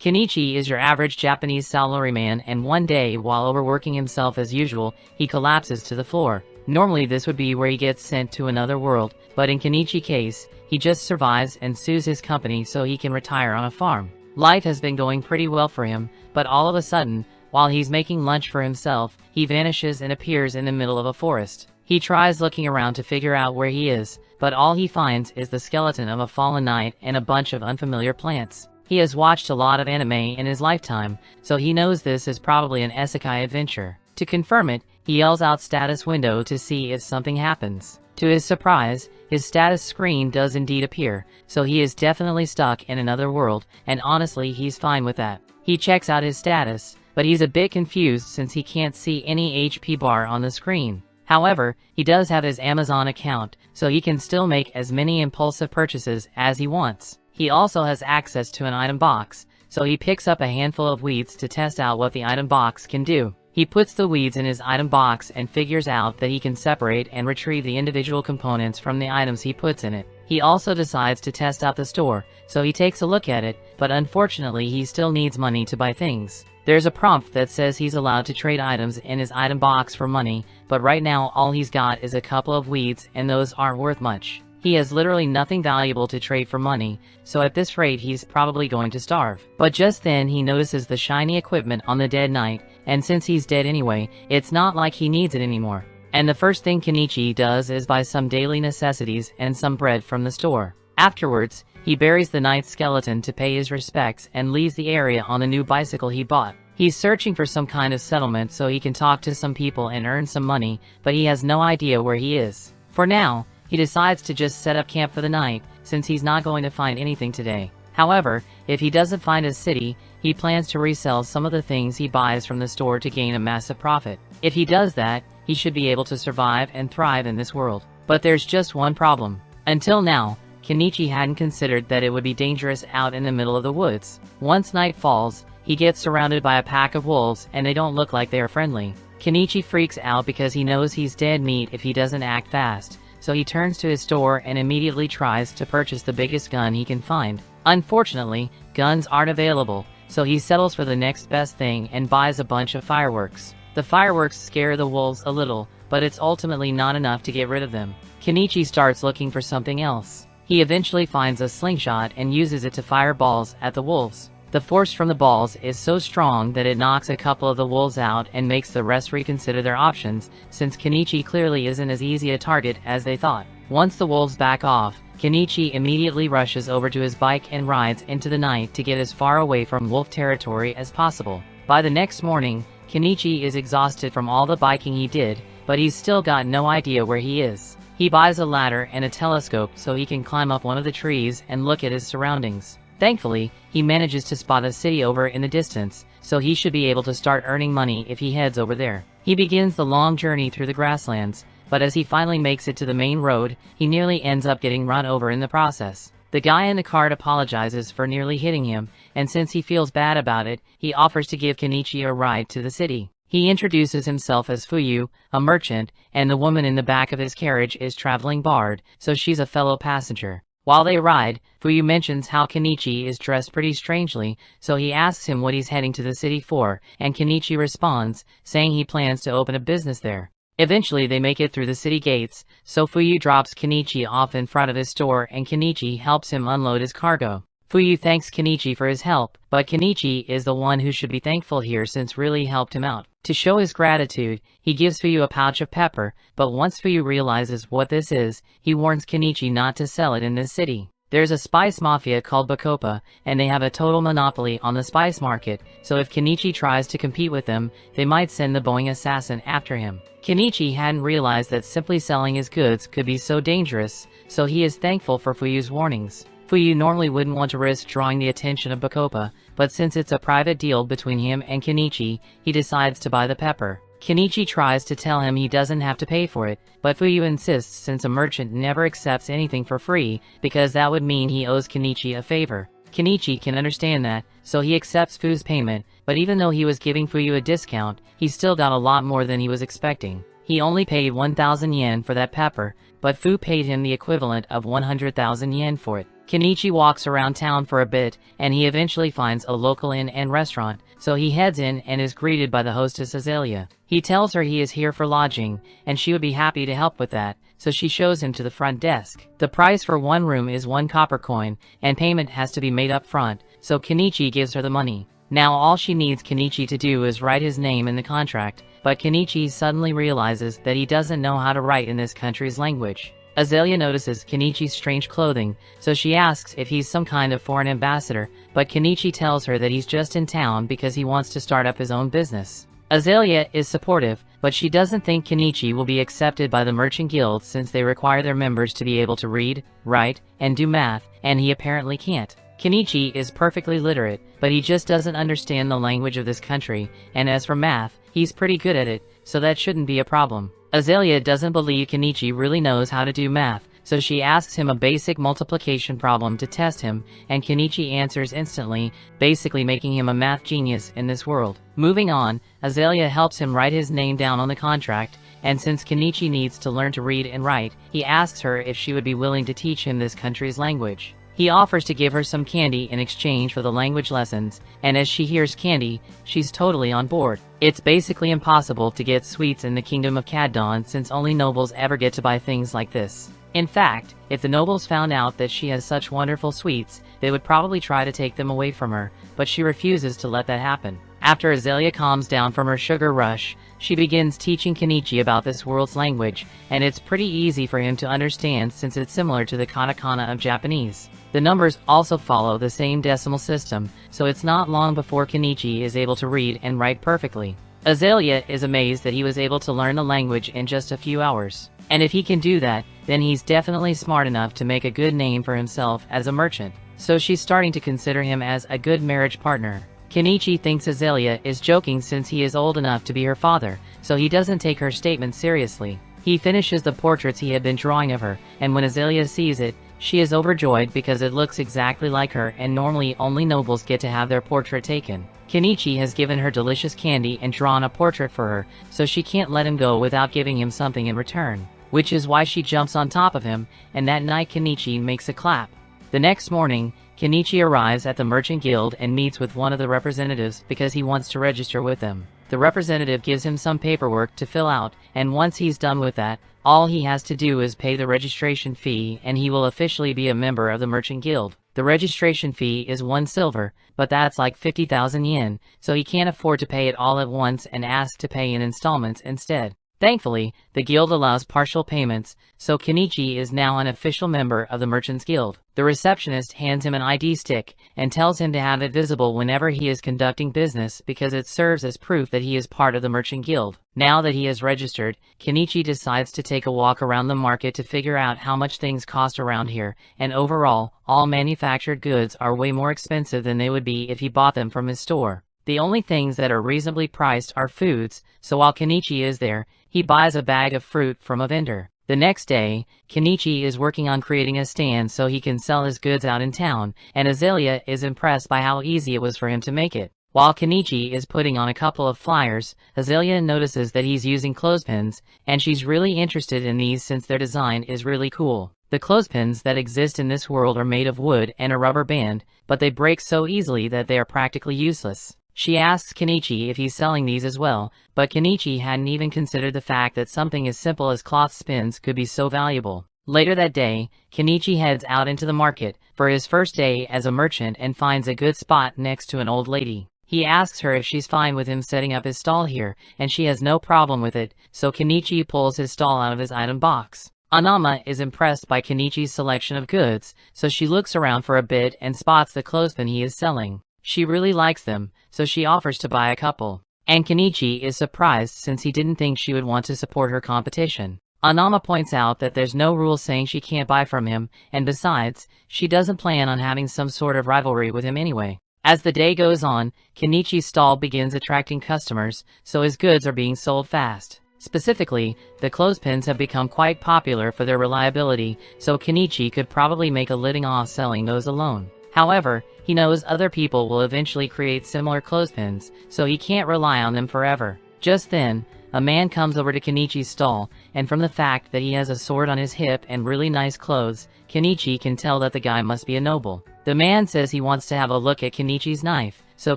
Kenichi is your average Japanese salaryman, and one day, while overworking himself as usual, he collapses to the floor. Normally this would be where he gets sent to another world, but in Kenichi's case, he just survives and sues his company so he can retire on a farm. Life has been going pretty well for him, but all of a sudden, while he's making lunch for himself, he vanishes and appears in the middle of a forest. He tries looking around to figure out where he is, but all he finds is the skeleton of a fallen knight and a bunch of unfamiliar plants. He has watched a lot of anime in his lifetime, so he knows this is probably an isekai adventure. To confirm it, he yells out status window to see if something happens. To his surprise, his status screen does indeed appear, so he is definitely stuck in another world, and honestly he's fine with that. He checks out his status, but he's a bit confused since he can't see any HP bar on the screen. However, he does have his Amazon account, so he can still make as many impulsive purchases as he wants. He also has access to an item box, so he picks up a handful of weeds to test out what the item box can do. He puts the weeds in his item box and figures out that he can separate and retrieve the individual components from the items he puts in it. He also decides to test out the store, so he takes a look at it, but unfortunately he still needs money to buy things. There's a prompt that says he's allowed to trade items in his item box for money, but right now all he's got is a couple of weeds and those aren't worth much. He has literally nothing valuable to trade for money, so at this rate he's probably going to starve. But just then he notices the shiny equipment on the dead knight, and since he's dead anyway, it's not like he needs it anymore. And the first thing Kenichi does is buy some daily necessities and some bread from the store. Afterwards, he buries the knight's skeleton to pay his respects and leaves the area on the new bicycle he bought. He's searching for some kind of settlement so he can talk to some people and earn some money, but he has no idea where he is. For now, he decides to just set up camp for the night, since he's not going to find anything today. However, if he doesn't find a city, he plans to resell some of the things he buys from the store to gain a massive profit. If he does that, he should be able to survive and thrive in this world. But there's just one problem. Until now, Kenichi hadn't considered that it would be dangerous out in the middle of the woods. Once night falls, he gets surrounded by a pack of wolves and they don't look like they are friendly. Kenichi freaks out because he knows he's dead meat if he doesn't act fast. So he turns to his store and immediately tries to purchase the biggest gun he can find. Unfortunately, guns aren't available, so he settles for the next best thing and buys a bunch of fireworks. The fireworks scare the wolves a little, but it's ultimately not enough to get rid of them. Kenichi starts looking for something else. He eventually finds a slingshot and uses it to fire balls at the wolves. The force from the balls is so strong that it knocks a couple of the wolves out and makes the rest reconsider their options, since Kenichi clearly isn't as easy a target as they thought. Once the wolves back off, Kenichi immediately rushes over to his bike and rides into the night to get as far away from wolf territory as possible. By the next morning, Kenichi is exhausted from all the biking he did, but he's still got no idea where he is. He buys a ladder and a telescope so he can climb up one of the trees and look at his surroundings. Thankfully, he manages to spot a city over in the distance, so he should be able to start earning money if he heads over there. He begins the long journey through the grasslands, but as he finally makes it to the main road, he nearly ends up getting run over in the process. The guy in the cart apologizes for nearly hitting him, and since he feels bad about it, he offers to give Kenichi a ride to the city. He introduces himself as Fuyu, a merchant, and the woman in the back of his carriage is traveling Bard, so she's a fellow passenger. While they ride, Fuyu mentions how Kenichi is dressed pretty strangely, so he asks him what he's heading to the city for, and Kenichi responds, saying he plans to open a business there. Eventually they make it through the city gates, so Fuyu drops Kenichi off in front of his store and Kenichi helps him unload his cargo. Fuyu thanks Kenichi for his help, but Kenichi is the one who should be thankful here since really helped him out. To show his gratitude, he gives Fuyu a pouch of pepper, but once Fuyu realizes what this is, he warns Kenichi not to sell it in this city. There's a spice mafia called Bacopa, and they have a total monopoly on the spice market, so if Kenichi tries to compete with them, they might send the Boeing assassin after him. Kenichi hadn't realized that simply selling his goods could be so dangerous, so he is thankful for Fuyu's warnings. Fuyu normally wouldn't want to risk drawing the attention of Bacopa, but since it's a private deal between him and Kenichi, he decides to buy the pepper. Kenichi tries to tell him he doesn't have to pay for it, but Fuyu insists since a merchant never accepts anything for free, because that would mean he owes Kenichi a favor. Kenichi can understand that, so he accepts Fuyu's payment, but even though he was giving Fuyu a discount, he still got a lot more than he was expecting. He only paid 1,000 yen for that pepper, but Fuyu paid him the equivalent of 100,000 yen for it. Kenichi walks around town for a bit, and he eventually finds a local inn and restaurant, so he heads in and is greeted by the hostess Azalea. He tells her he is here for lodging, and she would be happy to help with that, so she shows him to the front desk. The price for one room is 1 copper coin, and payment has to be made up front, so Kenichi gives her the money. Now all she needs Kenichi to do is write his name in the contract, but Kenichi suddenly realizes that he doesn't know how to write in this country's language. Azalea notices Kenichi's strange clothing, so she asks if he's some kind of foreign ambassador, but Kenichi tells her that he's just in town because he wants to start up his own business. Azalea is supportive, but she doesn't think Kenichi will be accepted by the Merchant Guild since they require their members to be able to read, write, and do math, and he apparently can't. Kenichi is perfectly literate, but he just doesn't understand the language of this country, and as for math, he's pretty good at it, so that shouldn't be a problem. Azalea doesn't believe Kenichi really knows how to do math, so she asks him a basic multiplication problem to test him, and Kenichi answers instantly, basically making him a math genius in this world. Moving on, Azalea helps him write his name down on the contract, and since Kenichi needs to learn to read and write, he asks her if she would be willing to teach him this country's language. He offers to give her some candy in exchange for the language lessons, and as she hears candy, she's totally on board. It's basically impossible to get sweets in the kingdom of Caddon since only nobles ever get to buy things like this. In fact, if the nobles found out that she has such wonderful sweets, they would probably try to take them away from her, but she refuses to let that happen. After Azalea calms down from her sugar rush, she begins teaching Kenichi about this world's language, and it's pretty easy for him to understand since it's similar to the katakana of Japanese. The numbers also follow the same decimal system, so it's not long before Kenichi is able to read and write perfectly. Azalea is amazed that he was able to learn the language in just a few hours. And if he can do that, then he's definitely smart enough to make a good name for himself as a merchant. So she's starting to consider him as a good marriage partner. Kenichi thinks Azalea is joking since he is old enough to be her father, so he doesn't take her statement seriously. He finishes the portraits he had been drawing of her, and when Azalea sees it, she is overjoyed because it looks exactly like her, and normally only nobles get to have their portrait taken. Kenichi has given her delicious candy and drawn a portrait for her, so she can't let him go without giving him something in return, which is why she jumps on top of him, and that night Kenichi makes a clap. The next morning, Kenichi arrives at the Merchant Guild and meets with one of the representatives because he wants to register with them. The representative gives him some paperwork to fill out, and once he's done with that, all he has to do is pay the registration fee and he will officially be a member of the Merchant Guild. The registration fee is 1 silver, but that's like 50,000 yen, so he can't afford to pay it all at once and asks to pay in installments instead. Thankfully, the guild allows partial payments, so Kenichi is now an official member of the Merchants Guild. The receptionist hands him an ID stick and tells him to have it visible whenever he is conducting business because it serves as proof that he is part of the Merchant Guild. Now that he is registered, Kenichi decides to take a walk around the market to figure out how much things cost around here, and overall, all manufactured goods are way more expensive than they would be if he bought them from his store. The only things that are reasonably priced are foods, so while Kenichi is there, he buys a bag of fruit from a vendor. The next day, Kenichi is working on creating a stand so he can sell his goods out in town, and Azalea is impressed by how easy it was for him to make it. While Kenichi is putting on a couple of flyers, Azalea notices that he's using clothespins, and she's really interested in these since their design is really cool. The clothespins that exist in this world are made of wood and a rubber band, but they break so easily that they are practically useless. She asks Kenichi if he's selling these as well, but Kenichi hadn't even considered the fact that something as simple as cloth spins could be so valuable. Later that day, Kenichi heads out into the market for his first day as a merchant and finds a good spot next to an old lady. He asks her if she's fine with him setting up his stall here, and she has no problem with it, so Kenichi pulls his stall out of his item box. Anama is impressed by Kenichi's selection of goods, so she looks around for a bit and spots the clothespin he is selling. She really likes them, so she offers to buy a couple. And Kenichi is surprised since he didn't think she would want to support her competition. Anama points out that there's no rule saying she can't buy from him, and besides, she doesn't plan on having some sort of rivalry with him anyway. As the day goes on, Kenichi's stall begins attracting customers, so his goods are being sold fast. Specifically, the clothespins have become quite popular for their reliability, so Kenichi could probably make a living off selling those alone. However, he knows other people will eventually create similar clothespins, so he can't rely on them forever. Just then, a man comes over to Kenichi's stall, and from the fact that he has a sword on his hip and really nice clothes, Kenichi can tell that the guy must be a noble. The man says he wants to have a look at Kenichi's knife, so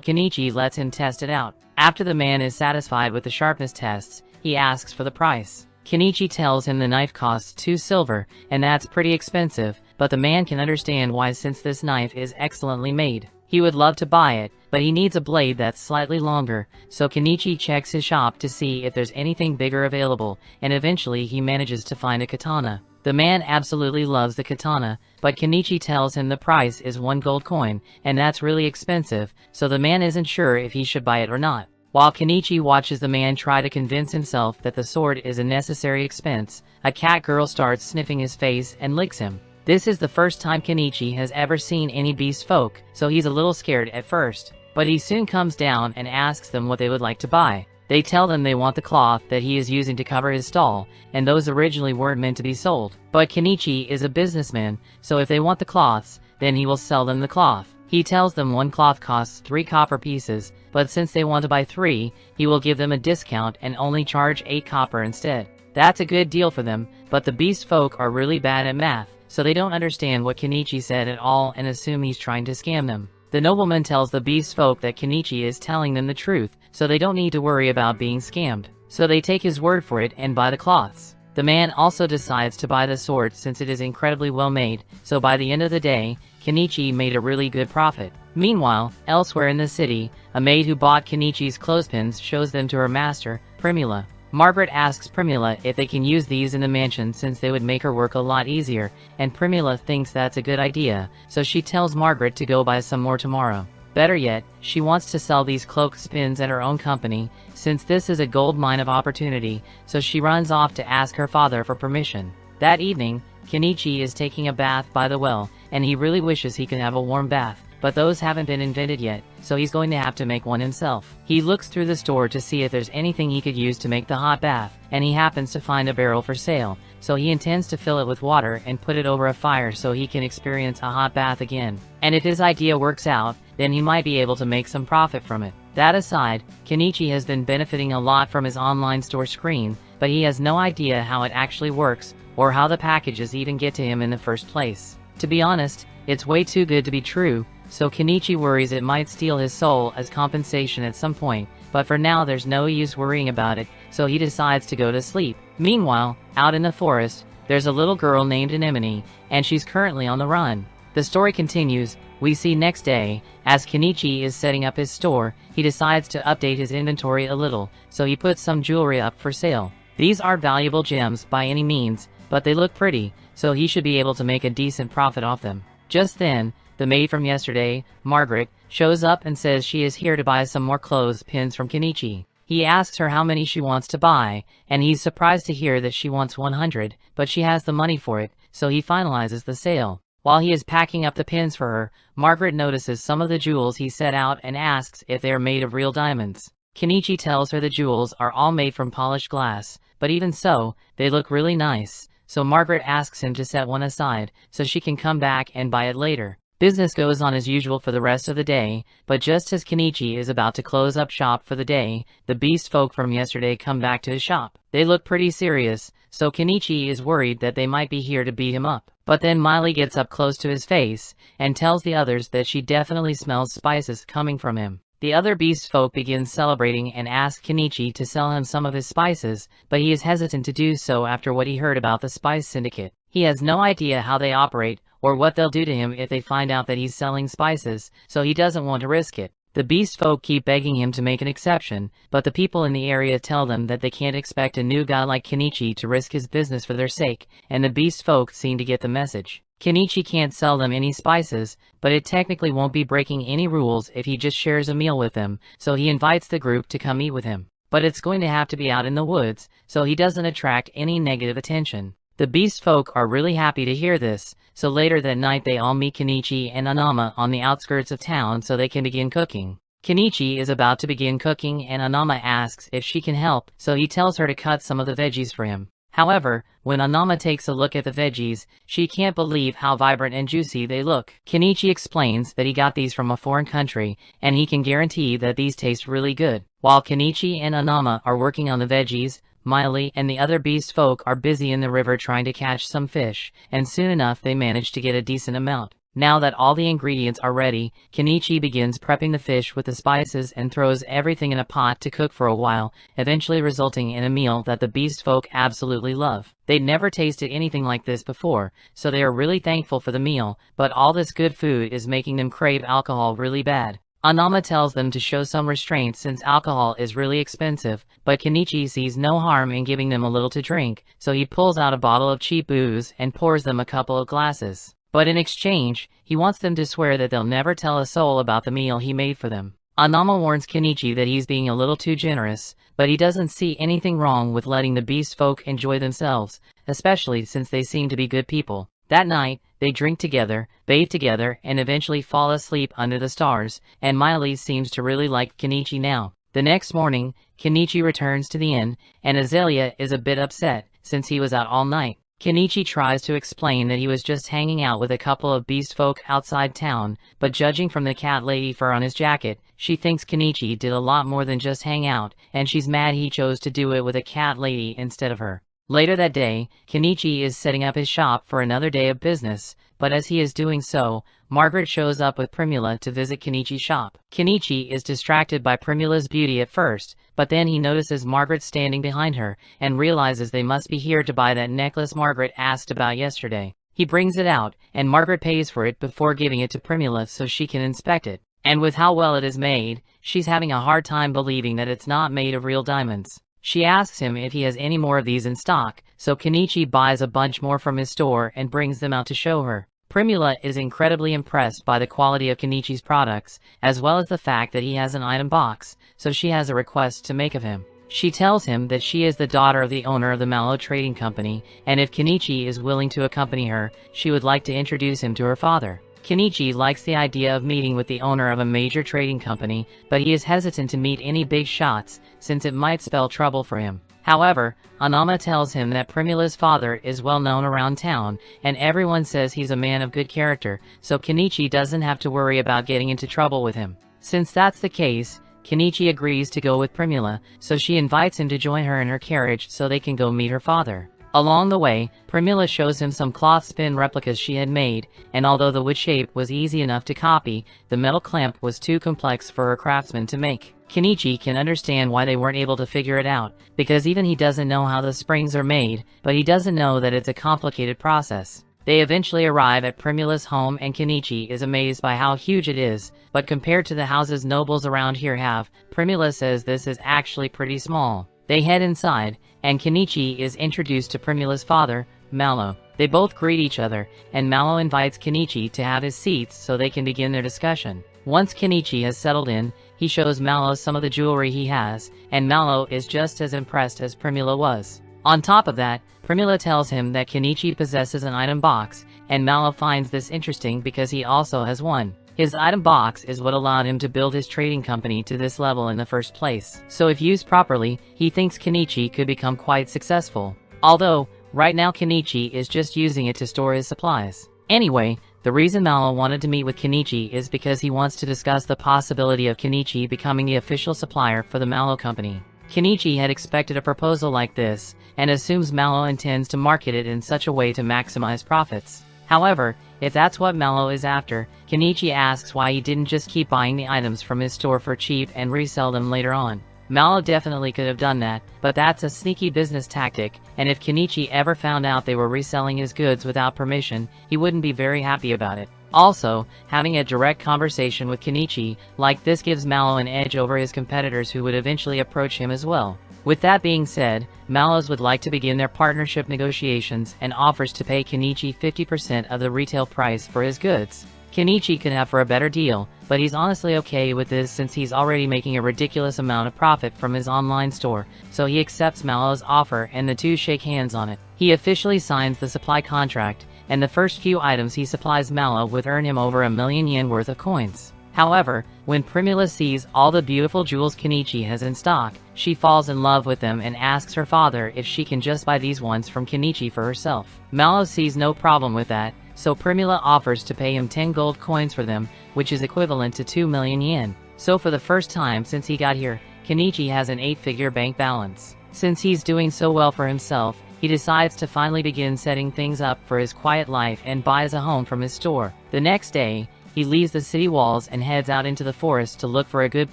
Kenichi lets him test it out. After the man is satisfied with the sharpness tests, he asks for the price. Kenichi tells him the knife costs 2 silver, and that's pretty expensive, but the man can understand why since this knife is excellently made. He would love to buy it, but he needs a blade that's slightly longer, so Kenichi checks his shop to see if there's anything bigger available, and eventually he manages to find a katana. The man absolutely loves the katana, but Kenichi tells him the price is 1 gold coin, and that's really expensive, so the man isn't sure if he should buy it or not. While Kenichi watches the man try to convince himself that the sword is a necessary expense, a cat girl starts sniffing his face and licks him. This is the first time Kenichi has ever seen any beast folk, so he's a little scared at first. But he soon comes down and asks them what they would like to buy. They tell them they want the cloth that he is using to cover his stall, and those originally weren't meant to be sold. But Kenichi is a businessman, so if they want the cloths, then he will sell them the cloth. He tells them 1 cloth costs 3 copper pieces, but since they want to buy 3, he will give them a discount and only charge 8 copper instead. That's a good deal for them, but the beast folk are really bad at math, so they don't understand what Kenichi said at all and assume he's trying to scam them. The nobleman tells the beast folk that Kenichi is telling them the truth, so they don't need to worry about being scammed. So they take his word for it and buy the cloths. The man also decides to buy the sword since it is incredibly well made, so by the end of the day, Kenichi made a really good profit. Meanwhile, elsewhere in the city, a maid who bought Kenichi's clothespins shows them to her master, Primula. Margaret asks Primula if they can use these in the mansion since they would make her work a lot easier, and Primula thinks that's a good idea, so she tells Margaret to go buy some more tomorrow. Better yet, she wants to sell these clothespins at her own company, since this is a gold mine of opportunity, so she runs off to ask her father for permission. That evening, Kenichi is taking a bath by the well, and he really wishes he could have a warm bath, but those haven't been invented yet, so he's going to have to make one himself. He looks through the store to see if there's anything he could use to make the hot bath, and he happens to find a barrel for sale, so he intends to fill it with water and put it over a fire so he can experience a hot bath again. And if his idea works out, then he might be able to make some profit from it. That aside, Kenichi has been benefiting a lot from his online store screen, but he has no idea how it actually works, or how the packages even get to him in the first place. To be honest, it's way too good to be true, so Kenichi worries it might steal his soul as compensation at some point, but for now there's no use worrying about it, so he decides to go to sleep. Meanwhile, out in the forest, there's a little girl named Anemone, and she's currently on the run. The story continues. We see next day, as Kenichi is setting up his store, he decides to update his inventory a little, so he puts some jewelry up for sale. These aren't valuable gems by any means, but they look pretty, so he should be able to make a decent profit off them. Just then, the maid from yesterday, Margaret, shows up and says she is here to buy some more clothespins from Kenichi. He asks her how many she wants to buy, and he's surprised to hear that she wants 100, but she has the money for it, so he finalizes the sale. While he is packing up the pins for her, Margaret notices some of the jewels he set out and asks if they are made of real diamonds. Kenichi tells her the jewels are all made from polished glass, but even so, they look really nice, so Margaret asks him to set one aside, so she can come back and buy it later. Business goes on as usual for the rest of the day, but just as Kenichi is about to close up shop for the day, the beast folk from yesterday come back to his shop. They look pretty serious, so Kenichi is worried that they might be here to beat him up. But then Miley gets up close to his face, and tells the others that she definitely smells spices coming from him. The other beast folk begin celebrating and ask Kenichi to sell him some of his spices, but he is hesitant to do so after what he heard about the Spice Syndicate. He has no idea how they operate, or what they'll do to him if they find out that he's selling spices, so he doesn't want to risk it. The beast folk keep begging him to make an exception, but the people in the area tell them that they can't expect a new guy like Kenichi to risk his business for their sake, and the beast folk seem to get the message. Kenichi can't sell them any spices, but it technically won't be breaking any rules if he just shares a meal with them, so he invites the group to come eat with him. But it's going to have to be out in the woods, so he doesn't attract any negative attention. The beast folk are really happy to hear this, so later that night they all meet Kenichi and Anama on the outskirts of town so they can begin cooking. Kenichi is about to begin cooking and Anama asks if she can help, so he tells her to cut some of the veggies for him. However, when Anama takes a look at the veggies, she can't believe how vibrant and juicy they look. Kenichi explains that he got these from a foreign country, and he can guarantee that these taste really good. While Kenichi and Anama are working on the veggies, Miley and the other beast folk are busy in the river trying to catch some fish, and soon enough they manage to get a decent amount. Now that all the ingredients are ready, Kenichi begins prepping the fish with the spices and throws everything in a pot to cook for a while, eventually resulting in a meal that the beast folk absolutely love. They'd never tasted anything like this before, so they are really thankful for the meal, but all this good food is making them crave alcohol really bad. Anama tells them to show some restraint since alcohol is really expensive, but Kenichi sees no harm in giving them a little to drink, so he pulls out a bottle of cheap booze and pours them a couple of glasses. But in exchange, he wants them to swear that they'll never tell a soul about the meal he made for them. Anama warns Kenichi that he's being a little too generous, but he doesn't see anything wrong with letting the beast folk enjoy themselves, especially since they seem to be good people. That night, they drink together, bathe together, and eventually fall asleep under the stars, and Miley seems to really like Kenichi now. The next morning, Kenichi returns to the inn, and Azalea is a bit upset, since he was out all night. Kenichi tries to explain that he was just hanging out with a couple of beast folk outside town, but judging from the cat lady fur on his jacket, she thinks Kenichi did a lot more than just hang out, and she's mad he chose to do it with a cat lady instead of her. Later that day, Kenichi is setting up his shop for another day of business, but as he is doing so, Margaret shows up with Primula to visit Kenichi's shop. Kenichi is distracted by Primula's beauty at first, but then he notices Margaret standing behind her, and realizes they must be here to buy that necklace Margaret asked about yesterday. He brings it out, and Margaret pays for it before giving it to Primula so she can inspect it. And with how well it is made, she's having a hard time believing that it's not made of real diamonds. She asks him if he has any more of these in stock, so Kenichi buys a bunch more from his store and brings them out to show her. Primula is incredibly impressed by the quality of Kenichi's products, as well as the fact that he has an item box, so she has a request to make of him. She tells him that she is the daughter of the owner of the Mallow Trading Company, and if Kenichi is willing to accompany her, she would like to introduce him to her father. Kenichi likes the idea of meeting with the owner of a major trading company, but he is hesitant to meet any big shots, since it might spell trouble for him. However, Anama tells him that Primula's father is well known around town, and everyone says he's a man of good character, so Kenichi doesn't have to worry about getting into trouble with him. Since that's the case, Kenichi agrees to go with Primula, so she invites him to join her in her carriage so they can go meet her father. Along the way, Primula shows him some cloth spin replicas she had made, and although the wood shape was easy enough to copy, the metal clamp was too complex for a craftsman to make. Kenichi can understand why they weren't able to figure it out, because even he doesn't know how the springs are made, but he doesn't know that it's a complicated process. They eventually arrive at Primula's home and Kenichi is amazed by how huge it is, but compared to the houses nobles around here have, Primula says this is actually pretty small. They head inside, and Kenichi is introduced to Primula's father, Mallow. They both greet each other, and Mallow invites Kenichi to have his seats so they can begin their discussion. Once Kenichi has settled in, he shows Mallow some of the jewelry he has, and Mallow is just as impressed as Primula was. On top of that, Primula tells him that Kenichi possesses an item box, and Mallow finds this interesting because he also has one. His item box is what allowed him to build his trading company to this level in the first place. So if used properly, he thinks Kenichi could become quite successful. Although, right now Kenichi is just using it to store his supplies. Anyway, the reason Mallow wanted to meet with Kenichi is because he wants to discuss the possibility of Kenichi becoming the official supplier for the Mallow Company. Kenichi had expected a proposal like this, and assumes Mallow intends to market it in such a way to maximize profits. However, if that's what Mallow is after, Kenichi asks why he didn't just keep buying the items from his store for cheap and resell them later on. Mallow definitely could have done that, but that's a sneaky business tactic, and if Kenichi ever found out they were reselling his goods without permission, he wouldn't be very happy about it. Also, having a direct conversation with Kenichi like this gives Mallow an edge over his competitors who would eventually approach him as well. With that being said, Mallows would like to begin their partnership negotiations and offers to pay Kenichi 50% of the retail price for his goods. Kenichi could have for a better deal, but he's honestly okay with this since he's already making a ridiculous amount of profit from his online store, so he accepts Mallow's offer and the two shake hands on it. He officially signs the supply contract, and the first few items he supplies Mallow with earn him over 1,000,000 yen worth of coins. However, when Primula sees all the beautiful jewels Kenichi has in stock, she falls in love with them and asks her father if she can just buy these ones from Kenichi for herself. Mallow sees no problem with that, so Primula offers to pay him 10 gold coins for them, which is equivalent to 2 million yen. So for the first time since he got here, Kenichi has an 8-figure bank balance. Since he's doing so well for himself, he decides to finally begin setting things up for his quiet life and buys a home from his store. The next day, he leaves the city walls and heads out into the forest to look for a good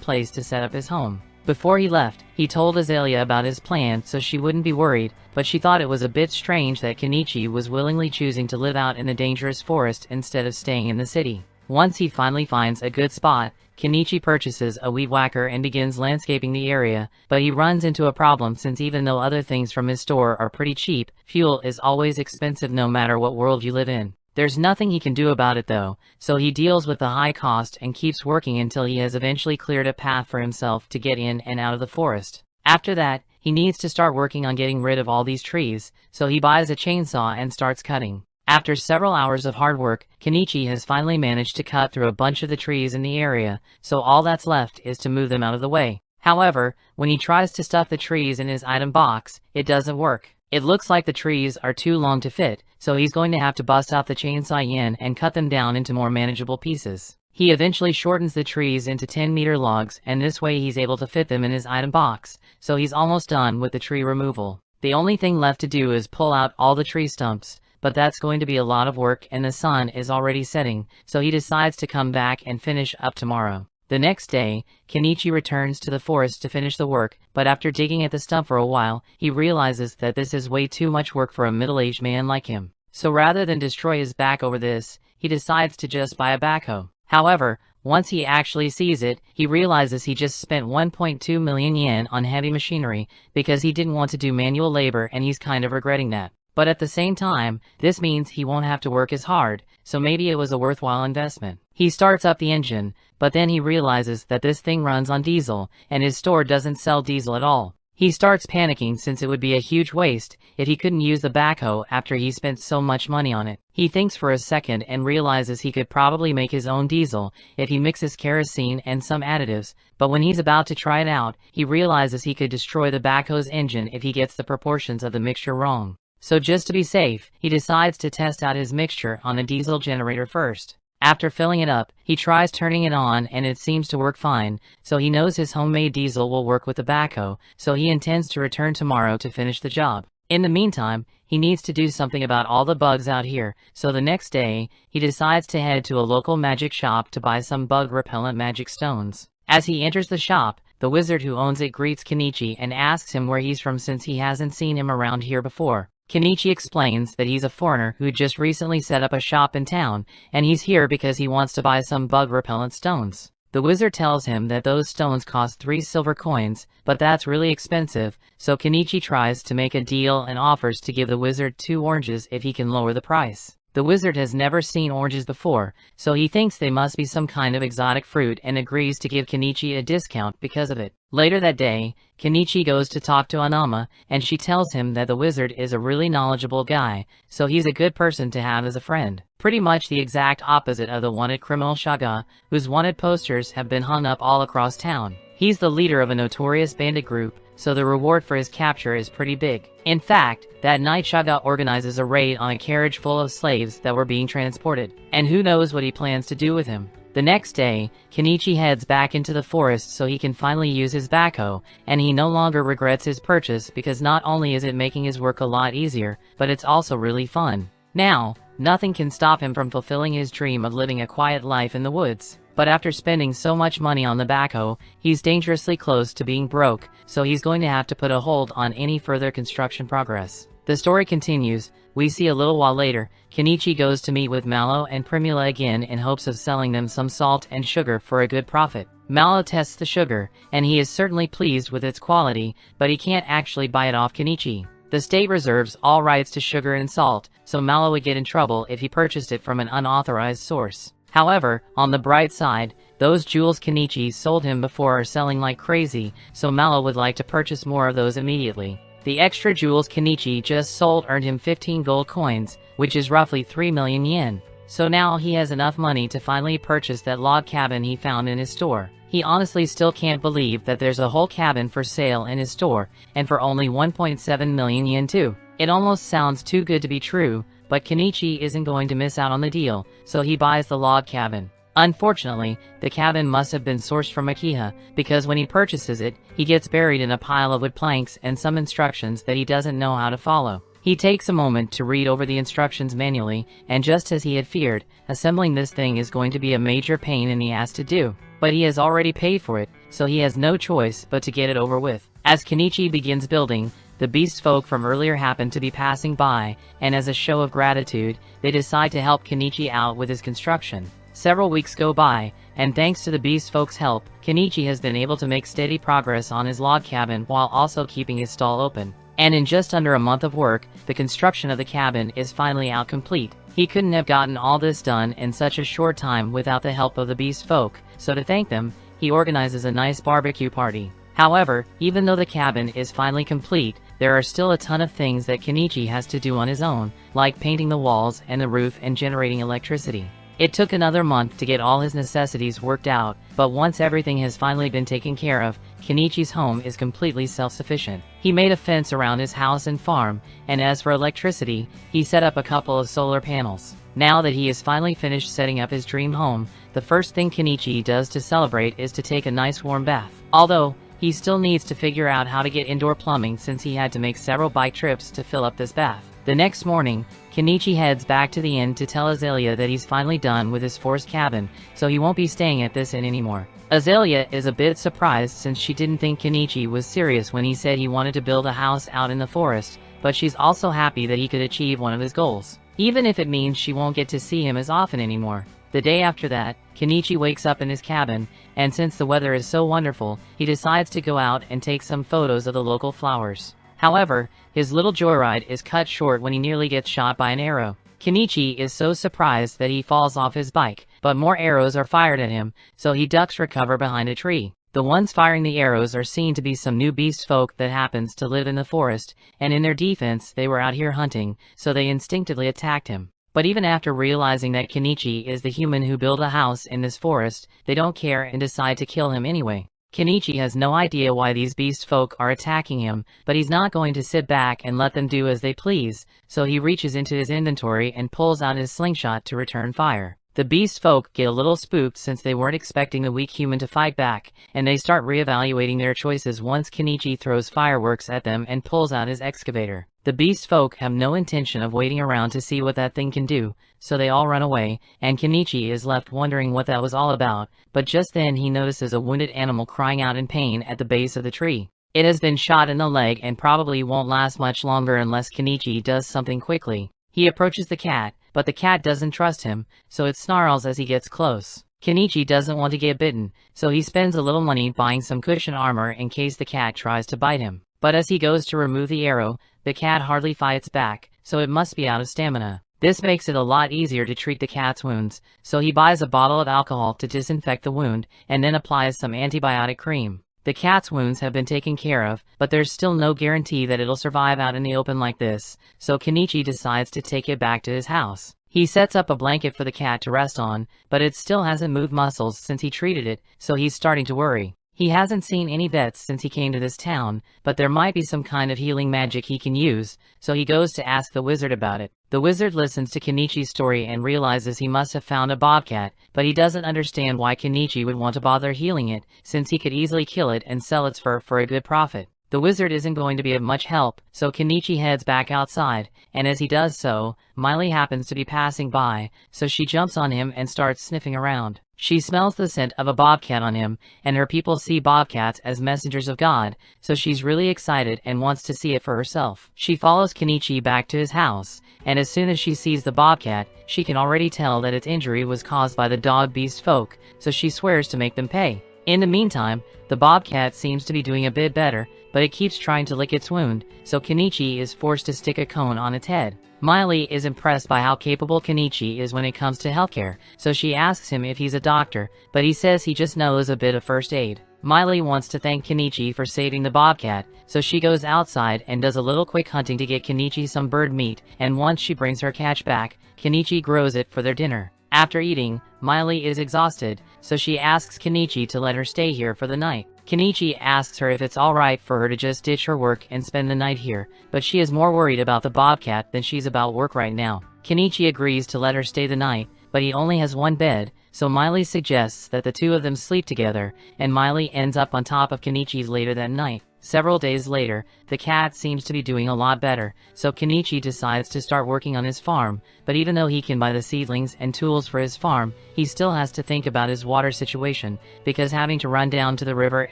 place to set up his home. Before he left, he told Azalea about his plan so she wouldn't be worried, but she thought it was a bit strange that Kenichi was willingly choosing to live out in the dangerous forest instead of staying in the city. Once he finally finds a good spot, Kenichi purchases a weed whacker and begins landscaping the area, but he runs into a problem since even though other things from his store are pretty cheap, fuel is always expensive no matter what world you live in. There's nothing he can do about it though, so he deals with the high cost and keeps working until he has eventually cleared a path for himself to get in and out of the forest. After that, he needs to start working on getting rid of all these trees, so he buys a chainsaw and starts cutting. After several hours of hard work, Kenichi has finally managed to cut through a bunch of the trees in the area, so all that's left is to move them out of the way. However, when he tries to stuff the trees in his item box, it doesn't work. It looks like the trees are too long to fit, so he's going to have to bust out the chainsaw yen and cut them down into more manageable pieces. He eventually shortens the trees into 10-meter logs, and this way he's able to fit them in his item box, so he's almost done with the tree removal. The only thing left to do is pull out all the tree stumps, but that's going to be a lot of work and the sun is already setting, so he decides to come back and finish up tomorrow. The next day, Kenichi returns to the forest to finish the work, but after digging at the stump for a while, he realizes that this is way too much work for a middle-aged man like him. So rather than destroy his back over this, he decides to just buy a backhoe. However, once he actually sees it, he realizes he just spent 1.2 million yen on heavy machinery because he didn't want to do manual labor and he's kind of regretting that. But at the same time, this means he won't have to work as hard, so maybe it was a worthwhile investment. He starts up the engine, but then he realizes that this thing runs on diesel, and his store doesn't sell diesel at all. He starts panicking since it would be a huge waste if he couldn't use the backhoe after he spent so much money on it. He thinks for a second and realizes he could probably make his own diesel if he mixes kerosene and some additives, but when he's about to try it out, he realizes he could destroy the backhoe's engine if he gets the proportions of the mixture wrong. So just to be safe, he decides to test out his mixture on a diesel generator first. After filling it up, he tries turning it on and it seems to work fine, so he knows his homemade diesel will work with the backhoe, so he intends to return tomorrow to finish the job. In the meantime, he needs to do something about all the bugs out here, so the next day, he decides to head to a local magic shop to buy some bug-repellent magic stones. As he enters the shop, the wizard who owns it greets Kenichi and asks him where he's from since he hasn't seen him around here before. Kenichi explains that he's a foreigner who just recently set up a shop in town, and he's here because he wants to buy some bug-repellent stones. The wizard tells him that those stones cost 3 silver coins, but that's really expensive, so Kenichi tries to make a deal and offers to give the wizard 2 oranges if he can lower the price. The wizard has never seen oranges before, so he thinks they must be some kind of exotic fruit and agrees to give Kenichi a discount because of it. Later that day, Kenichi goes to talk to Anama, and she tells him that the wizard is a really knowledgeable guy, so he's a good person to have as a friend. Pretty much the exact opposite of the wanted criminal Shaga, whose wanted posters have been hung up all across town. He's the leader of a notorious bandit group, so the reward for his capture is pretty big. In fact, that night Shaga organizes a raid on a carriage full of slaves that were being transported, and who knows what he plans to do with him. The next day, Kenichi heads back into the forest so he can finally use his backhoe, and he no longer regrets his purchase because not only is it making his work a lot easier, but it's also really fun. Now, nothing can stop him from fulfilling his dream of living a quiet life in the woods. But after spending so much money on the backhoe, he's dangerously close to being broke, so he's going to have to put a hold on any further construction progress. The story continues. We see a little while later, Kenichi goes to meet with Mallow and Primula again in hopes of selling them some salt and sugar for a good profit. Mallow tests the sugar, and he is certainly pleased with its quality, but he can't actually buy it off Kenichi. The state reserves all rights to sugar and salt, so Mallow would get in trouble if he purchased it from an unauthorized source. However, on the bright side, those jewels Kenichi sold him before are selling like crazy, so Mallow would like to purchase more of those immediately. The extra jewels Kenichi just sold earned him 15 gold coins, which is roughly 3 million yen. so now he has enough money to finally purchase that log cabin he found in his store. He honestly still can't believe that there's a whole cabin for sale in his store, and for only 1.7 million yen too. It almost sounds too good to be true, but Kenichi isn't going to miss out on the deal, so he buys the log cabin. Unfortunately, the cabin must have been sourced from Akiha, because when he purchases it, he gets buried in a pile of wood planks and some instructions that he doesn't know how to follow. He takes a moment to read over the instructions manually, and just as he had feared, assembling this thing is going to be a major pain in the ass to do. But he has already paid for it, so he has no choice but to get it over with. As Kenichi begins building, the beast folk from earlier happen to be passing by, and as a show of gratitude, they decide to help Kenichi out with his construction. Several weeks go by, and thanks to the beast folks' help, Kenichi has been able to make steady progress on his log cabin while also keeping his stall open. And in just under a month of work, the construction of the cabin is finally out complete. He couldn't have gotten all this done in such a short time without the help of the beast folk, so to thank them, he organizes a nice barbecue party. However, even though the cabin is finally complete, there are still a ton of things that Kenichi has to do on his own, like painting the walls and the roof and generating electricity. It took another month to get all his necessities worked out, but once everything has finally been taken care of, Kenichi's home is completely self-sufficient. He made a fence around his house and farm, and as for electricity, he set up a couple of solar panels. Now that he is finally finished setting up his dream home, the first thing Kenichi does to celebrate is to take a nice warm bath. Although, he still needs to figure out how to get indoor plumbing since he had to make several bike trips to fill up this bath. The next morning, Kenichi heads back to the inn to tell Azalea that he's finally done with his forced cabin, so he won't be staying at this inn anymore. Azalea is a bit surprised since she didn't think Kenichi was serious when he said he wanted to build a house out in the forest, but she's also happy that he could achieve one of his goals, even if it means she won't get to see him as often anymore. The day after that, Kenichi wakes up in his cabin, and since the weather is so wonderful, he decides to go out and take some photos of the local flowers. However, his little joyride is cut short when he nearly gets shot by an arrow. Kenichi is so surprised that he falls off his bike, but more arrows are fired at him, so he ducks for cover behind a tree. The ones firing the arrows are seen to be some new beast folk that happens to live in the forest, and in their defense they were out here hunting, so they instinctively attacked him. But even after realizing that Kenichi is the human who built a house in this forest, they don't care and decide to kill him anyway. Kenichi has no idea why these beast folk are attacking him, but he's not going to sit back and let them do as they please, so he reaches into his inventory and pulls out his slingshot to return fire. The beast folk get a little spooked since they weren't expecting the weak human to fight back, and they start reevaluating their choices once Kenichi throws fireworks at them and pulls out his excavator. The beast folk have no intention of waiting around to see what that thing can do, so they all run away, and Kenichi is left wondering what that was all about, but just then he notices a wounded animal crying out in pain at the base of the tree. It has been shot in the leg and probably won't last much longer unless Kenichi does something quickly. He approaches the cat, but the cat doesn't trust him, so it snarls as he gets close. Kenichi doesn't want to get bitten, so he spends a little money buying some cushion armor in case the cat tries to bite him. But as he goes to remove the arrow, the cat hardly fights back, so it must be out of stamina. This makes it a lot easier to treat the cat's wounds, so he buys a bottle of alcohol to disinfect the wound, and then applies some antibiotic cream. The cat's wounds have been taken care of, but there's still no guarantee that it'll survive out in the open like this, so Kenichi decides to take it back to his house. He sets up a blanket for the cat to rest on, but it still hasn't moved muscles since he treated it, so he's starting to worry. He hasn't seen any vets since he came to this town, but there might be some kind of healing magic he can use, so he goes to ask the wizard about it. The wizard listens to Kenichi's story and realizes he must have found a bobcat, but he doesn't understand why Kenichi would want to bother healing it, since he could easily kill it and sell its fur for a good profit. The wizard isn't going to be of much help, so Kenichi heads back outside, and as he does so, Miley happens to be passing by, so she jumps on him and starts sniffing around. She smells the scent of a bobcat on him, and her people see bobcats as messengers of God, so she's really excited and wants to see it for herself. She follows Kenichi back to his house, and as soon as she sees the bobcat, she can already tell that its injury was caused by the dog beast folk, so she swears to make them pay. In the meantime, the bobcat seems to be doing a bit better, but it keeps trying to lick its wound, so Kenichi is forced to stick a cone on its head. Miley is impressed by how capable Kenichi is when it comes to healthcare, so she asks him if he's a doctor, but he says he just knows a bit of first aid. Miley wants to thank Kenichi for saving the bobcat, so she goes outside and does a little quick hunting to get Kenichi some bird meat, and once she brings her catch back, Kenichi grows it for their dinner. After eating, Miley is exhausted, so she asks Kenichi to let her stay here for the night. Kenichi asks her if it's alright for her to just ditch her work and spend the night here, but she is more worried about the bobcat than she's about work right now. Kenichi agrees to let her stay the night, but he only has one bed, so Miley suggests that the two of them sleep together, and Miley ends up on top of Kenichi's later that night. Several days later, the cat seems to be doing a lot better, so Kenichi decides to start working on his farm, but even though he can buy the seedlings and tools for his farm, he still has to think about his water situation, because having to run down to the river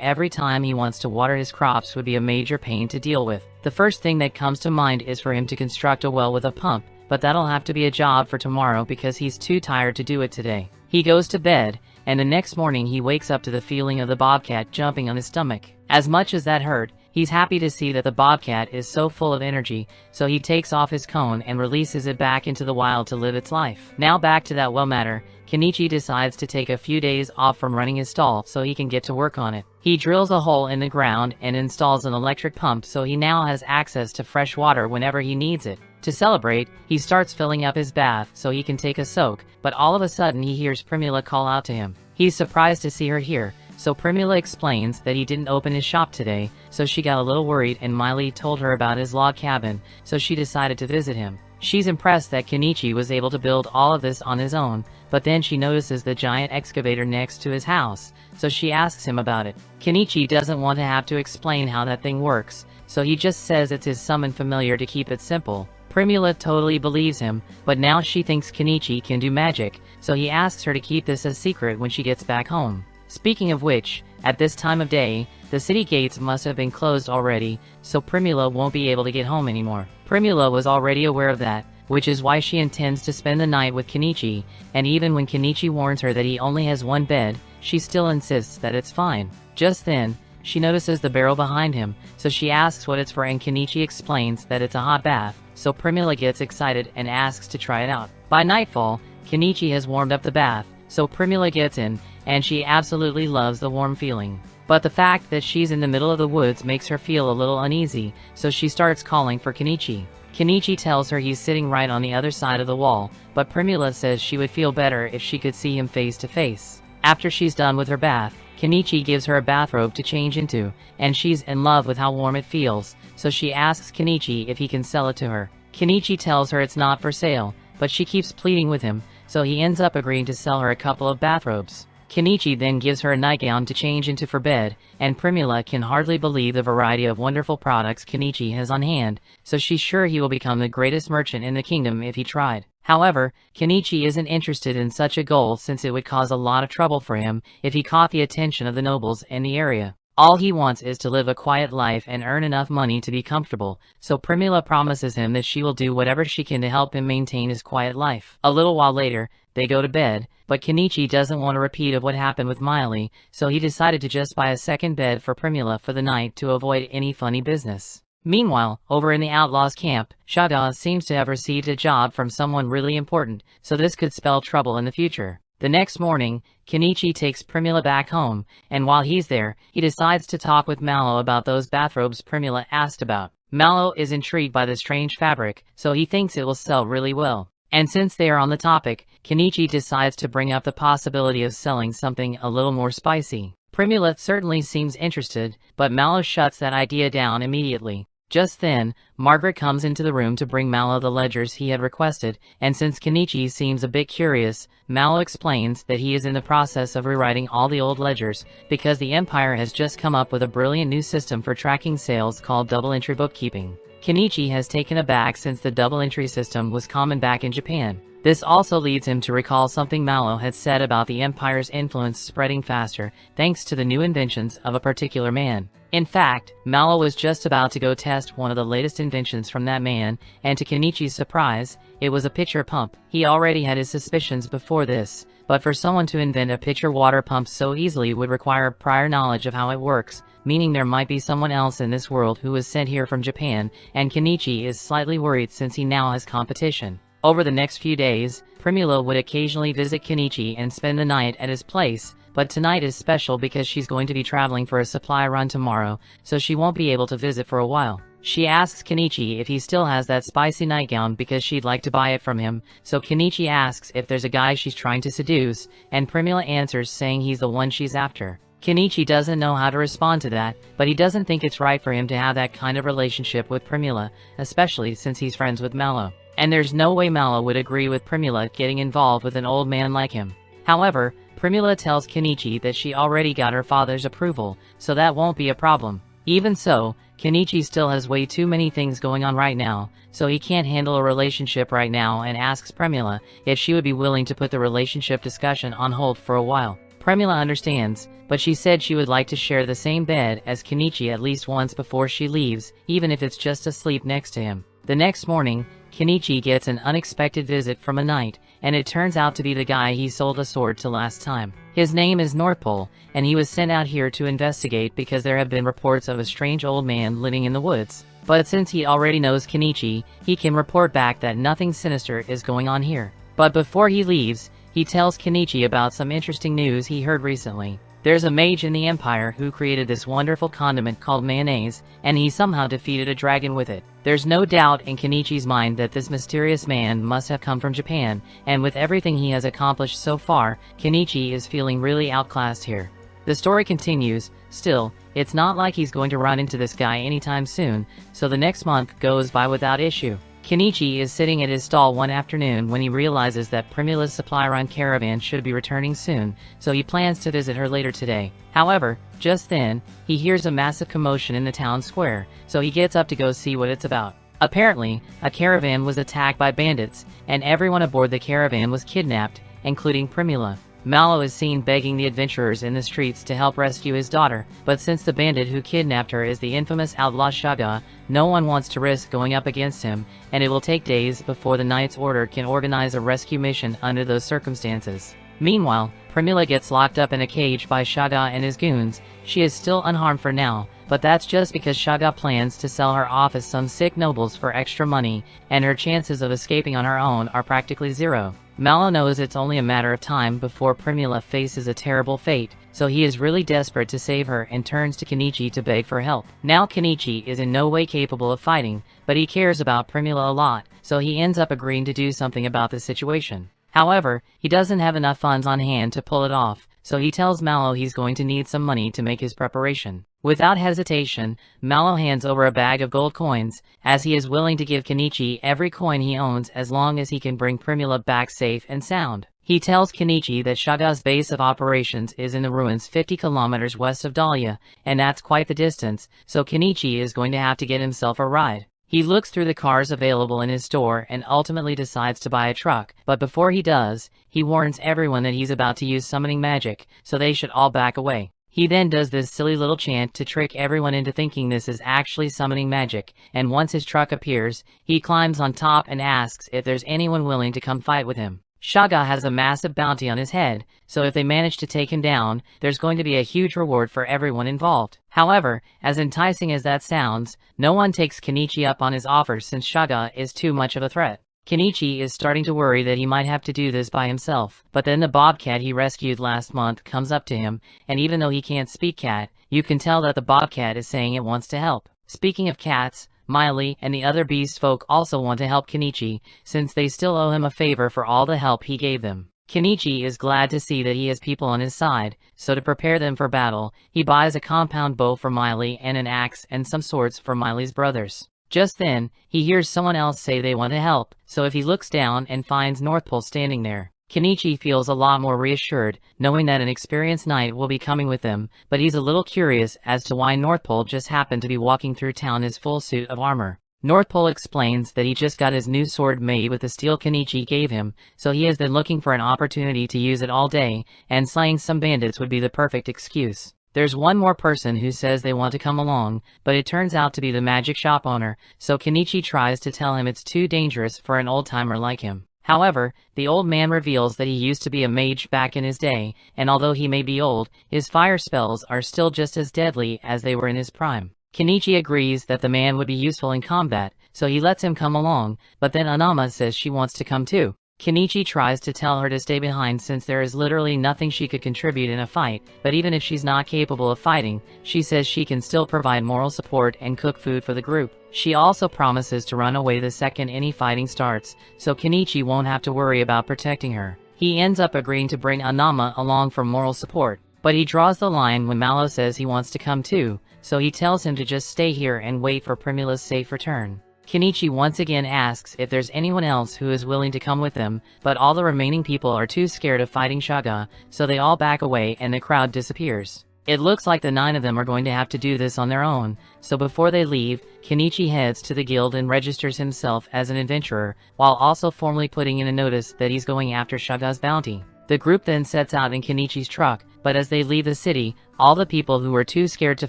every time he wants to water his crops would be a major pain to deal with. The first thing that comes to mind is for him to construct a well with a pump, but that'll have to be a job for tomorrow because he's too tired to do it today. He goes to bed, and the next morning he wakes up to the feeling of the bobcat jumping on his stomach. As much as that hurt, he's happy to see that the bobcat is so full of energy, so he takes off his cone and releases it back into the wild to live its life. Now back to that well matter, Kenichi decides to take a few days off from running his stall so he can get to work on it. He drills a hole in the ground and installs an electric pump so he now has access to fresh water whenever he needs it. To celebrate, he starts filling up his bath so he can take a soak, but all of a sudden he hears Primula call out to him. He's surprised to see her here, so Primula explains that he didn't open his shop today, so she got a little worried and Miley told her about his log cabin, so she decided to visit him. She's impressed that Kenichi was able to build all of this on his own, but then she notices the giant excavator next to his house, so she asks him about it. Kenichi doesn't want to have to explain how that thing works, so he just says it's his summon familiar to keep it simple. Primula totally believes him, but now she thinks Kenichi can do magic, so he asks her to keep this a secret when she gets back home. Speaking of which, at this time of day, the city gates must have been closed already, so Primula won't be able to get home anymore. Primula was already aware of that, which is why she intends to spend the night with Kenichi, and even when Kenichi warns her that he only has one bed, she still insists that it's fine. Just then, she notices the barrel behind him, so she asks what it's for and Kenichi explains that it's a hot bath, so Primula gets excited and asks to try it out. By nightfall, Kenichi has warmed up the bath, so Primula gets in, and she absolutely loves the warm feeling. But the fact that she's in the middle of the woods makes her feel a little uneasy, so she starts calling for Kenichi. Kenichi tells her he's sitting right on the other side of the wall, but Primula says she would feel better if she could see him face to face. After she's done with her bath, Kenichi gives her a bathrobe to change into, and she's in love with how warm it feels, so she asks Kenichi if he can sell it to her. Kenichi tells her it's not for sale, but she keeps pleading with him, so he ends up agreeing to sell her a couple of bathrobes. Kenichi then gives her a nightgown to change into for bed, and Primula can hardly believe the variety of wonderful products Kenichi has on hand, so she's sure he will become the greatest merchant in the kingdom if he tried. However, Kenichi isn't interested in such a goal since it would cause a lot of trouble for him if he caught the attention of the nobles in the area. All he wants is to live a quiet life and earn enough money to be comfortable, so Primula promises him that she will do whatever she can to help him maintain his quiet life. A little while later, they go to bed, but Kenichi doesn't want a repeat of what happened with Miley, so he decided to just buy a second bed for Primula for the night to avoid any funny business. Meanwhile, over in the outlaws' camp, Shada seems to have received a job from someone really important, so this could spell trouble in the future. The next morning, Kenichi takes Primula back home, and while he's there, he decides to talk with Mallow about those bathrobes Primula asked about. Mallow is intrigued by the strange fabric, so he thinks it will sell really well. And since they are on the topic, Kenichi decides to bring up the possibility of selling something a little more spicy. Primula certainly seems interested, but Mallow shuts that idea down immediately. Just then, Margaret comes into the room to bring Mallow the ledgers he had requested, and since Kenichi seems a bit curious, Mallow explains that he is in the process of rewriting all the old ledgers, because the Empire has just come up with a brilliant new system for tracking sales called double-entry bookkeeping. Kenichi has taken aback since the double-entry system was common back in Japan. This also leads him to recall something Mallow had said about the Empire's influence spreading faster thanks to the new inventions of a particular man. In fact, Mallow was just about to go test one of the latest inventions from that man, and to Kenichi's surprise, it was a pitcher pump. He already had his suspicions before this, but for someone to invent a pitcher water pump so easily would require prior knowledge of how it works, meaning there might be someone else in this world who was sent here from Japan, and Kenichi is slightly worried since he now has competition. Over the next few days, Primula would occasionally visit Kenichi and spend the night at his place, but tonight is special because she's going to be traveling for a supply run tomorrow, so she won't be able to visit for a while. She asks Kenichi if he still has that spicy nightgown because she'd like to buy it from him, so Kenichi asks if there's a guy she's trying to seduce, and Primula answers saying he's the one she's after. Kenichi doesn't know how to respond to that, but he doesn't think it's right for him to have that kind of relationship with Primula, especially since he's friends with Mallow. And there's no way Mallow would agree with Primula getting involved with an old man like him. However, Primula tells Kenichi that she already got her father's approval, so that won't be a problem. Even so, Kenichi still has way too many things going on right now, so he can't handle a relationship right now and asks Primula if she would be willing to put the relationship discussion on hold for a while. Primula understands, but she said she would like to share the same bed as Kenichi at least once before she leaves, even if it's just to sleep next to him. The next morning, Kenichi gets an unexpected visit from a knight, and it turns out to be the guy he sold a sword to last time. His name is North Pole, and he was sent out here to investigate because there have been reports of a strange old man living in the woods. But since he already knows Kenichi, he can report back that nothing sinister is going on here. But before he leaves, he tells Kenichi about some interesting news he heard recently. There's a mage in the Empire who created this wonderful condiment called mayonnaise, and he somehow defeated a dragon with it. There's no doubt in Kenichi's mind that this mysterious man must have come from Japan, and with everything he has accomplished so far, Kenichi is feeling really outclassed here. The story continues. Still, it's not like he's going to run into this guy anytime soon, so the next month goes by without issue. Kenichi is sitting at his stall one afternoon when he realizes that Primula's supply run caravan should be returning soon, so he plans to visit her later today. However, just then, he hears a massive commotion in the town square, so he gets up to go see what it's about. Apparently, a caravan was attacked by bandits, and everyone aboard the caravan was kidnapped, including Primula. Mallow is seen begging the adventurers in the streets to help rescue his daughter, but since the bandit who kidnapped her is the infamous outlaw Shaga, no one wants to risk going up against him, and it will take days before the Knight's Order can organize a rescue mission under those circumstances. Meanwhile, Primula gets locked up in a cage by Shaga and his goons. She is still unharmed for now, but that's just because Shaga plans to sell her off as some sick nobles for extra money, and her chances of escaping on her own are practically zero. Mallow knows it's only a matter of time before Primula faces a terrible fate, so he is really desperate to save her and turns to Kenichi to beg for help. Now Kenichi is in no way capable of fighting, but he cares about Primula a lot, so he ends up agreeing to do something about the situation. However, he doesn't have enough funds on hand to pull it off, so he tells Mallow he's going to need some money to make his preparation. Without hesitation, Mallow hands over a bag of gold coins, as he is willing to give Kenichi every coin he owns as long as he can bring Primula back safe and sound. He tells Kenichi that Shaga's base of operations is in the ruins 50 kilometers west of Dahlia, and that's quite the distance, so Kenichi is going to have to get himself a ride. He looks through the cars available in his store and ultimately decides to buy a truck, but before he does, he warns everyone that he's about to use summoning magic, so they should all back away. He then does this silly little chant to trick everyone into thinking this is actually summoning magic, and once his truck appears, he climbs on top and asks if there's anyone willing to come fight with him. Shaga has a massive bounty on his head, so if they manage to take him down, there's going to be a huge reward for everyone involved. However, as enticing as that sounds, no one takes Kenichi up on his offer since Shaga is too much of a threat. Kenichi is starting to worry that he might have to do this by himself, but then the bobcat he rescued last month comes up to him, and even though he can't speak cat, you can tell that the bobcat is saying it wants to help. Speaking of cats, Miley and the other beast folk also want to help Kenichi, since they still owe him a favor for all the help he gave them. Kenichi is glad to see that he has people on his side, so to prepare them for battle, he buys a compound bow for Miley and an axe and some swords for Miley's brothers. Just then, he hears someone else say they want to help, so if he looks down and finds North Pole standing there, Kenichi feels a lot more reassured, knowing that an experienced knight will be coming with them, but he's a little curious as to why North Pole just happened to be walking through town in his full suit of armor. North Pole explains that he just got his new sword made with the steel Kenichi gave him, so he has been looking for an opportunity to use it all day, and slaying some bandits would be the perfect excuse. There's one more person who says they want to come along, but it turns out to be the magic shop owner, so Kenichi tries to tell him it's too dangerous for an old-timer like him. However, the old man reveals that he used to be a mage back in his day, and although he may be old, his fire spells are still just as deadly as they were in his prime. Kenichi agrees that the man would be useful in combat, so he lets him come along, but then Anama says she wants to come too. Kenichi tries to tell her to stay behind since there is literally nothing she could contribute in a fight, but even if she's not capable of fighting, she says she can still provide moral support and cook food for the group. She also promises to run away the second any fighting starts, so Kenichi won't have to worry about protecting her. He ends up agreeing to bring Anama along for moral support, but he draws the line when Malo says he wants to come too, so he tells him to just stay here and wait for Primula's safe return. Kenichi once again asks if there's anyone else who is willing to come with them, but all the remaining people are too scared of fighting Shaga, so they all back away and the crowd disappears. It looks like the 9 of them are going to have to do this on their own, so before they leave, Kenichi heads to the guild and registers himself as an adventurer, while also formally putting in a notice that he's going after Shaga's bounty. The group then sets out in Kenichi's truck, but as they leave the city, all the people who were too scared to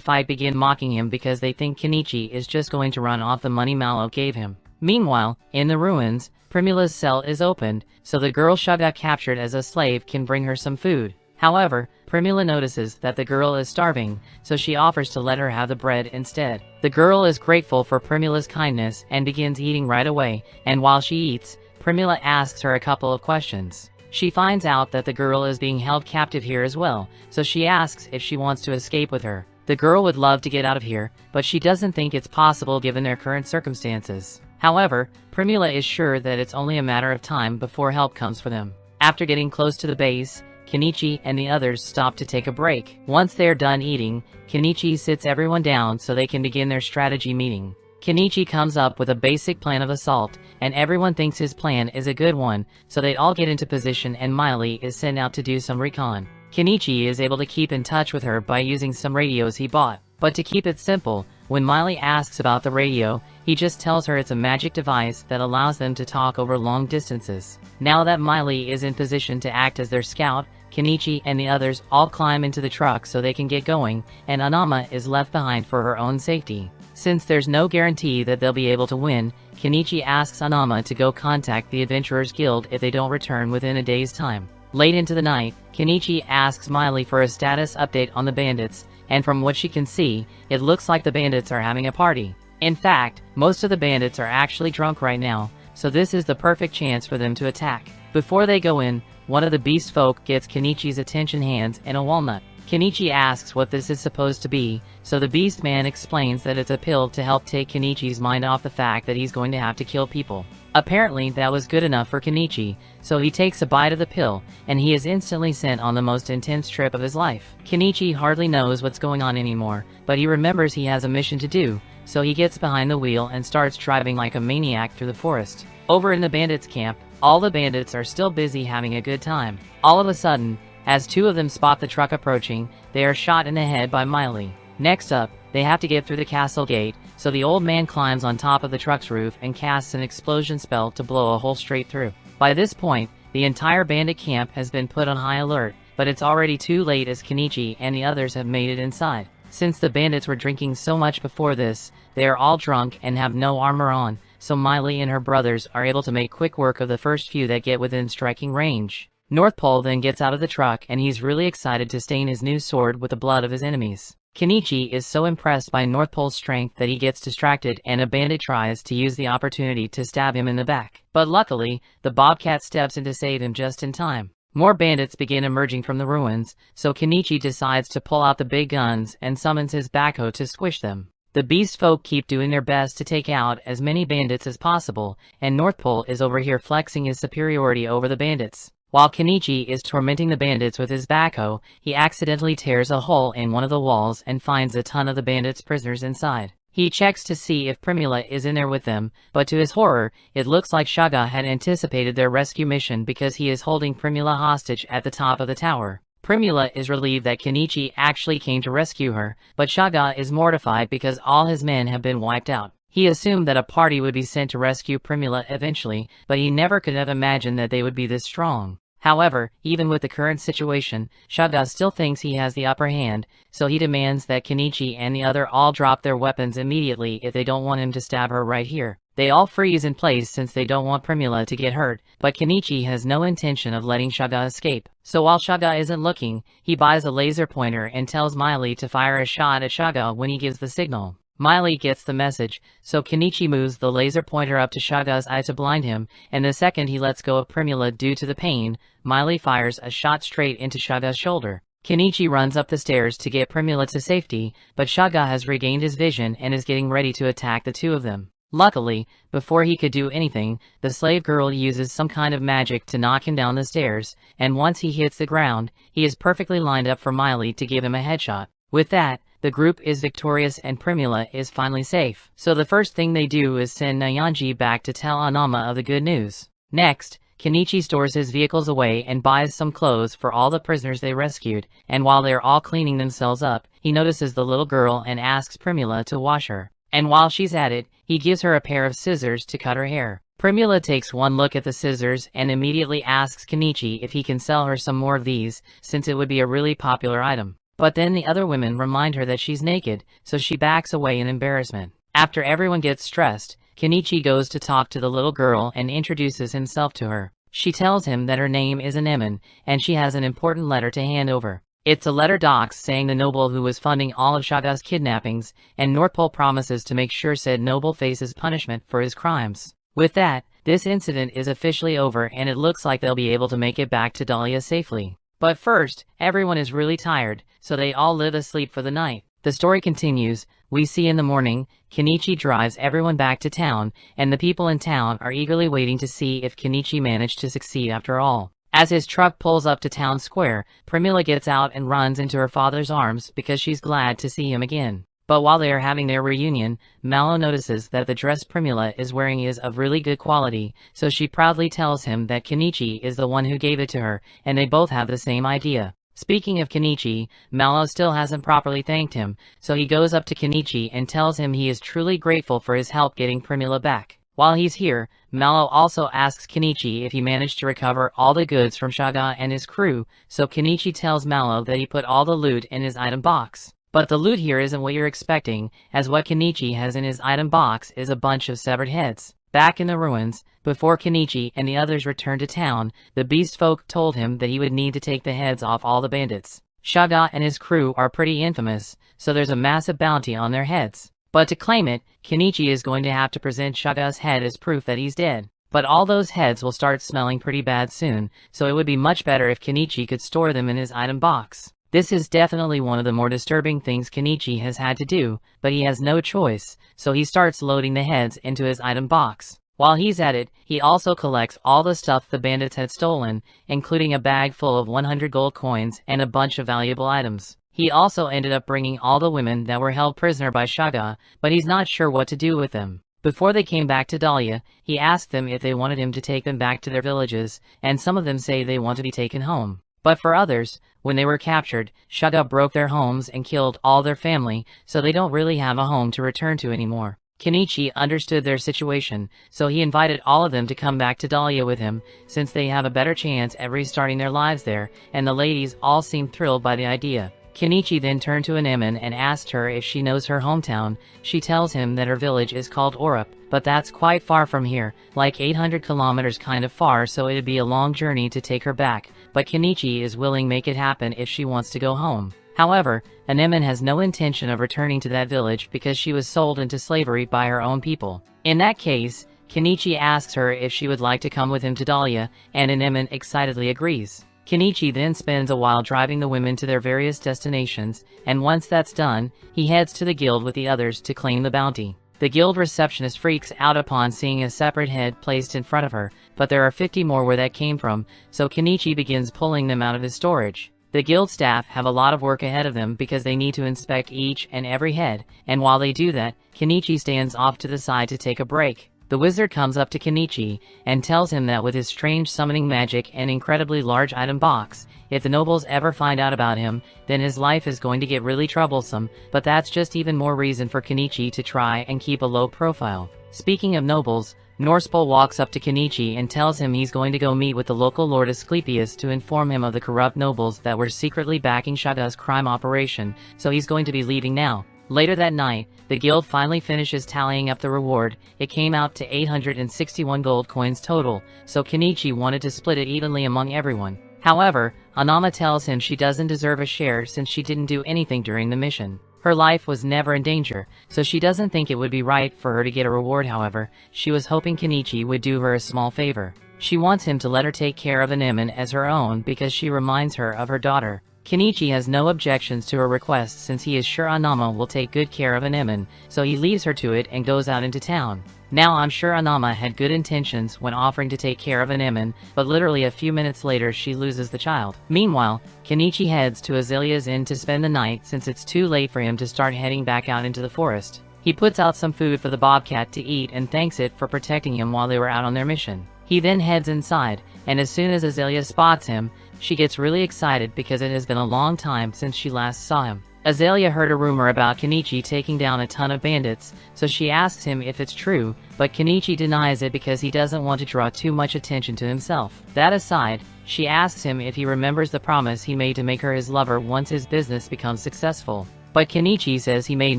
fight begin mocking him because they think Kenichi is just going to run off the money Malo gave him. Meanwhile, in the ruins, Primula's cell is opened, so the girl Shaga captured as a slave can bring her some food. However, Primula notices that the girl is starving, so she offers to let her have the bread instead. The girl is grateful for Primula's kindness and begins eating right away, and while she eats, Primula asks her a couple of questions. She finds out that the girl is being held captive here as well, so she asks if she wants to escape with her. The girl would love to get out of here, but she doesn't think it's possible given their current circumstances. However, Primula is sure that it's only a matter of time before help comes for them. After getting close to the base, Kenichi and the others stop to take a break. Once they're done eating, Kenichi sits everyone down so they can begin their strategy meeting. Kenichi comes up with a basic plan of assault, and everyone thinks his plan is a good one, so they all get into position and Miley is sent out to do some recon. Kenichi is able to keep in touch with her by using some radios he bought. But to keep it simple, when Miley asks about the radio, he just tells her it's a magic device that allows them to talk over long distances. Now that Miley is in position to act as their scout, Kenichi and the others all climb into the truck so they can get going, and Anama is left behind for her own safety. Since there's no guarantee that they'll be able to win, Kenichi asks Anama to go contact the Adventurers Guild if they don't return within a day's time. Late into the night, Kenichi asks Miley for a status update on the bandits, and from what she can see, it looks like the bandits are having a party. In fact, most of the bandits are actually drunk right now, so this is the perfect chance for them to attack. Before they go in, one of the beast folk gets Kenichi's attention hands and a walnut. Kenichi asks what this is supposed to be, so the beast man explains that it's a pill to help take Kenichi's mind off the fact that he's going to have to kill people. Apparently that was good enough for Kenichi, so he takes a bite of the pill, and he is instantly sent on the most intense trip of his life. Kenichi hardly knows what's going on anymore, but he remembers he has a mission to do, so he gets behind the wheel and starts driving like a maniac through the forest. Over in the bandits' camp, all the bandits are still busy having a good time. All of a sudden, as 2 of them spot the truck approaching, they are shot in the head by Miley. Next up, they have to get through the castle gate, so the old man climbs on top of the truck's roof and casts an explosion spell to blow a hole straight through. By this point, the entire bandit camp has been put on high alert, but it's already too late as Kenichi and the others have made it inside. Since the bandits were drinking so much before this, they are all drunk and have no armor on, so Miley and her brothers are able to make quick work of the first few that get within striking range. North Pole then gets out of the truck and he's really excited to stain his new sword with the blood of his enemies. Kenichi is so impressed by North Pole's strength that he gets distracted and a bandit tries to use the opportunity to stab him in the back. But luckily, the Bobcat steps in to save him just in time. More bandits begin emerging from the ruins, so Kenichi decides to pull out the big guns and summons his backhoe to squish them. The beast folk keep doing their best to take out as many bandits as possible, and North Pole is over here flexing his superiority over the bandits. While Kenichi is tormenting the bandits with his backhoe, he accidentally tears a hole in one of the walls and finds a ton of the bandits' prisoners inside. He checks to see if Primula is in there with them, but to his horror, it looks like Shaga had anticipated their rescue mission because he is holding Primula hostage at the top of the tower. Primula is relieved that Kenichi actually came to rescue her, but Shaga is mortified because all his men have been wiped out. He assumed that a party would be sent to rescue Primula eventually, but he never could have imagined that they would be this strong. However, even with the current situation, Shaga still thinks he has the upper hand, so he demands that Kenichi and the other all drop their weapons immediately if they don't want him to stab her right here. They all freeze in place since they don't want Primula to get hurt, but Kenichi has no intention of letting Shaga escape. So while Shaga isn't looking, he buys a laser pointer and tells Miley to fire a shot at Shaga when he gives the signal. Miley gets the message, so Kenichi moves the laser pointer up to Shaga's eye to blind him, and the second he lets go of Primula due to the pain, Miley fires a shot straight into Shaga's shoulder. Kenichi runs up the stairs to get Primula to safety, but Shaga has regained his vision and is getting ready to attack the two of them. Luckily, before he could do anything, the slave girl uses some kind of magic to knock him down the stairs, and once he hits the ground, he is perfectly lined up for Miley to give him a headshot. With that, the group is victorious and Primula is finally safe. So the first thing they do is send Nyanji back to tell Anama of the good news. Next, Kenichi stores his vehicles away and buys some clothes for all the prisoners they rescued, and while they are all cleaning themselves up, he notices the little girl and asks Primula to wash her. And while she's at it, he gives her a pair of scissors to cut her hair. Primula takes one look at the scissors and immediately asks Kenichi if he can sell her some more of these, since it would be a really popular item. But then the other women remind her that she's naked, so she backs away in embarrassment. After everyone gets stressed, Kenichi goes to talk to the little girl and introduces himself to her. She tells him that her name is Anemone, and she has an important letter to hand over. It's a letter docs saying the noble who was funding all of Shaga's kidnappings, and North Pole promises to make sure said noble faces punishment for his crimes. With that, this incident is officially over and it looks like they'll be able to make it back to Dahlia safely. But first, everyone is really tired, so they all live asleep for the night. The story continues. We see in the morning, Kenichi drives everyone back to town, and the people in town are eagerly waiting to see if Kenichi managed to succeed after all. As his truck pulls up to town square, Primula gets out and runs into her father's arms because she's glad to see him again. But while they are having their reunion, Mallow notices that the dress Primula is wearing is of really good quality, so she proudly tells him that Kenichi is the one who gave it to her, and they both have the same idea. Speaking of Kenichi, Mallow still hasn't properly thanked him, so he goes up to Kenichi and tells him he is truly grateful for his help getting Primula back. While he's here, Mallow also asks Kenichi if he managed to recover all the goods from Shaga and his crew, so Kenichi tells Mallow that he put all the loot in his item box. But the loot here isn't what you're expecting, as what Kenichi has in his item box is a bunch of severed heads. Back in the ruins, before Kenichi and the others returned to town, the beast folk told him that he would need to take the heads off all the bandits. Shaga and his crew are pretty infamous, so there's a massive bounty on their heads. But to claim it, Kenichi is going to have to present Shaga's head as proof that he's dead. But all those heads will start smelling pretty bad soon, so it would be much better if Kenichi could store them in his item box. This is definitely one of the more disturbing things Kenichi has had to do, but he has no choice, so he starts loading the heads into his item box. While he's at it, he also collects all the stuff the bandits had stolen, including a bag full of 100 gold coins and a bunch of valuable items. He also ended up bringing all the women that were held prisoner by Shaga, but he's not sure what to do with them. Before they came back to Dahlia, he asked them if they wanted him to take them back to their villages, and some of them say they want to be taken home. But for others, when they were captured, Shaga broke their homes and killed all their family, so they don't really have a home to return to anymore. Kenichi understood their situation, so he invited all of them to come back to Dahlia with him, since they have a better chance at restarting their lives there, and the ladies all seemed thrilled by the idea. Kenichi then turned to Anemone and asked her if she knows her hometown. She tells him that her village is called Orup, but that's quite far from here, like 800 kilometers kind of far, so it'd be a long journey to take her back, but Kenichi is willing to make it happen if she wants to go home. However, Anemone has no intention of returning to that village because she was sold into slavery by her own people. In that case, Kenichi asks her if she would like to come with him to Dahlia, and Anemone excitedly agrees. Kenichi then spends a while driving the women to their various destinations, and once that's done, he heads to the guild with the others to claim the bounty. The guild receptionist freaks out upon seeing a separate head placed in front of her, but there are 50 more where that came from, so Kenichi begins pulling them out of his storage. The guild staff have a lot of work ahead of them because they need to inspect each and every head, and while they do that, Kenichi stands off to the side to take a break. The wizard comes up to Kenichi and tells him that with his strange summoning magic and incredibly large item box, if the nobles ever find out about him, then his life is going to get really troublesome, but that's just even more reason for Kenichi to try and keep a low profile. Speaking of nobles, Norspol walks up to Kenichi and tells him he's going to go meet with the local Lord Asclepius to inform him of the corrupt nobles that were secretly backing Shaga's crime operation, so he's going to be leaving now. Later that night, the guild finally finishes tallying up the reward. It came out to 861 gold coins total, so Kenichi wanted to split it evenly among everyone. However, Anama tells him she doesn't deserve a share since she didn't do anything during the mission. Her life was never in danger, so she doesn't think it would be right for her to get a reward. However, she was hoping Kenichi would do her a small favor. She wants him to let her take care of Anemone as her own because she reminds her of her daughter. Kenichi has no objections to her request since he is sure Anama will take good care of Anemone, so he leaves her to it and goes out into town. Now I'm sure Anama had good intentions when offering to take care of Anemone, but literally a few minutes later she loses the child. Meanwhile, Kenichi heads to Azalea's inn to spend the night since it's too late for him to start heading back out into the forest. He puts out some food for the bobcat to eat and thanks it for protecting him while they were out on their mission. He then heads inside, and as soon as Azalea spots him, she gets really excited because it has been a long time since she last saw him. Azalea heard a rumor about Kenichi taking down a ton of bandits, so she asks him if it's true, but Kenichi denies it because he doesn't want to draw too much attention to himself. That aside, she asks him if he remembers the promise he made to make her his lover once his business becomes successful. But Kenichi says he made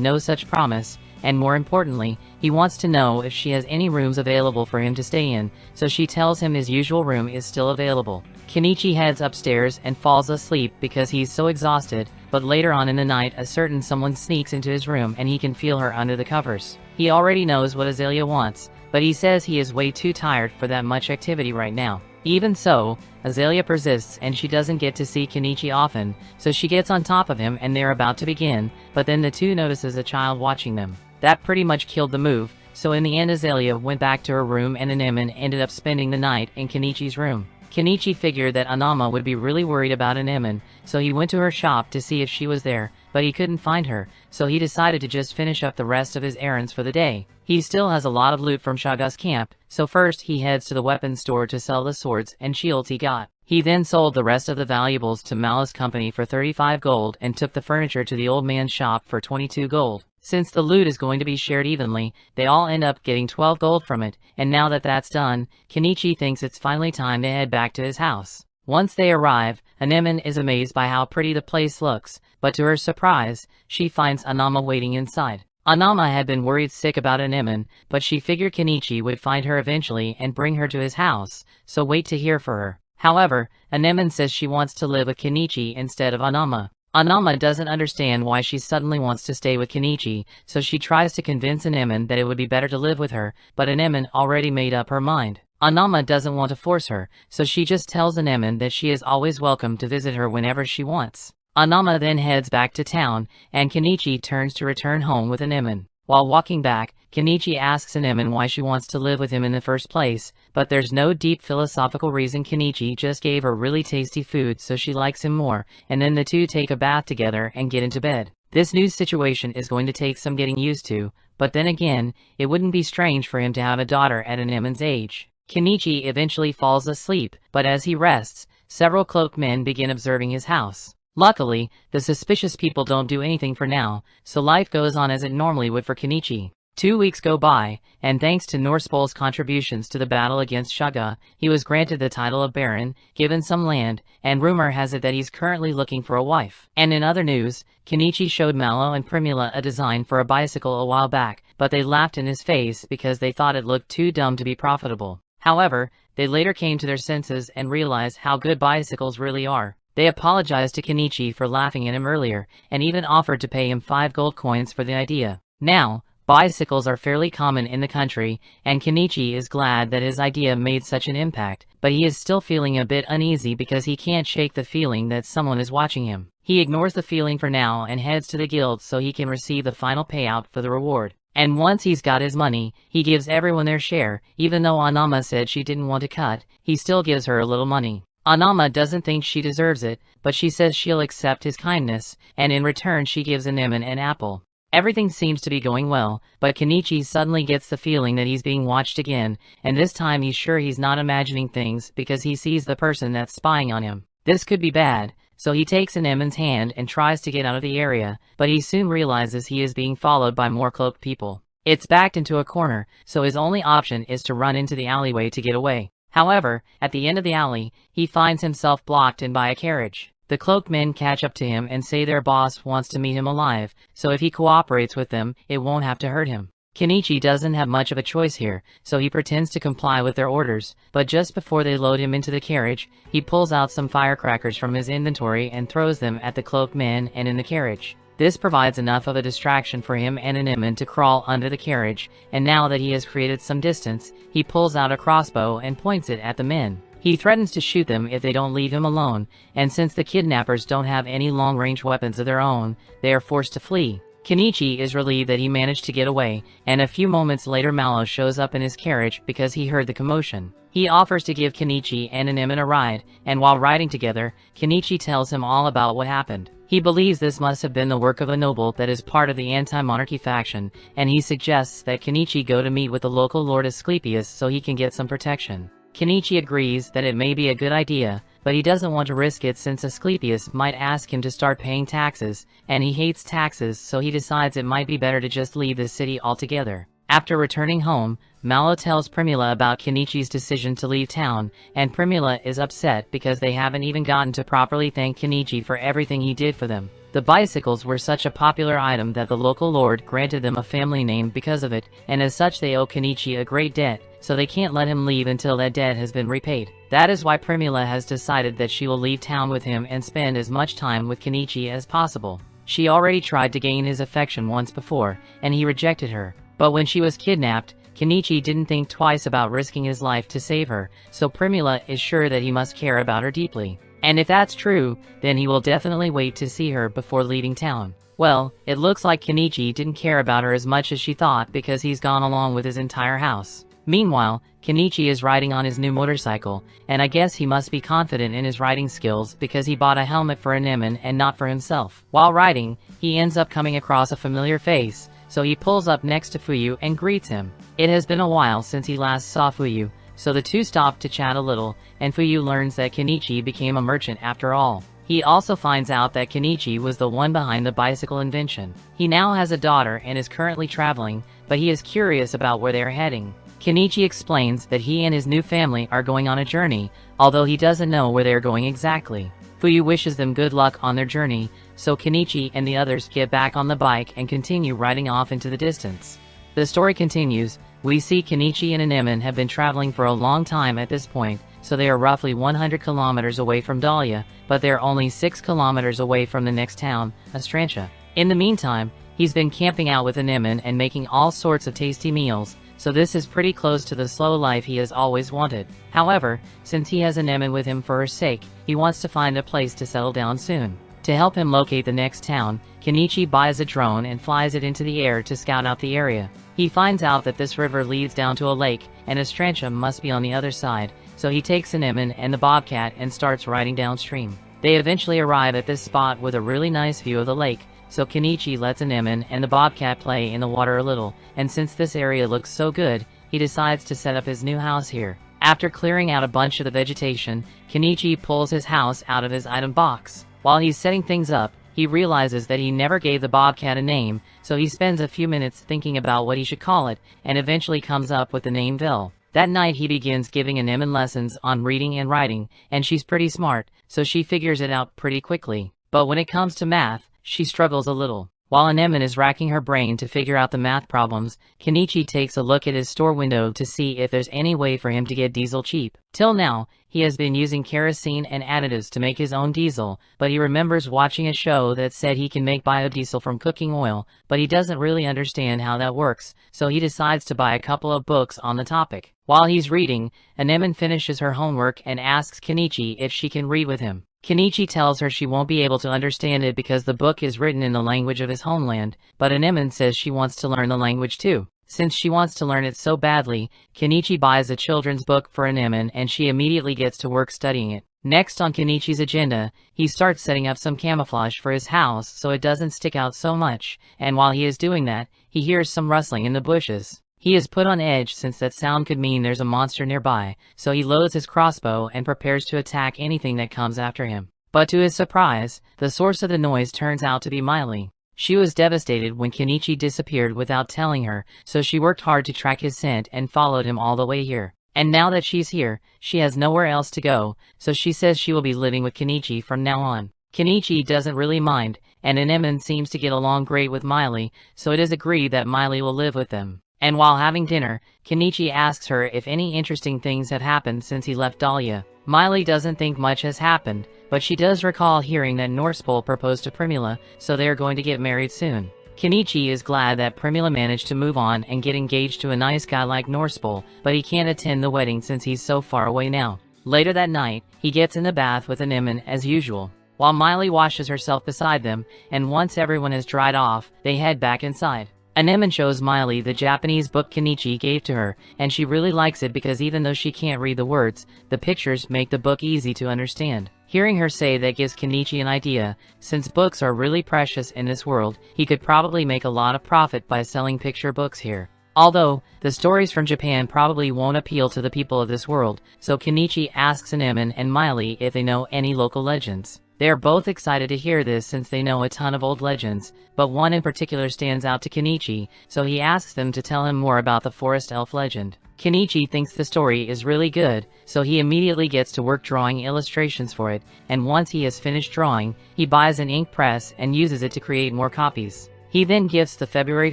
no such promise, and more importantly, he wants to know if she has any rooms available for him to stay in, so she tells him his usual room is still available. Kenichi heads upstairs and falls asleep because he's so exhausted, but later on in the night a certain someone sneaks into his room and he can feel her under the covers. He already knows what Azalea wants, but he says he is way too tired for that much activity right now. Even so, Azalea persists and she doesn't get to see Kenichi often, so she gets on top of him and they're about to begin, but then the two notices a child watching them. That pretty much killed the move, so in the end Azalea went back to her room and Anemone ended up spending the night in Kenichi's room. Kenichi figured that Anama would be really worried about Anemone, so he went to her shop to see if she was there, but he couldn't find her, so he decided to just finish up the rest of his errands for the day. He still has a lot of loot from Shaga's camp, so first he heads to the weapons store to sell the swords and shields he got. He then sold the rest of the valuables to Malice Company for 35 gold and took the furniture to the old man's shop for 22 gold. Since the loot is going to be shared evenly, they all end up getting 12 gold from it, and now that that's done, Kenichi thinks it's finally time to head back to his house. Once they arrive, Anemone is amazed by how pretty the place looks, but to her surprise, she finds Anama waiting inside. Anama had been worried sick about Anemone, but she figured Kenichi would find her eventually and bring her to his house, so wait to hear for her. However, Anemone says she wants to live with Kenichi instead of Anama. Anama doesn't understand why she suddenly wants to stay with Kenichi, so she tries to convince Anemone that it would be better to live with her, but Anemone already made up her mind. Anama doesn't want to force her, so she just tells Anemone that she is always welcome to visit her whenever she wants. Anama then heads back to town, and Kenichi turns to return home with Anemone. While walking back, Kenichi asks Anemone why she wants to live with him in the first place, but there's no deep philosophical reason. Kenichi just gave her really tasty food so she likes him more, and then the two take a bath together and get into bed. This new situation is going to take some getting used to, but then again, it wouldn't be strange for him to have a daughter at Anemone's age. Kenichi eventually falls asleep, but as he rests, several cloaked men begin observing his house. Luckily, the suspicious people don't do anything for now, so life goes on as it normally would for Kenichi. 2 weeks go by, and thanks to Norspol's contributions to the battle against Shaga, he was granted the title of Baron, given some land, and rumor has it that he's currently looking for a wife. And in other news, Kenichi showed Mallow and Primula a design for a bicycle a while back, but they laughed in his face because they thought it looked too dumb to be profitable. However, they later came to their senses and realized how good bicycles really are. They apologized to Kenichi for laughing at him earlier, and even offered to pay him 5 gold coins for the idea. Now, bicycles are fairly common in the country, and Kenichi is glad that his idea made such an impact, but he is still feeling a bit uneasy because he can't shake the feeling that someone is watching him. He ignores the feeling for now and heads to the guild so he can receive the final payout for the reward. And once he's got his money, he gives everyone their share. Even though Anama said she didn't want to cut, he still gives her a little money. Anama doesn't think she deserves it, but she says she'll accept his kindness, and in return she gives Anemone an apple. Everything seems to be going well, but Kenichi suddenly gets the feeling that he's being watched again, and this time he's sure he's not imagining things because he sees the person that's spying on him. This could be bad, so he takes Anemone's hand and tries to get out of the area, but he soon realizes he is being followed by more cloaked people. It's backed into a corner, so his only option is to run into the alleyway to get away. However, at the end of the alley, he finds himself blocked in by a carriage. The cloaked men catch up to him and say their boss wants to meet him alive, so if he cooperates with them, it won't have to hurt him. Kenichi doesn't have much of a choice here, so he pretends to comply with their orders, but just before they load him into the carriage, he pulls out some firecrackers from his inventory and throws them at the cloaked men and in the carriage. This provides enough of a distraction for him and Anemone to crawl under the carriage, and now that he has created some distance, he pulls out a crossbow and points it at the men. He threatens to shoot them if they don't leave him alone, and since the kidnappers don't have any long-range weapons of their own, they are forced to flee. Kenichi is relieved that he managed to get away, and a few moments later Malo shows up in his carriage because he heard the commotion. He offers to give Kenichi and Anemone a ride, and while riding together, Kenichi tells him all about what happened. He believes this must have been the work of a noble that is part of the anti-monarchy faction, and he suggests that Kenichi go to meet with the local Lord Asclepius so he can get some protection. Kenichi agrees that it may be a good idea, but he doesn't want to risk it since Asclepius might ask him to start paying taxes, and he hates taxes, so he decides it might be better to just leave the city altogether. After returning home, Malo tells Primula about Kenichi's decision to leave town, and Primula is upset because they haven't even gotten to properly thank Kenichi for everything he did for them. The bicycles were such a popular item that the local lord granted them a family name because of it, and as such they owe Kenichi a great debt, so they can't let him leave until that debt has been repaid. That is why Primula has decided that she will leave town with him and spend as much time with Kenichi as possible. She already tried to gain his affection once before, and he rejected her. But when she was kidnapped, Kenichi didn't think twice about risking his life to save her, so Primula is sure that he must care about her deeply. And if that's true, then he will definitely wait to see her before leaving town. Well, it looks like Kenichi didn't care about her as much as she thought because he's gone along with his entire house. Meanwhile, Kenichi is riding on his new motorcycle, and I guess he must be confident in his riding skills because he bought a helmet for Anemone and not for himself. While riding, he ends up coming across a familiar face, so he pulls up next to Fuyu and greets him. It has been a while since he last saw Fuyu, so the two stop to chat a little, and Fuyu learns that Kenichi became a merchant after all. He also finds out that Kenichi was the one behind the bicycle invention. He now has a daughter and is currently traveling, but he is curious about where they are heading. Kenichi explains that he and his new family are going on a journey, although he doesn't know where they are going exactly. Fuyu wishes them good luck on their journey, so Kenichi and the others get back on the bike and continue riding off into the distance. The story continues. We see Kenichi and Anemone have been traveling for a long time at this point, so they are roughly 100 kilometers away from Dahlia, but they are only 6 kilometers away from the next town, Astrantia. In the meantime, he's been camping out with Anemone and making all sorts of tasty meals, so this is pretty close to the slow life he has always wanted. However, since he has Anemone with him for her sake, he wants to find a place to settle down soon. To help him locate the next town, Kenichi buys a drone and flies it into the air to scout out the area. He finds out that this river leads down to a lake, and Astrantia must be on the other side, so he takes Anemone and the bobcat and starts riding downstream. They eventually arrive at this spot with a really nice view of the lake, so Kenichi lets Anemone and the bobcat play in the water a little, and since this area looks so good, he decides to set up his new house here. After clearing out a bunch of the vegetation, Kenichi pulls his house out of his item box. While he's setting things up, he realizes that he never gave the bobcat a name, so he spends a few minutes thinking about what he should call it, and eventually comes up with the name Vil. That night he begins giving Anemone lessons on reading and writing, and she's pretty smart, so she figures it out pretty quickly. But when it comes to math, she struggles a little. While Anemone is racking her brain to figure out the math problems, Kenichi takes a look at his store window to see if there's any way for him to get diesel cheap. Till now, he has been using kerosene and additives to make his own diesel, but he remembers watching a show that said he can make biodiesel from cooking oil, but he doesn't really understand how that works, so he decides to buy a couple of books on the topic. While he's reading, Anemone finishes her homework and asks Kenichi if she can read with him. Kenichi tells her she won't be able to understand it because the book is written in the language of his homeland, but Anemone says she wants to learn the language too. Since she wants to learn it so badly, Kenichi buys a children's book for Anemone and she immediately gets to work studying it. Next on Kenichi's agenda, he starts setting up some camouflage for his house so it doesn't stick out so much, and while he is doing that, he hears some rustling in the bushes. He is put on edge since that sound could mean there's a monster nearby, so he loads his crossbow and prepares to attack anything that comes after him. But to his surprise, the source of the noise turns out to be Miley. She was devastated when Kenichi disappeared without telling her, so she worked hard to track his scent and followed him all the way here. And now that she's here, she has nowhere else to go, so she says she will be living with Kenichi from now on. Kenichi doesn't really mind, and Anemone seems to get along great with Miley, so it is agreed that Miley will live with them. And while having dinner, Kenichi asks her if any interesting things have happened since he left Dahlia. Miley doesn't think much has happened, but she does recall hearing that Norsepol proposed to Primula, so they are going to get married soon. Kenichi is glad that Primula managed to move on and get engaged to a nice guy like Norsepol, but he can't attend the wedding since he's so far away now. Later that night, he gets in the bath with Anemone as usual, while Miley washes herself beside them, and once everyone has dried off, they head back inside. Anemone shows Miley the Japanese book Kenichi gave to her, and she really likes it because even though she can't read the words, the pictures make the book easy to understand. Hearing her say that gives Kenichi an idea. Since books are really precious in this world, he could probably make a lot of profit by selling picture books here. Although, the stories from Japan probably won't appeal to the people of this world, so Kenichi asks Anemone and Miley if they know any local legends. They are both excited to hear this since they know a ton of old legends, but one in particular stands out to Kenichi, so he asks them to tell him more about the forest elf legend. Kenichi thinks the story is really good, so he immediately gets to work drawing illustrations for it, and once he has finished drawing, he buys an ink press and uses it to create more copies. He then gifts the February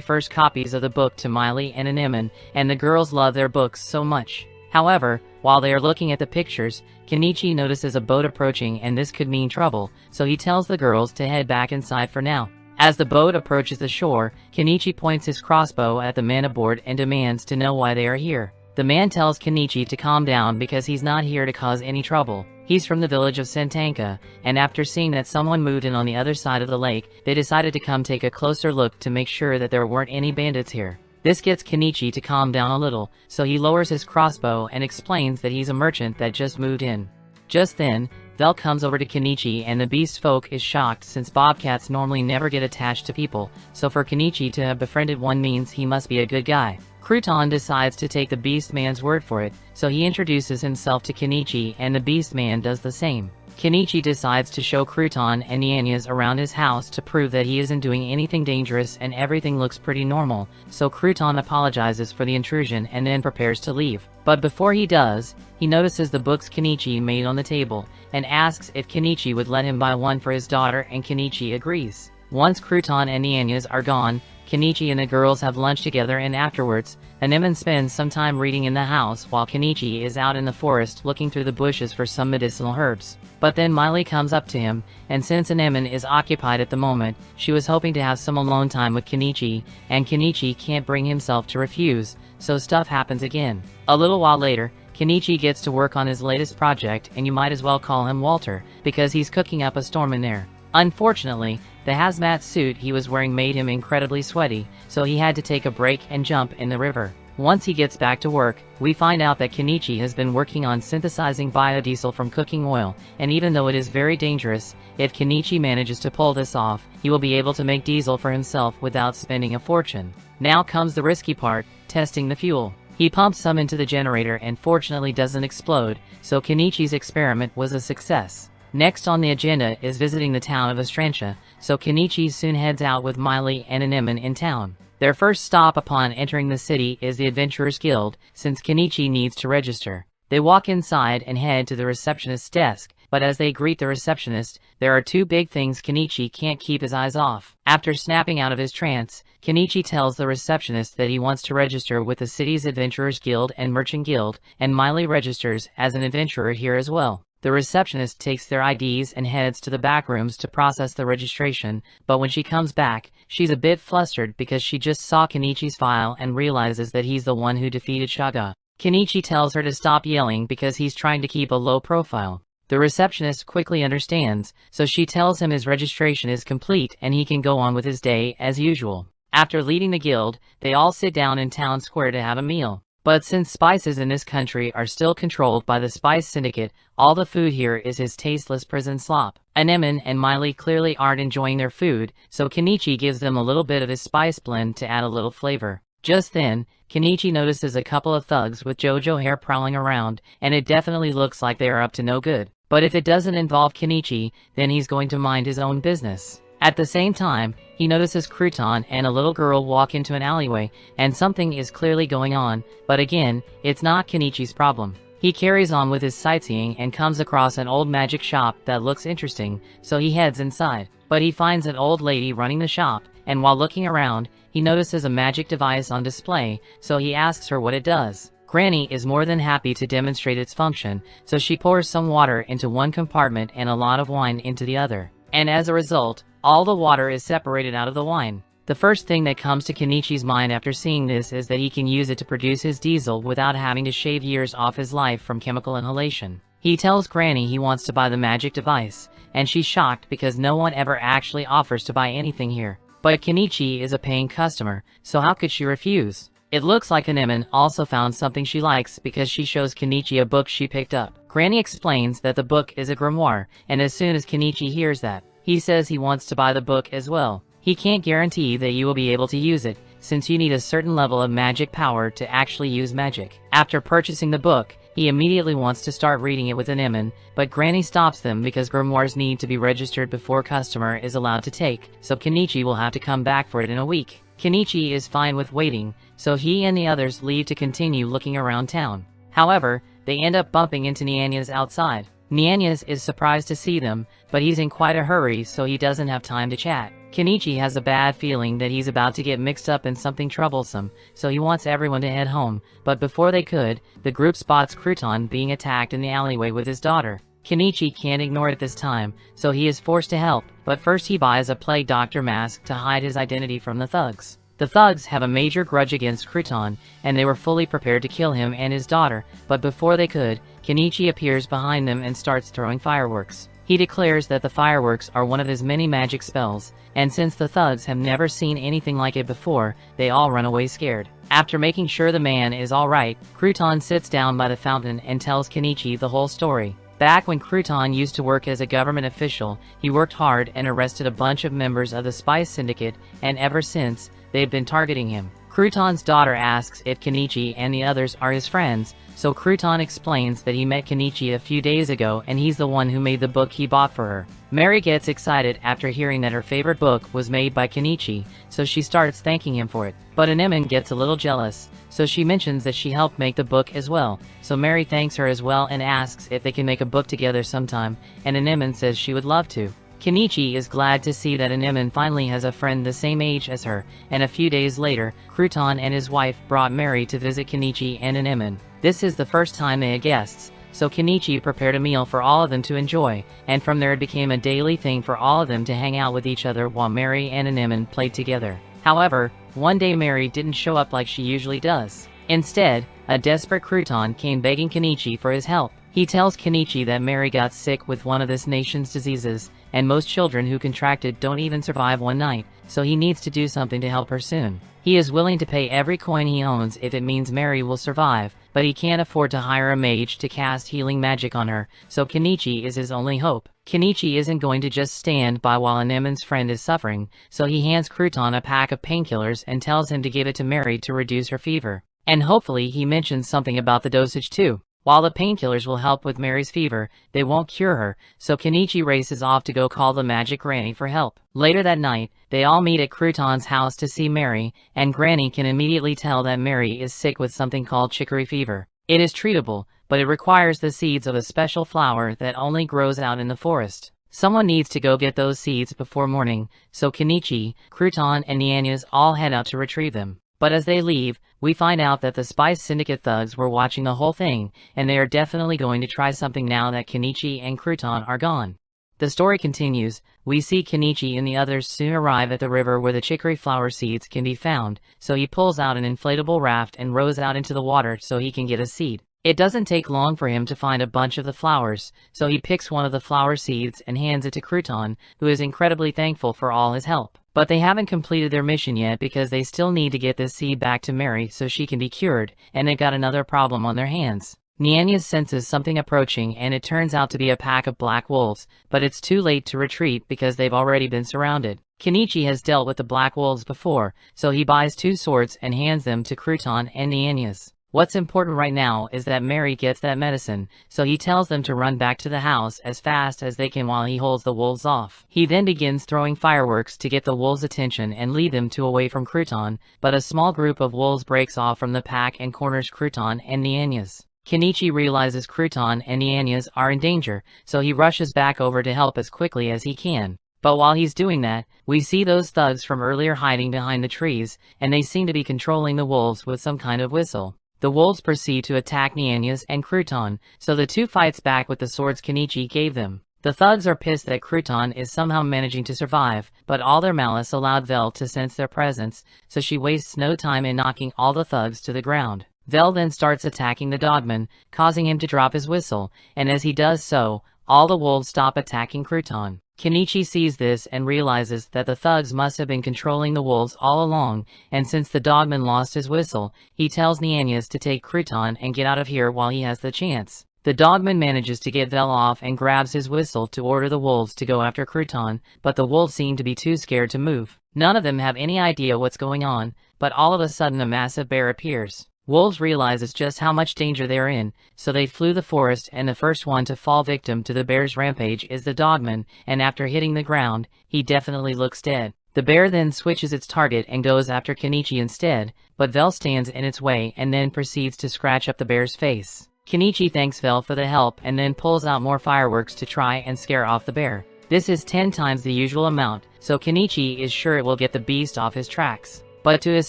1st copies of the book to Miley and Anemone, and the girls love their books so much. However, while they are looking at the pictures, Kenichi notices a boat approaching and this could mean trouble, so he tells the girls to head back inside for now. As the boat approaches the shore, Kenichi points his crossbow at the man aboard and demands to know why they are here. The man tells Kenichi to calm down because he's not here to cause any trouble. He's from the village of Sentanka, and after seeing that someone moved in on the other side of the lake, they decided to come take a closer look to make sure that there weren't any bandits here. This gets Kenichi to calm down a little, so he lowers his crossbow and explains that he's a merchant that just moved in. Just then, Vel comes over to Kenichi and the beast folk is shocked since bobcats normally never get attached to people, so for Kenichi to have befriended one means he must be a good guy. Crouton decides to take the beast man's word for it, so he introduces himself to Kenichi and the beast man does the same. Kenichi decides to show Crouton and Nyanyas around his house to prove that he isn't doing anything dangerous and everything looks pretty normal, so Crouton apologizes for the intrusion and then prepares to leave. But before he does, he notices the books Kenichi made on the table, and asks if Kenichi would let him buy one for his daughter and Kenichi agrees. Once Crouton and Nyanyas are gone, Kenichi and the girls have lunch together and afterwards, Anemone spends some time reading in the house while Kenichi is out in the forest looking through the bushes for some medicinal herbs. But then Miley comes up to him, and since Anemone is occupied at the moment, she was hoping to have some alone time with Kenichi, and Kenichi can't bring himself to refuse, so stuff happens again. A little while later, Kenichi gets to work on his latest project, and you might as well call him Walter, because he's cooking up a storm in there. Unfortunately, the hazmat suit he was wearing made him incredibly sweaty, so he had to take a break and jump in the river. Once he gets back to work, we find out that Kenichi has been working on synthesizing biodiesel from cooking oil, and even though it is very dangerous, if Kenichi manages to pull this off, he will be able to make diesel for himself without spending a fortune. Now comes the risky part, testing the fuel. He pumps some into the generator and fortunately doesn't explode, so Kenichi's experiment was a success. Next on the agenda is visiting the town of Estrantia, so Kenichi soon heads out with Miley and Anemone in town. Their first stop upon entering the city is the Adventurers Guild, since Kenichi needs to register. They walk inside and head to the receptionist's desk, but as they greet the receptionist, there are two big things Kenichi can't keep his eyes off. After snapping out of his trance, Kenichi tells the receptionist that he wants to register with the city's Adventurers Guild and Merchant Guild, and Miley registers as an adventurer here as well. The receptionist takes their IDs and heads to the back rooms to process the registration, but when she comes back, she's a bit flustered because she just saw Kenichi's file and realizes that he's the one who defeated Shaga. Kenichi tells her to stop yelling because he's trying to keep a low profile. The receptionist quickly understands, so she tells him his registration is complete and he can go on with his day as usual. After leaving the guild, they all sit down in town square to have a meal. But since spices in this country are still controlled by the Spice Syndicate, all the food here is his tasteless prison slop. Anemone and Miley clearly aren't enjoying their food, so Kenichi gives them a little bit of his spice blend to add a little flavor. Just then, Kenichi notices a couple of thugs with JoJo hair prowling around, and it definitely looks like they are up to no good. But if it doesn't involve Kenichi, then he's going to mind his own business. At the same time, he notices Crouton and a little girl walk into an alleyway, and something is clearly going on, but again, it's not Kenichi's problem. He carries on with his sightseeing and comes across an old magic shop that looks interesting, so he heads inside. But he finds an old lady running the shop, and while looking around, he notices a magic device on display, so he asks her what it does. Granny is more than happy to demonstrate its function, so she pours some water into one compartment and a lot of wine into the other. And as a result, all the water is separated out of the wine. The first thing that comes to Kenichi's mind after seeing this is that he can use it to produce his diesel without having to shave years off his life from chemical inhalation. He tells Granny he wants to buy the magic device, and she's shocked because no one ever actually offers to buy anything here. But Kenichi is a paying customer, so how could she refuse? It looks like Anemone also found something she likes because she shows Kenichi a book she picked up. Granny explains that the book is a grimoire, and as soon as Kenichi hears that, he says he wants to buy the book as well. He can't guarantee that you will be able to use it, since you need a certain level of magic power to actually use magic. After purchasing the book, he immediately wants to start reading it with Anemone, but Granny stops them because grimoires need to be registered before customer is allowed to take, so Kenichi will have to come back for it in a week. Kenichi is fine with waiting, so he and the others leave to continue looking around town. However, they end up bumping into Nianyas outside. Nianyas is surprised to see them, but he's in quite a hurry so he doesn't have time to chat. Kenichi has a bad feeling that he's about to get mixed up in something troublesome, so he wants everyone to head home, but before they could, the group spots Crouton being attacked in the alleyway with his daughter. Kenichi can't ignore it this time, so he is forced to help, but first he buys a plague doctor mask to hide his identity from the thugs. The thugs have a major grudge against Crouton, and they were fully prepared to kill him and his daughter, but before they could, Kenichi appears behind them and starts throwing fireworks. He declares that the fireworks are one of his many magic spells, and since the thugs have never seen anything like it before, they all run away scared. After making sure the man is alright, Crouton sits down by the fountain and tells Kenichi the whole story. Back when Crouton used to work as a government official, he worked hard and arrested a bunch of members of the Spice Syndicate, and ever since, they've been targeting him. Crouton's daughter asks if Kenichi and the others are his friends, so Crouton explains that he met Kenichi a few days ago and he's the one who made the book he bought for her. Mary gets excited after hearing that her favorite book was made by Kenichi, so she starts thanking him for it. But Anemone gets a little jealous, so she mentions that she helped make the book as well, so Mary thanks her as well and asks if they can make a book together sometime, and Anemone says she would love to. Kenichi is glad to see that Anemone finally has a friend the same age as her, and a few days later, Crouton and his wife brought Mary to visit Kenichi and Anemone. This is the first time they had guests, so Kenichi prepared a meal for all of them to enjoy, and from there it became a daily thing for all of them to hang out with each other while Mary and Anemone played together. However, one day Mary didn't show up like she usually does. Instead, a desperate Crouton came begging Kenichi for his help. He tells Kenichi that Mary got sick with one of this nation's diseases, and most children who contract it don't even survive one night, so he needs to do something to help her soon. He is willing to pay every coin he owns if it means Mary will survive, but he can't afford to hire a mage to cast healing magic on her, so Kenichi is his only hope. Kenichi isn't going to just stand by while Anemone's friend is suffering, so he hands Crouton a pack of painkillers and tells him to give it to Mary to reduce her fever. And hopefully he mentions something about the dosage too. While the painkillers will help with Mary's fever, they won't cure her, so Kenichi races off to go call the magic granny for help. Later that night, they all meet at Crouton's house to see Mary, and Granny can immediately tell that Mary is sick with something called chicory fever. It is treatable, but it requires the seeds of a special flower that only grows out in the forest. Someone needs to go get those seeds before morning, so Kenichi, Crouton, and Nianyas all head out to retrieve them. But as they leave, we find out that the Spice Syndicate thugs were watching the whole thing, and they are definitely going to try something now that Kenichi and Crouton are gone. The story continues. We see Kenichi and the others soon arrive at the river where the chicory flower seeds can be found, so he pulls out an inflatable raft and rows out into the water so he can get a seed. It doesn't take long for him to find a bunch of the flowers, so he picks one of the flower seeds and hands it to Crouton, who is incredibly thankful for all his help. But they haven't completed their mission yet because they still need to get this seed back to Mary so she can be cured, and they've got another problem on their hands. Nianyas senses something approaching and it turns out to be a pack of black wolves, but it's too late to retreat because they've already been surrounded. Kenichi has dealt with the black wolves before, so he buys 2 swords and hands them to Crouton and Nianyas. What's important right now is that Mary gets that medicine, so he tells them to run back to the house as fast as they can while he holds the wolves off. He then begins throwing fireworks to get the wolves' attention and lead them away from Crouton, but a small group of wolves breaks off from the pack and corners Crouton and Nianyas. Kenichi realizes Crouton and Nianyas are in danger, so he rushes back over to help as quickly as he can. But while he's doing that, we see those thugs from earlier hiding behind the trees, and they seem to be controlling the wolves with some kind of whistle. The wolves proceed to attack Nyanya's and Crouton, so the two fights back with the swords Kenichi gave them. The thugs are pissed that Crouton is somehow managing to survive, but all their malice allowed Vel to sense their presence, so she wastes no time in knocking all the thugs to the ground. Vel then starts attacking the dogman, causing him to drop his whistle, and as he does so, all the wolves stop attacking Crouton. Kenichi sees this and realizes that the thugs must have been controlling the wolves all along, and since the dogman lost his whistle, he tells Nyanya's to take Crouton and get out of here while he has the chance. The dogman manages to get Vel off and grabs his whistle to order the wolves to go after Crouton, but the wolves seem to be too scared to move. None of them have any idea what's going on, but all of a sudden a massive bear appears. Wolves realizes just how much danger they're in, so they flee the forest, and the first one to fall victim to the bear's rampage is the dogman, and after hitting the ground, he definitely looks dead. The bear then switches its target and goes after Kenichi instead, but Vel stands in its way and then proceeds to scratch up the bear's face. Kenichi thanks Vel for the help and then pulls out more fireworks to try and scare off the bear. This is 10 times the usual amount, so Kenichi is sure it will get the beast off his tracks. But to his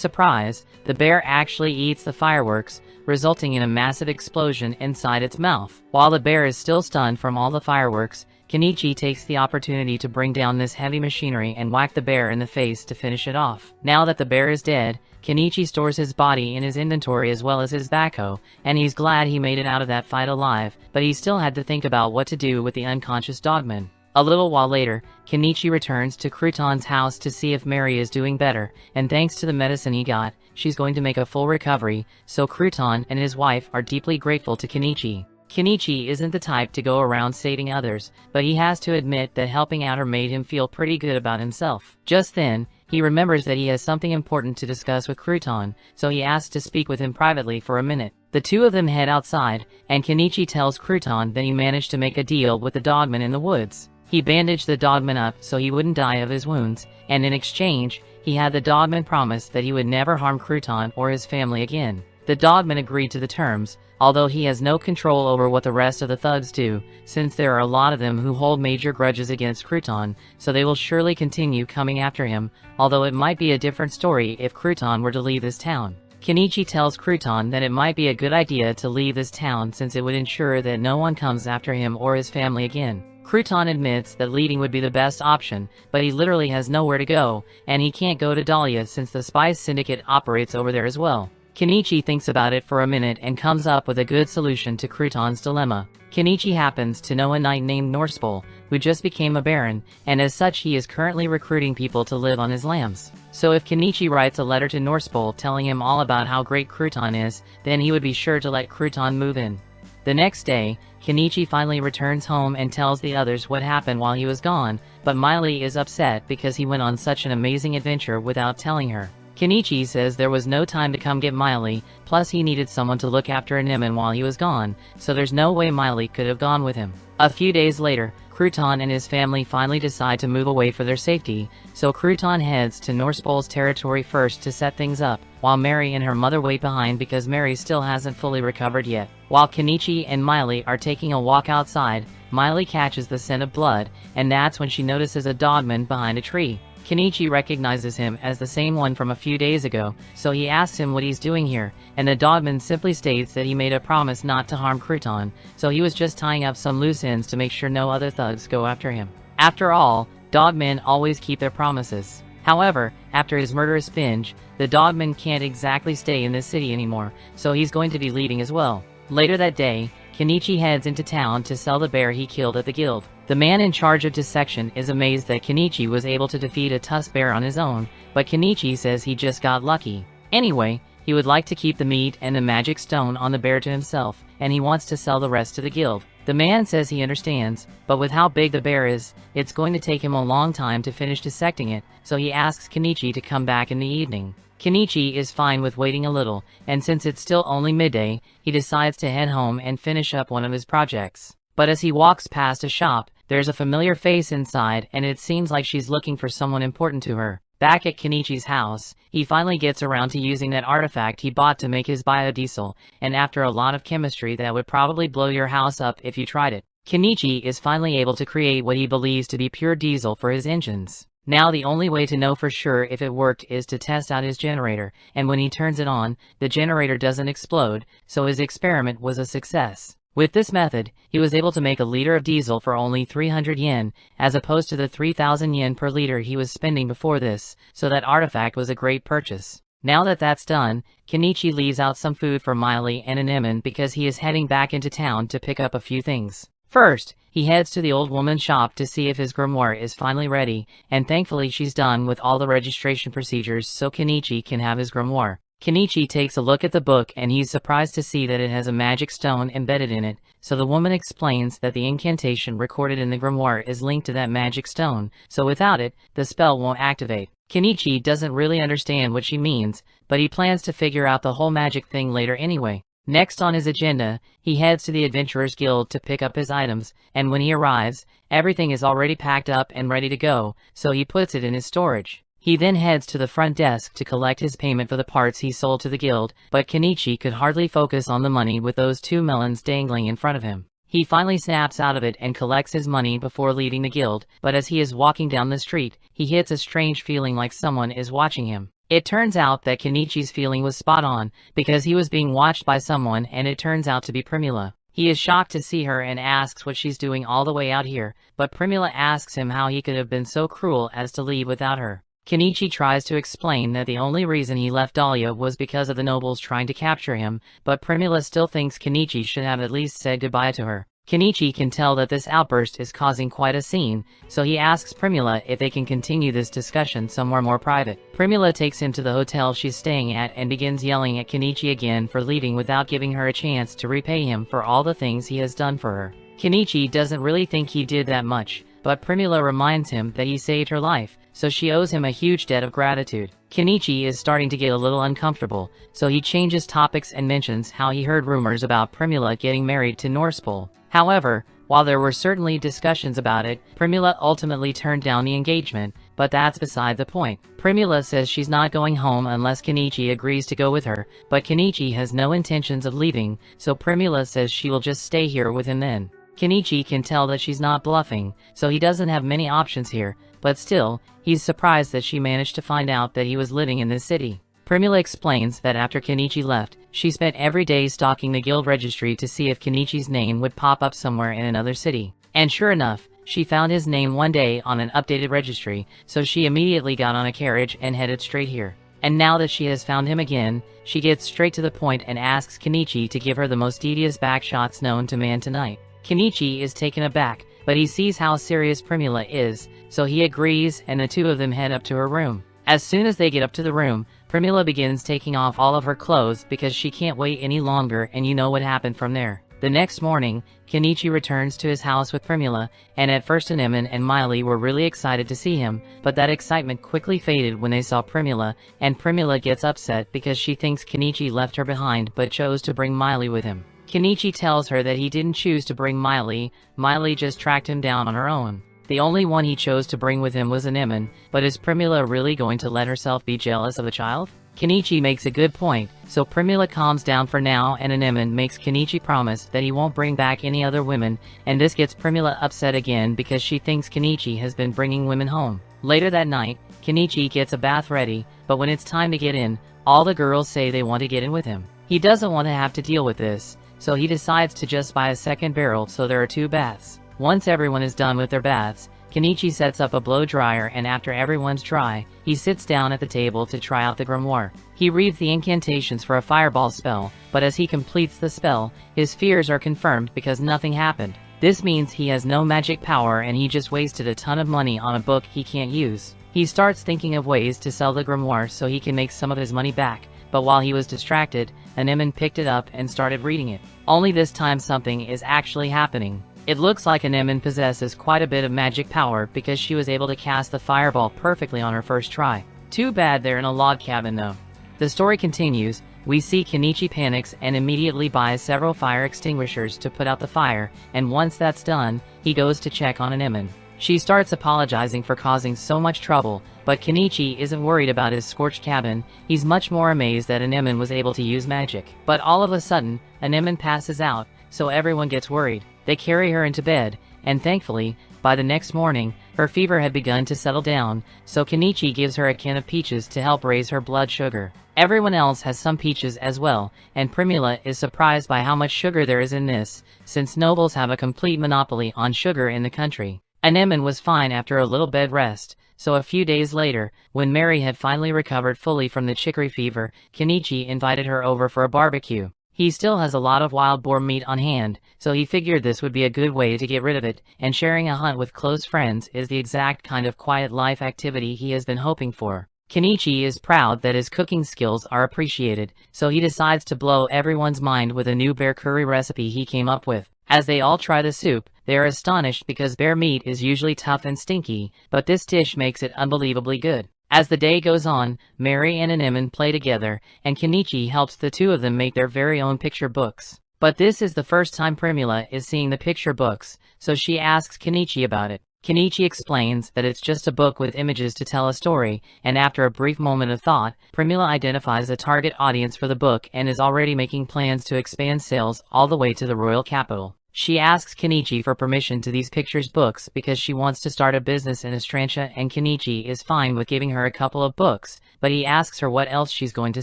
surprise, the bear actually eats the fireworks, resulting in a massive explosion inside its mouth. While the bear is still stunned from all the fireworks, Kenichi takes the opportunity to bring down this heavy machinery and whack the bear in the face to finish it off. Now that the bear is dead, Kenichi stores his body in his inventory as well as his backhoe, and he's glad he made it out of that fight alive, but he still had to think about what to do with the unconscious dogman. A little while later, Kenichi returns to Crouton's house to see if Mary is doing better, and thanks to the medicine he got, she's going to make a full recovery, so Crouton and his wife are deeply grateful to Kenichi. Kenichi isn't the type to go around saving others, but he has to admit that helping out her made him feel pretty good about himself. Just then, he remembers that he has something important to discuss with Crouton, so he asks to speak with him privately for a minute. The two of them head outside, and Kenichi tells Crouton that he managed to make a deal with the dogman in the woods. He bandaged the dogman up so he wouldn't die of his wounds, and in exchange, he had the dogman promise that he would never harm Crouton or his family again. The dogman agreed to the terms, although he has no control over what the rest of the thugs do, since there are a lot of them who hold major grudges against Crouton, so they will surely continue coming after him, although it might be a different story if Crouton were to leave this town. Kenichi tells Crouton that it might be a good idea to leave this town since it would ensure that no one comes after him or his family again. Crouton admits that leaving would be the best option, but he literally has nowhere to go, and he can't go to Dahlia since the Spice Syndicate operates over there as well. Kenichi thinks about it for a minute and comes up with a good solution to Crouton's dilemma. Kenichi happens to know a knight named Norspol, who just became a baron, and as such he is currently recruiting people to live on his lands. So if Kenichi writes a letter to Norspol telling him all about how great Crouton is, then he would be sure to let Crouton move in. The next day, Kenichi finally returns home and tells the others what happened while he was gone, but Miley is upset because he went on such an amazing adventure without telling her. Kenichi says there was no time to come get Miley, plus he needed someone to look after Anemone while he was gone, so there's no way Miley could have gone with him. A few days later, Crouton and his family finally decide to move away for their safety, so Crouton heads to Norspol's territory first to set things up, while Mary and her mother wait behind because Mary still hasn't fully recovered yet. While Kenichi and Miley are taking a walk outside, Miley catches the scent of blood, and that's when she notices a dogman behind a tree. Kenichi recognizes him as the same one from a few days ago, so he asks him what he's doing here, and the dogman simply states that he made a promise not to harm Crouton, so he was just tying up some loose ends to make sure no other thugs go after him. After all, dogmen always keep their promises. However, after his murderous binge, the dogman can't exactly stay in this city anymore, so he's going to be leaving as well. Later that day, Kenichi heads into town to sell the bear he killed at the guild. The man in charge of dissection is amazed that Kenichi was able to defeat a tusk bear on his own, but Kenichi says he just got lucky. Anyway, he would like to keep the meat and the magic stone on the bear to himself, and he wants to sell the rest to the guild. The man says he understands, but with how big the bear is, it's going to take him a long time to finish dissecting it, so he asks Kenichi to come back in the evening. Kenichi is fine with waiting a little, and since it's still only midday, he decides to head home and finish up one of his projects. But as he walks past a shop, there's a familiar face inside, and it seems like she's looking for someone important to her. Back at Kenichi's house, he finally gets around to using that artifact he bought to make his biodiesel, and after a lot of chemistry that would probably blow your house up if you tried it, Kenichi is finally able to create what he believes to be pure diesel for his engines. Now the only way to know for sure if it worked is to test out his generator, and when he turns it on, the generator doesn't explode, so his experiment was a success. With this method, he was able to make a liter of diesel for only 300 yen, as opposed to the 3,000 yen per liter he was spending before this, so that artifact was a great purchase. Now that that's done, Kenichi leaves out some food for Miley and Anemone because he is heading back into town to pick up a few things. First, he heads to the old woman's shop to see if his grimoire is finally ready, and thankfully she's done with all the registration procedures so Kenichi can have his grimoire. Kenichi takes a look at the book and he's surprised to see that it has a magic stone embedded in it, so the woman explains that the incantation recorded in the grimoire is linked to that magic stone, so without it, the spell won't activate. Kenichi doesn't really understand what she means, but he plans to figure out the whole magic thing later anyway. Next on his agenda, he heads to the Adventurers Guild to pick up his items, and when he arrives, everything is already packed up and ready to go, so he puts it in his storage. He then heads to the front desk to collect his payment for the parts he sold to the guild, but Kenichi could hardly focus on the money with those two melons dangling in front of him. He finally snaps out of it and collects his money before leaving the guild, but as he is walking down the street, he hits a strange feeling like someone is watching him. It turns out that Kenichi's feeling was spot on, because he was being watched by someone and it turns out to be Primula. He is shocked to see her and asks what she's doing all the way out here, but Primula asks him how he could have been so cruel as to leave without her. Kenichi tries to explain that the only reason he left Dahlia was because of the nobles trying to capture him, but Primula still thinks Kenichi should have at least said goodbye to her. Kenichi can tell that this outburst is causing quite a scene, so he asks Primula if they can continue this discussion somewhere more private. Primula takes him to the hotel she's staying at and begins yelling at Kenichi again for leaving without giving her a chance to repay him for all the things he has done for her. Kenichi doesn't really think he did that much, but Primula reminds him that he saved her life, so she owes him a huge debt of gratitude. Kenichi is starting to get a little uncomfortable, so he changes topics and mentions how he heard rumors about Primula getting married to Norspol. However, while there were certainly discussions about it, Primula ultimately turned down the engagement, but that's beside the point. Primula says she's not going home unless Kenichi agrees to go with her, but Kenichi has no intentions of leaving, so Primula says she will just stay here with him then. Kenichi can tell that she's not bluffing, so he doesn't have many options here, but still, he's surprised that she managed to find out that he was living in this city. Primula explains that after Kenichi left, she spent every day stalking the guild registry to see if Kenichi's name would pop up somewhere in another city. And sure enough, she found his name one day on an updated registry, so she immediately got on a carriage and headed straight here. And now that she has found him again, she gets straight to the point and asks Kenichi to give her the most devious backshots known to man tonight. Kenichi is taken aback, but he sees how serious Primula is, so he agrees and the two of them head up to her room. As soon as they get up to the room, Primula begins taking off all of her clothes because she can't wait any longer, and you know what happened from there. The next morning, Kenichi returns to his house with Primula, and at first Anemone and Miley were really excited to see him, but that excitement quickly faded when they saw Primula, and Primula gets upset because she thinks Kenichi left her behind but chose to bring Miley with him. Kenichi tells her that he didn't choose to bring Miley just tracked him down on her own. The only one he chose to bring with him was Anemone, but is Primula really going to let herself be jealous of a child? Kenichi makes a good point, so Primula calms down for now and Anemone makes Kenichi promise that he won't bring back any other women, and this gets Primula upset again because she thinks Kenichi has been bringing women home. Later that night, Kenichi gets a bath ready, but when it's time to get in, all the girls say they want to get in with him. He doesn't want to have to deal with this, so he decides to just buy a second barrel so there are two baths. Once everyone is done with their baths, Kenichi sets up a blow dryer, and after everyone's dry, he sits down at the table to try out the grimoire. He reads the incantations for a fireball spell, but as he completes the spell, his fears are confirmed because nothing happened. This means he has no magic power and he just wasted a ton of money on a book he can't use. He starts thinking of ways to sell the grimoire so he can make some of his money back, but while he was distracted, Anemone picked it up and started reading it. Only this time something is actually happening. It looks like Anemone possesses quite a bit of magic power because she was able to cast the fireball perfectly on her first try. Too bad they're in a log cabin though. The story continues. We see Kenichi panics and immediately buys several fire extinguishers to put out the fire, and once that's done, he goes to check on Anemone. She starts apologizing for causing so much trouble, but Kenichi isn't worried about his scorched cabin. He's much more amazed that Anemone was able to use magic. But all of a sudden, Anemone passes out, so everyone gets worried. They carry her into bed, and thankfully, by the next morning, her fever had begun to settle down, so Kenichi gives her a can of peaches to help raise her blood sugar. Everyone else has some peaches as well, and Primula is surprised by how much sugar there is in this, since nobles have a complete monopoly on sugar in the country. Anemone was fine after a little bed rest, so a few days later, when Mary had finally recovered fully from the chicory fever, Kenichi invited her over for a barbecue. He still has a lot of wild boar meat on hand, so he figured this would be a good way to get rid of it, and sharing a hunt with close friends is the exact kind of quiet life activity he has been hoping for. Kenichi is proud that his cooking skills are appreciated, so he decides to blow everyone's mind with a new bear curry recipe he came up with. As they all try the soup, they are astonished because bear meat is usually tough and stinky, but this dish makes it unbelievably good. As the day goes on, Mary and Anemone play together, and Kenichi helps the two of them make their very own picture books. But this is the first time Primula is seeing the picture books, so she asks Kenichi about it. Kenichi explains that it's just a book with images to tell a story, and after a brief moment of thought, Primula identifies a target audience for the book and is already making plans to expand sales all the way to the royal capital. She asks Kenichi for permission to these pictures books because she wants to start a business in Estrantia, and Kenichi is fine with giving her a couple of books, but he asks her what else she's going to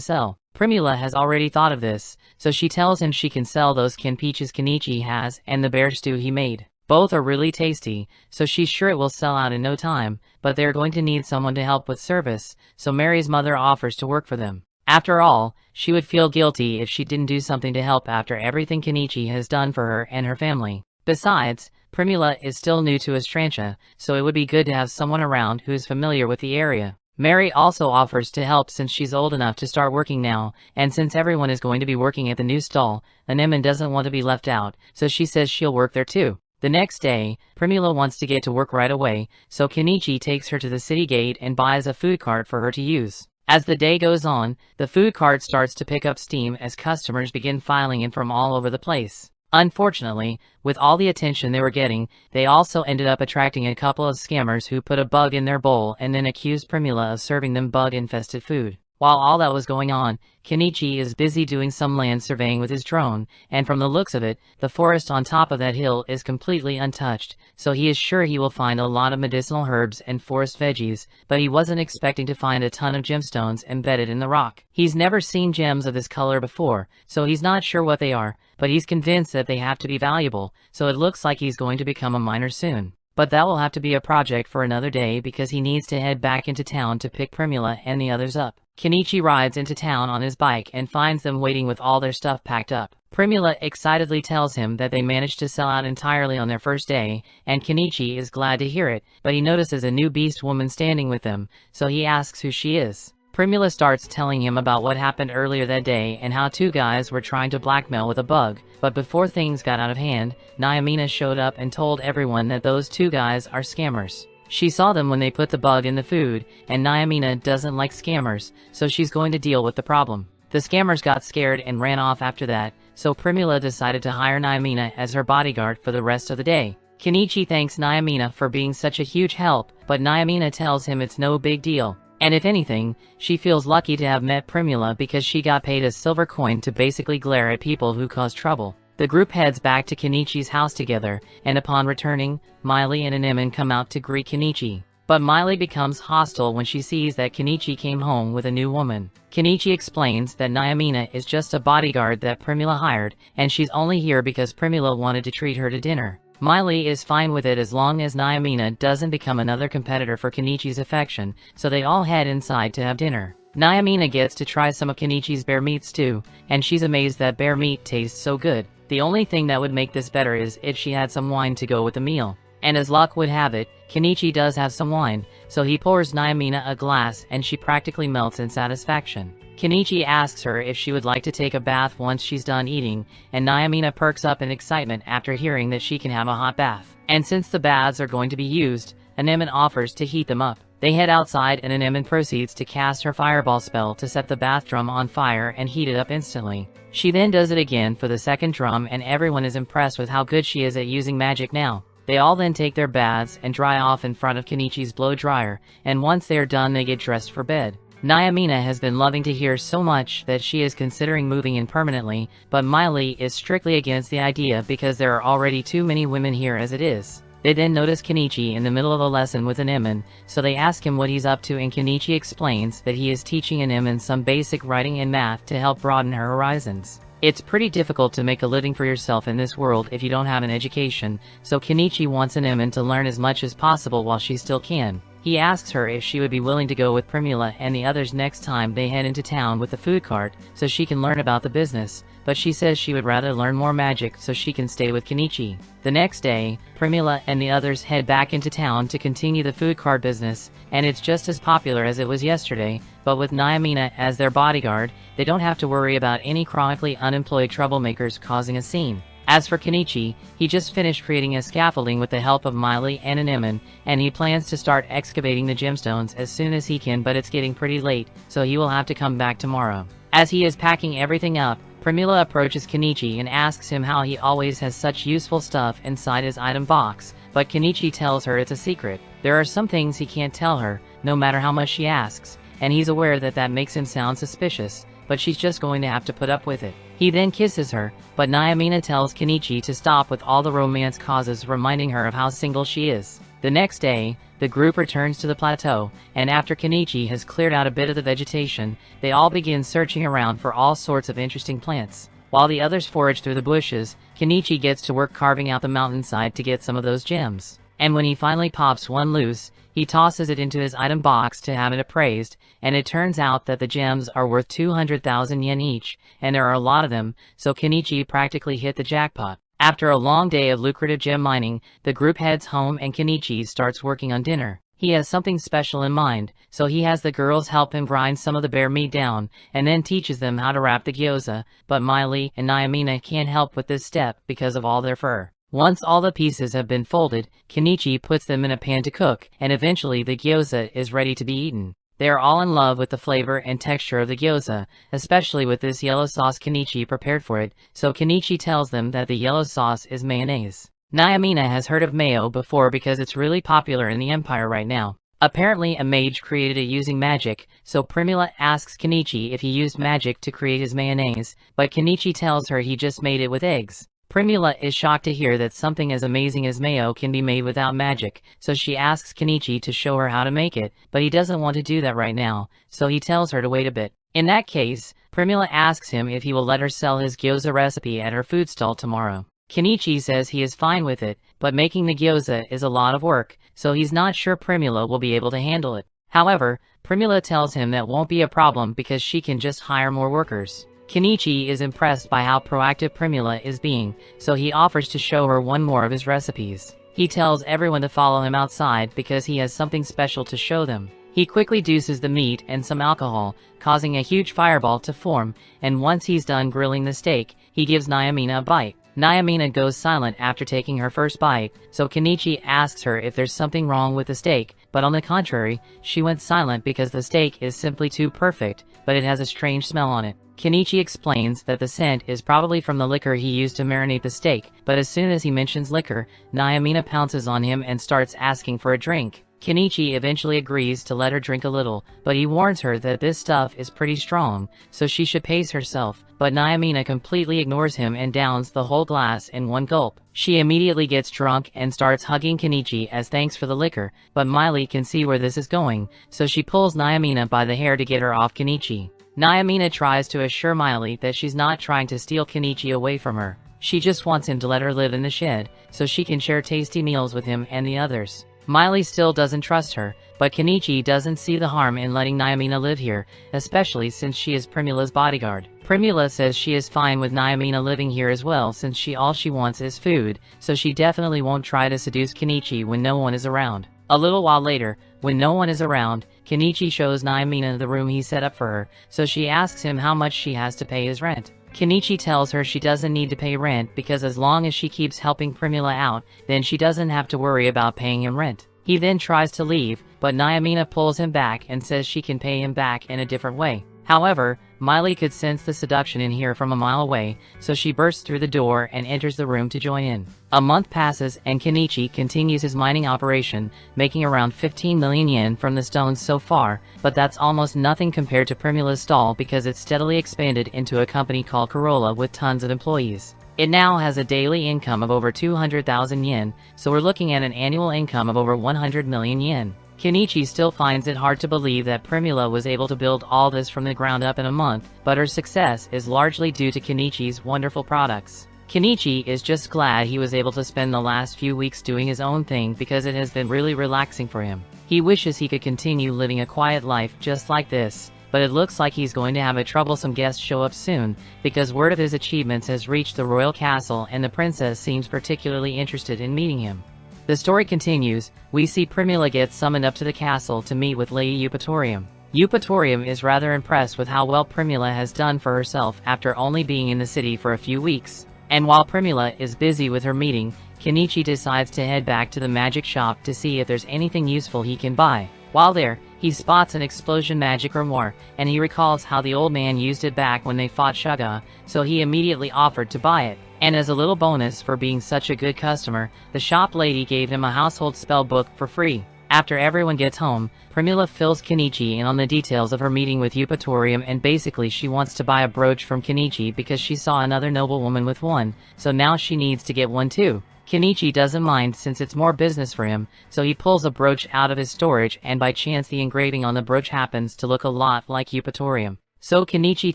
sell. Primula has already thought of this, so she tells him she can sell those canned peaches Kenichi has and the bear stew he made. Both are really tasty, so she's sure it will sell out in no time, but they're going to need someone to help with service, so Mary's mother offers to work for them. After all, she would feel guilty if she didn't do something to help after everything Kenichi has done for her and her family. Besides, Primula is still new to Estrantia, so it would be good to have someone around who is familiar with the area. Mary also offers to help since she's old enough to start working now, and since everyone is going to be working at the new stall, Anemone doesn't want to be left out, so she says she'll work there too. The next day, Primula wants to get to work right away, so Kenichi takes her to the city gate and buys a food cart for her to use. As the day goes on, the food cart starts to pick up steam as customers begin filing in from all over the place. Unfortunately, with all the attention they were getting, they also ended up attracting a couple of scammers who put a bug in their bowl and then accused Primula of serving them bug-infested food. While all that was going on, Kenichi is busy doing some land surveying with his drone, and from the looks of it, the forest on top of that hill is completely untouched, so he is sure he will find a lot of medicinal herbs and forest veggies, but he wasn't expecting to find a ton of gemstones embedded in the rock. He's never seen gems of this color before, so he's not sure what they are, but he's convinced that they have to be valuable, so it looks like he's going to become a miner soon. But that will have to be a project for another day because he needs to head back into town to pick Primula and the others up. Kenichi rides into town on his bike and finds them waiting with all their stuff packed up. Primula excitedly tells him that they managed to sell out entirely on their first day, and Kenichi is glad to hear it, but he notices a new beast woman standing with them, so he asks who she is. Primula starts telling him about what happened earlier that day and how two guys were trying to blackmail with a bug, but before things got out of hand, Naomina showed up and told everyone that those two guys are scammers. She saw them when they put the bug in the food, and Naomina doesn't like scammers, so she's going to deal with the problem. The scammers got scared and ran off after that, so Primula decided to hire Naomina as her bodyguard for the rest of the day. Kenichi thanks Naomina for being such a huge help, but Naomina tells him it's no big deal. And if anything, she feels lucky to have met Primula because she got paid a silver coin to basically glare at people who cause trouble. The group heads back to Kenichi's house together, and upon returning, Miley and Anemone come out to greet Kenichi. But Miley becomes hostile when she sees that Kenichi came home with a new woman. Kenichi explains that Naomina is just a bodyguard that Primula hired, and she's only here because Primula wanted to treat her to dinner. Miley is fine with it as long as Naomina doesn't become another competitor for Kenichi's affection, so they all head inside to have dinner. Naomina gets to try some of Kenichi's bear meat stew, and she's amazed that bear meat tastes so good. The only thing that would make this better is if she had some wine to go with the meal. And as luck would have it, Kenichi does have some wine, so he pours Naomina a glass and she practically melts in satisfaction. Kenichi asks her if she would like to take a bath once she's done eating, and Naomina perks up in excitement after hearing that she can have a hot bath. And since the baths are going to be used, Anemone offers to heat them up. They head outside and Anemone proceeds to cast her fireball spell to set the bath drum on fire and heat it up instantly. She then does it again for the second drum, and everyone is impressed with how good she is at using magic now. They all then take their baths and dry off in front of Kenichi's blow dryer, and once they are done they get dressed for bed. Naomina has been loving to hear so much that she is considering moving in permanently, but Miley is strictly against the idea because there are already too many women here as it is. They then notice Kenichi in the middle of a lesson with an Emin, so they ask him what he's up to, and Kenichi explains that he is teaching an Emin some basic writing and math to help broaden her horizons. It's pretty difficult to make a living for yourself in this world if you don't have an education, so Kenichi wants an Emin to learn as much as possible while she still can. He asks her if she would be willing to go with Primula and the others next time they head into town with the food cart, so she can learn about the business, but she says she would rather learn more magic so she can stay with Kenichi. The next day, Primula and the others head back into town to continue the food cart business, and it's just as popular as it was yesterday, but with Nyamina as their bodyguard, they don't have to worry about any chronically unemployed troublemakers causing a scene. As for Kenichi, he just finished creating a scaffolding with the help of Miley and an Emin, and he plans to start excavating the gemstones as soon as he can, but it's getting pretty late, so he will have to come back tomorrow. As he is packing everything up, Primula approaches Kenichi and asks him how he always has such useful stuff inside his item box, but Kenichi tells her it's a secret. There are some things he can't tell her, no matter how much she asks, and he's aware that that makes him sound suspicious, but she's just going to have to put up with it. He then kisses her, but Nyamina tells Kenichi to stop with all the romance causes, reminding her of how single she is. The next day, the group returns to the plateau, and after Kenichi has cleared out a bit of the vegetation, they all begin searching around for all sorts of interesting plants. While the others forage through the bushes, Kenichi gets to work carving out the mountainside to get some of those gems. And when he finally pops one loose, he tosses it into his item box to have it appraised, and it turns out that the gems are worth 200,000 yen each, and there are a lot of them, so Kenichi practically hit the jackpot. After a long day of lucrative gem mining, the group heads home and Kenichi starts working on dinner. He has something special in mind, so he has the girls help him grind some of the bear meat down, and then teaches them how to wrap the gyoza, but Miley and Nyamina can't help with this step because of all their fur. Once all the pieces have been folded, Kenichi puts them in a pan to cook, and eventually the gyoza is ready to be eaten. They are all in love with the flavor and texture of the gyoza, especially with this yellow sauce Kenichi prepared for it, so Kenichi tells them that the yellow sauce is mayonnaise. Nyamina has heard of mayo before because it's really popular in the Empire right now. Apparently a mage created it using magic, so Primula asks Kenichi if he used magic to create his mayonnaise, but Kenichi tells her he just made it with eggs. Primula is shocked to hear that something as amazing as mayo can be made without magic, so she asks Kenichi to show her how to make it, but he doesn't want to do that right now, so he tells her to wait a bit. In that case, Primula asks him if he will let her sell his gyoza recipe at her food stall tomorrow. Kenichi says he is fine with it, but making the gyoza is a lot of work, so he's not sure Primula will be able to handle it. However, Primula tells him that won't be a problem because she can just hire more workers. Kenichi is impressed by how proactive Primula is being, so he offers to show her one more of his recipes. He tells everyone to follow him outside because he has something special to show them. He quickly deuces the meat and some alcohol, causing a huge fireball to form, and once he's done grilling the steak, he gives Nyamina a bite. Nyamina goes silent after taking her first bite, so Kenichi asks her if there's something wrong with the steak, but on the contrary, she went silent because the steak is simply too perfect, but it has a strange smell on it. Kenichi explains that the scent is probably from the liquor he used to marinate the steak, but as soon as he mentions liquor, Nyamina pounces on him and starts asking for a drink. Kenichi eventually agrees to let her drink a little, but he warns her that this stuff is pretty strong, so she should pace herself, but Nyamina completely ignores him and downs the whole glass in one gulp. She immediately gets drunk and starts hugging Kenichi as thanks for the liquor, but Miley can see where this is going, so she pulls Nyamina by the hair to get her off Kenichi. Nyamina tries to assure Miley that she's not trying to steal Kenichi away from her. She just wants him to let her live in the shed, so she can share tasty meals with him and the others. Miley still doesn't trust her, but Kenichi doesn't see the harm in letting Nyamina live here, especially since she is Primula's bodyguard. Primula says she is fine with Nyamina living here as well since all she wants is food, so she definitely won't try to seduce Kenichi when no one is around. A little while later, when no one is around, Kenichi shows Nyamina the room he set up for her, so she asks him how much she has to pay his rent. Kenichi tells her she doesn't need to pay rent because as long as she keeps helping Primula out, then she doesn't have to worry about paying him rent. He then tries to leave, but Nyamina pulls him back and says she can pay him back in a different way. However, Miley could sense the seduction in here from a mile away, so she bursts through the door and enters the room to join in. A month passes and Kenichi continues his mining operation, making around 15 million yen from the stones so far, but that's almost nothing compared to Primula's stall because it's steadily expanded into a company called Corolla with tons of employees. It now has a daily income of over 200,000 yen, so we're looking at an annual income of over 100 million yen. Kenichi still finds it hard to believe that Primula was able to build all this from the ground up in a month, but her success is largely due to Kenichi's wonderful products. Kenichi is just glad he was able to spend the last few weeks doing his own thing because it has been really relaxing for him. He wishes he could continue living a quiet life just like this, but it looks like he's going to have a troublesome guest show up soon, because word of his achievements has reached the royal castle and the princess seems particularly interested in meeting him. The story continues. We see Primula get summoned up to the castle to meet with Lady Eupatorium. Eupatorium is rather impressed with how well Primula has done for herself after only being in the city for a few weeks. And while Primula is busy with her meeting, Kenichi decides to head back to the magic shop to see if there's anything useful he can buy. While there, he spots an explosion magic grimoire, and he recalls how the old man used it back when they fought Shuga, so he immediately offered to buy it. And as a little bonus for being such a good customer, the shop lady gave him a household spell book for free. After everyone gets home, Primula fills Kenichi in on the details of her meeting with Eupatorium, and basically she wants to buy a brooch from Kenichi because she saw another noblewoman with one, so now she needs to get one too. Kenichi doesn't mind since it's more business for him, so he pulls a brooch out of his storage, and by chance the engraving on the brooch happens to look a lot like Eupatorium. So Kenichi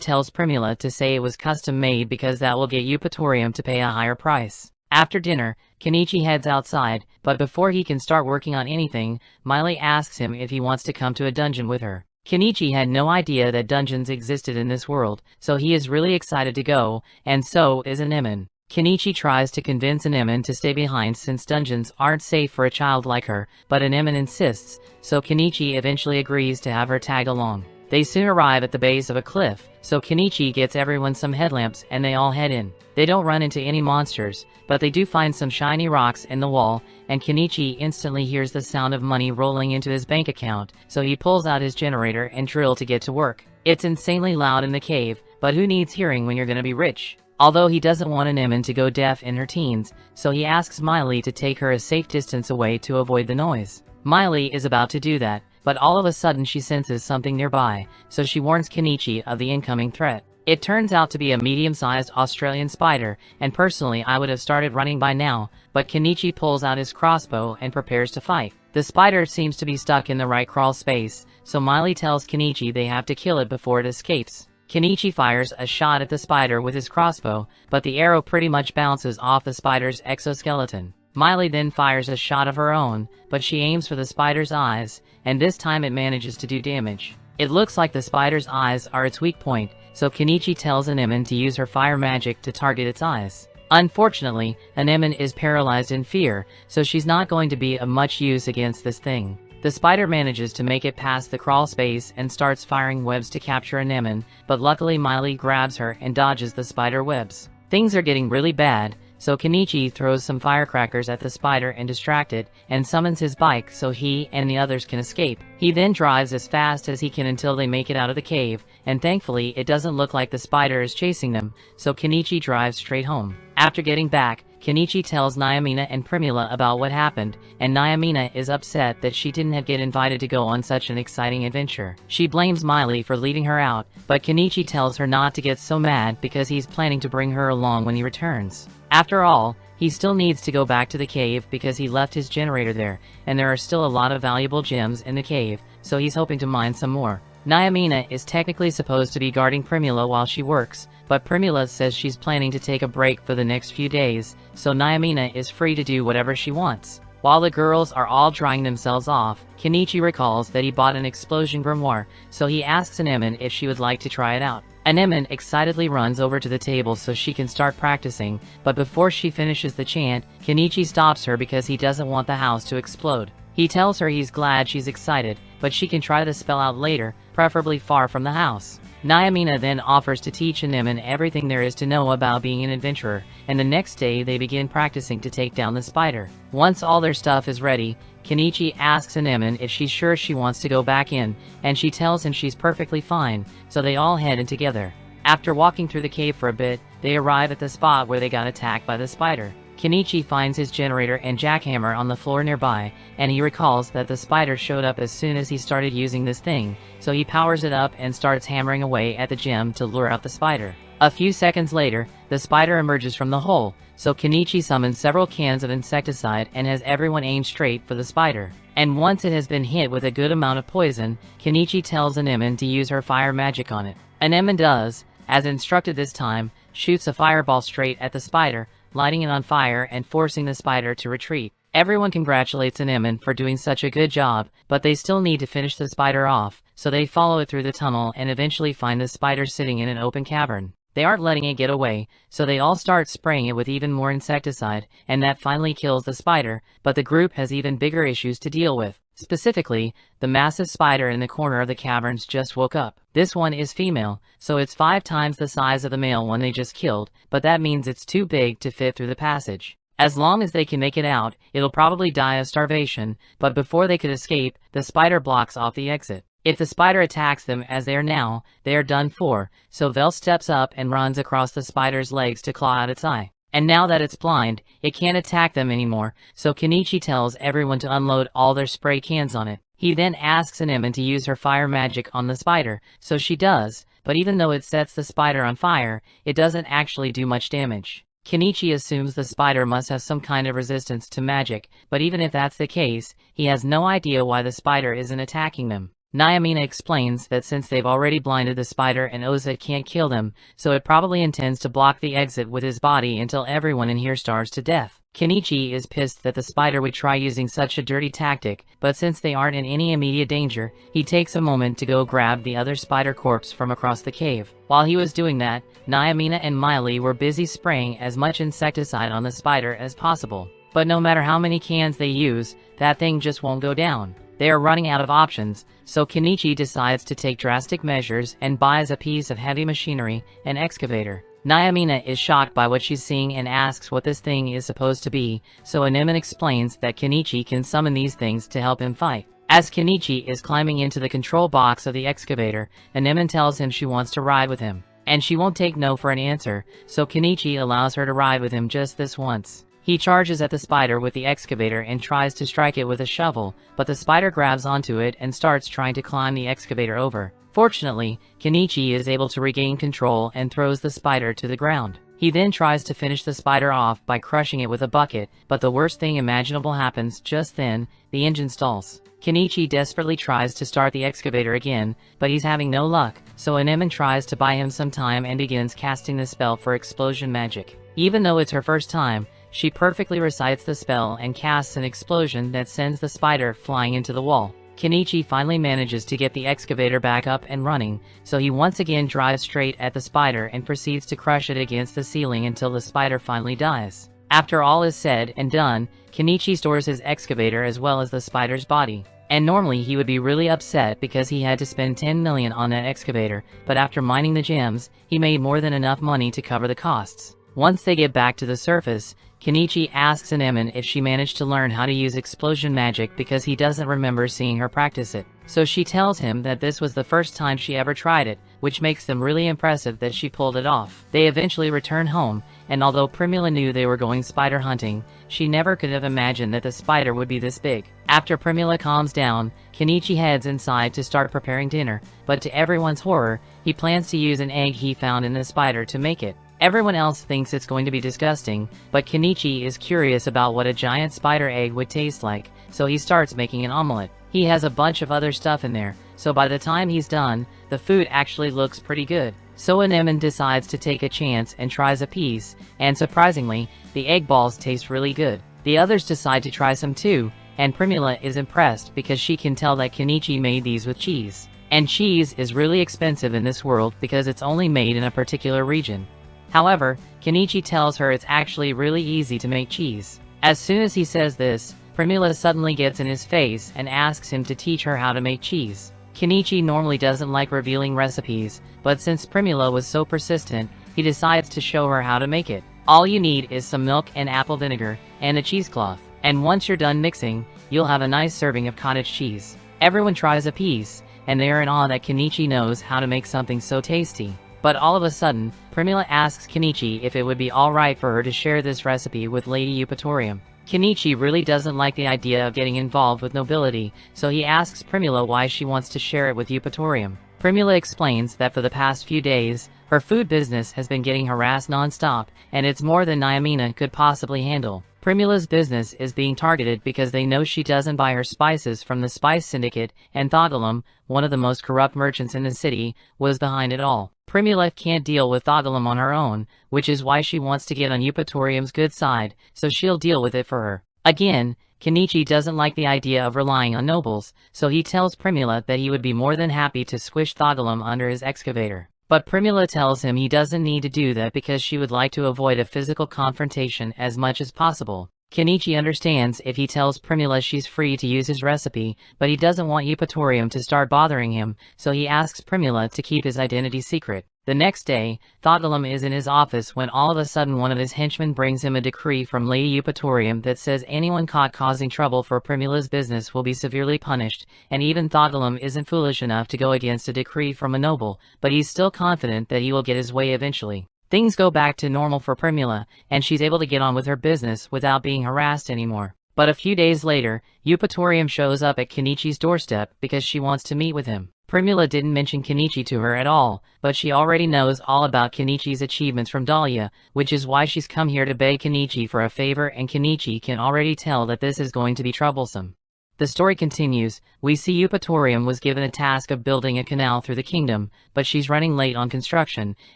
tells Primula to say it was custom made because that will get Eupatorium to pay a higher price. After dinner, Kenichi heads outside, but before he can start working on anything, Miley asks him if he wants to come to a dungeon with her. Kenichi had no idea that dungeons existed in this world, so he is really excited to go, and so is Anemone. Kenichi tries to convince Anemone to stay behind since dungeons aren't safe for a child like her, but Anemone insists, so Kenichi eventually agrees to have her tag along. They soon arrive at the base of a cliff, so Kenichi gets everyone some headlamps and they all head in. They don't run into any monsters, but they do find some shiny rocks in the wall, and Kenichi instantly hears the sound of money rolling into his bank account, so he pulls out his generator and drill to get to work. It's insanely loud in the cave, but who needs hearing when you're gonna be rich? Although he doesn't want Anemone to go deaf in her teens, so he asks Miley to take her a safe distance away to avoid the noise. Miley is about to do that, but all of a sudden she senses something nearby, so she warns Kenichi of the incoming threat. It turns out to be a medium-sized Australian spider, and personally I would have started running by now, but Kenichi pulls out his crossbow and prepares to fight. The spider seems to be stuck in the right crawl space, so Miley tells Kenichi they have to kill it before it escapes. Kenichi fires a shot at the spider with his crossbow, but the arrow pretty much bounces off the spider's exoskeleton. Miley then fires a shot of her own, but she aims for the spider's eyes, and this time it manages to do damage. It looks like the spider's eyes are its weak point, so Kenichi tells Anemone to use her fire magic to target its eyes. Unfortunately, Anemone is paralyzed in fear, so she's not going to be of much use against this thing. The spider manages to make it past the crawl space and starts firing webs to capture Anemone, but luckily Miley grabs her and dodges the spider webs. Things are getting really bad, so Kenichi throws some firecrackers at the spider and distracts it, and summons his bike so he and the others can escape. He then drives as fast as he can until they make it out of the cave, and thankfully it doesn't look like the spider is chasing them, so Kenichi drives straight home. After getting back, Kenichi tells Nyamina and Primula about what happened, and Nyamina is upset that she didn't get invited to go on such an exciting adventure. She blames Miley for leading her out, but Kenichi tells her not to get so mad because he's planning to bring her along when he returns. After all, he still needs to go back to the cave because he left his generator there, and there are still a lot of valuable gems in the cave, so he's hoping to mine some more. Nyamina is technically supposed to be guarding Primula while she works, but Primula says she's planning to take a break for the next few days, so Nyamina is free to do whatever she wants. While the girls are all drying themselves off, Kenichi recalls that he bought an explosion grimoire, so he asks Anemone if she would like to try it out. Anemone excitedly runs over to the table so she can start practicing, but before she finishes the chant, Kenichi stops her because he doesn't want the house to explode. He tells her he's glad she's excited, but she can try the spell out later, preferably far from the house. Nyamina then offers to teach Anemone everything there is to know about being an adventurer, and the next day they begin practicing to take down the spider. Once all their stuff is ready, Kenichi asks Anemone if she's sure she wants to go back in, and she tells him she's perfectly fine, so they all head in together. After walking through the cave for a bit, they arrive at the spot where they got attacked by the spider. Kenichi finds his generator and jackhammer on the floor nearby, and he recalls that the spider showed up as soon as he started using this thing, so he powers it up and starts hammering away at the gem to lure out the spider. A few seconds later, the spider emerges from the hole, so Kenichi summons several cans of insecticide and has everyone aim straight for the spider. And once it has been hit with a good amount of poison, Kenichi tells Anemone to use her fire magic on it. Anemone does, as instructed this time, shoots a fireball straight at the spider, lighting it on fire and forcing the spider to retreat. Everyone congratulates Anemone for doing such a good job, but they still need to finish the spider off, so they follow it through the tunnel and eventually find the spider sitting in an open cavern. They aren't letting it get away, so they all start spraying it with even more insecticide, and that finally kills the spider, but the group has even bigger issues to deal with. Specifically, the massive spider in the corner of the caverns just woke up. This one is female, so it's 5 times the size of the male one they just killed, but that means it's too big to fit through the passage. As long as they can make it out, it'll probably die of starvation, but before they could escape, the spider blocks off the exit. If the spider attacks them as they are now, they are done for, so Vel steps up and runs across the spider's legs to claw out its eye. And now that it's blind, it can't attack them anymore, so Kenichi tells everyone to unload all their spray cans on it. He then asks Anemone to use her fire magic on the spider, so she does, but even though it sets the spider on fire, it doesn't actually do much damage. Kenichi assumes the spider must have some kind of resistance to magic, but even if that's the case, he has no idea why the spider isn't attacking them. Naomina explains that since they've already blinded the spider and Oza can't kill them, so it probably intends to block the exit with his body until everyone in here starves to death. Kenichi is pissed that the spider would try using such a dirty tactic, but since they aren't in any immediate danger, he takes a moment to go grab the other spider corpse from across the cave. While he was doing that, Naomina and Miley were busy spraying as much insecticide on the spider as possible. But no matter how many cans they use, that thing just won't go down. They are running out of options, so Kenichi decides to take drastic measures and buys a piece of heavy machinery, an excavator. Naomina is shocked by what she's seeing and asks what this thing is supposed to be, so Anemone explains that Kenichi can summon these things to help him fight. As Kenichi is climbing into the control box of the excavator, Anemone tells him she wants to ride with him, and she won't take no for an answer, so Kenichi allows her to ride with him just this once. He charges at the spider with the excavator and tries to strike it with a shovel, but the spider grabs onto it and starts trying to climb the excavator over. Fortunately, Kenichi is able to regain control and throws the spider to the ground. He then tries to finish the spider off by crushing it with a bucket, but the worst thing imaginable happens just then: the engine stalls. Kenichi desperately tries to start the excavator again, but he's having no luck, so Anemone tries to buy him some time and begins casting the spell for explosion magic. Even though it's her first time, she perfectly recites the spell and casts an explosion that sends the spider flying into the wall. Kenichi finally manages to get the excavator back up and running, so he once again drives straight at the spider and proceeds to crush it against the ceiling until the spider finally dies. After all is said and done, Kenichi stores his excavator as well as the spider's body. And normally he would be really upset because he had to spend 10 million on that excavator, but after mining the gems, he made more than enough money to cover the costs. Once they get back to the surface, Kenichi asks Anemone if she managed to learn how to use explosion magic because he doesn't remember seeing her practice it. So she tells him that this was the first time she ever tried it, which makes them really impressive that she pulled it off. They eventually return home, and although Primula knew they were going spider hunting, she never could have imagined that the spider would be this big. After Primula calms down, Kenichi heads inside to start preparing dinner, but to everyone's horror, he plans to use an egg he found in the spider to make it. Everyone else thinks it's going to be disgusting, but Kenichi is curious about what a giant spider egg would taste like, so he starts making an omelet. He has a bunch of other stuff in there, so by the time he's done, the food actually looks pretty good. So Anemone decides to take a chance and tries a piece, and surprisingly, the egg balls taste really good. The others decide to try some too, and Primula is impressed because she can tell that Kenichi made these with cheese. And cheese is really expensive in this world because it's only made in a particular region. However, Kenichi tells her it's actually really easy to make cheese. As soon as he says this, Primula suddenly gets in his face and asks him to teach her how to make cheese. Kenichi normally doesn't like revealing recipes, but since Primula was so persistent, he decides to show her how to make it. All you need is some milk and apple vinegar, and a cheesecloth. And once you're done mixing, you'll have a nice serving of cottage cheese. Everyone tries a piece, and they are in awe that Kenichi knows how to make something so tasty. But all of a sudden, Primula asks Kenichi if it would be alright for her to share this recipe with Lady Eupatorium. Kenichi really doesn't like the idea of getting involved with nobility, so he asks Primula why she wants to share it with Eupatorium. Primula explains that for the past few days, Her food business has been getting harassed non-stop, and it's more than Nyamina could possibly handle. Primula's business is being targeted because they know she doesn't buy her spices from the Spice Syndicate, and Thogalum, one of the most corrupt merchants in the city, was behind it all. Primula can't deal with Thogalum on her own, which is why she wants to get on Eupatorium's good side, so she'll deal with it for her. Again, Kenichi doesn't like the idea of relying on nobles, so he tells Primula that he would be more than happy to squish Thogalum under his excavator. But Primula tells him he doesn't need to do that because she would like to avoid a physical confrontation as much as possible. Kenichi understands if he tells Primula she's free to use his recipe, but he doesn't want Eupatorium to start bothering him, so he asks Primula to keep his identity secret. The next day, Thogalum is in his office when all of a sudden one of his henchmen brings him a decree from Lady Eupatorium that says anyone caught causing trouble for Primula's business will be severely punished, and even Thogalum isn't foolish enough to go against a decree from a noble, but he's still confident that he will get his way eventually. Things go back to normal for Primula, and she's able to get on with her business without being harassed anymore. But a few days later, Eupatorium shows up at Kenichi's doorstep because she wants to meet with him. Primula didn't mention Kenichi to her at all, but she already knows all about Kenichi's achievements from Dahlia, which is why she's come here to beg Kenichi for a favor, and Kenichi can already tell that this is going to be troublesome. The story continues. We see Eupatorium was given a task of building a canal through the kingdom, but she's running late on construction,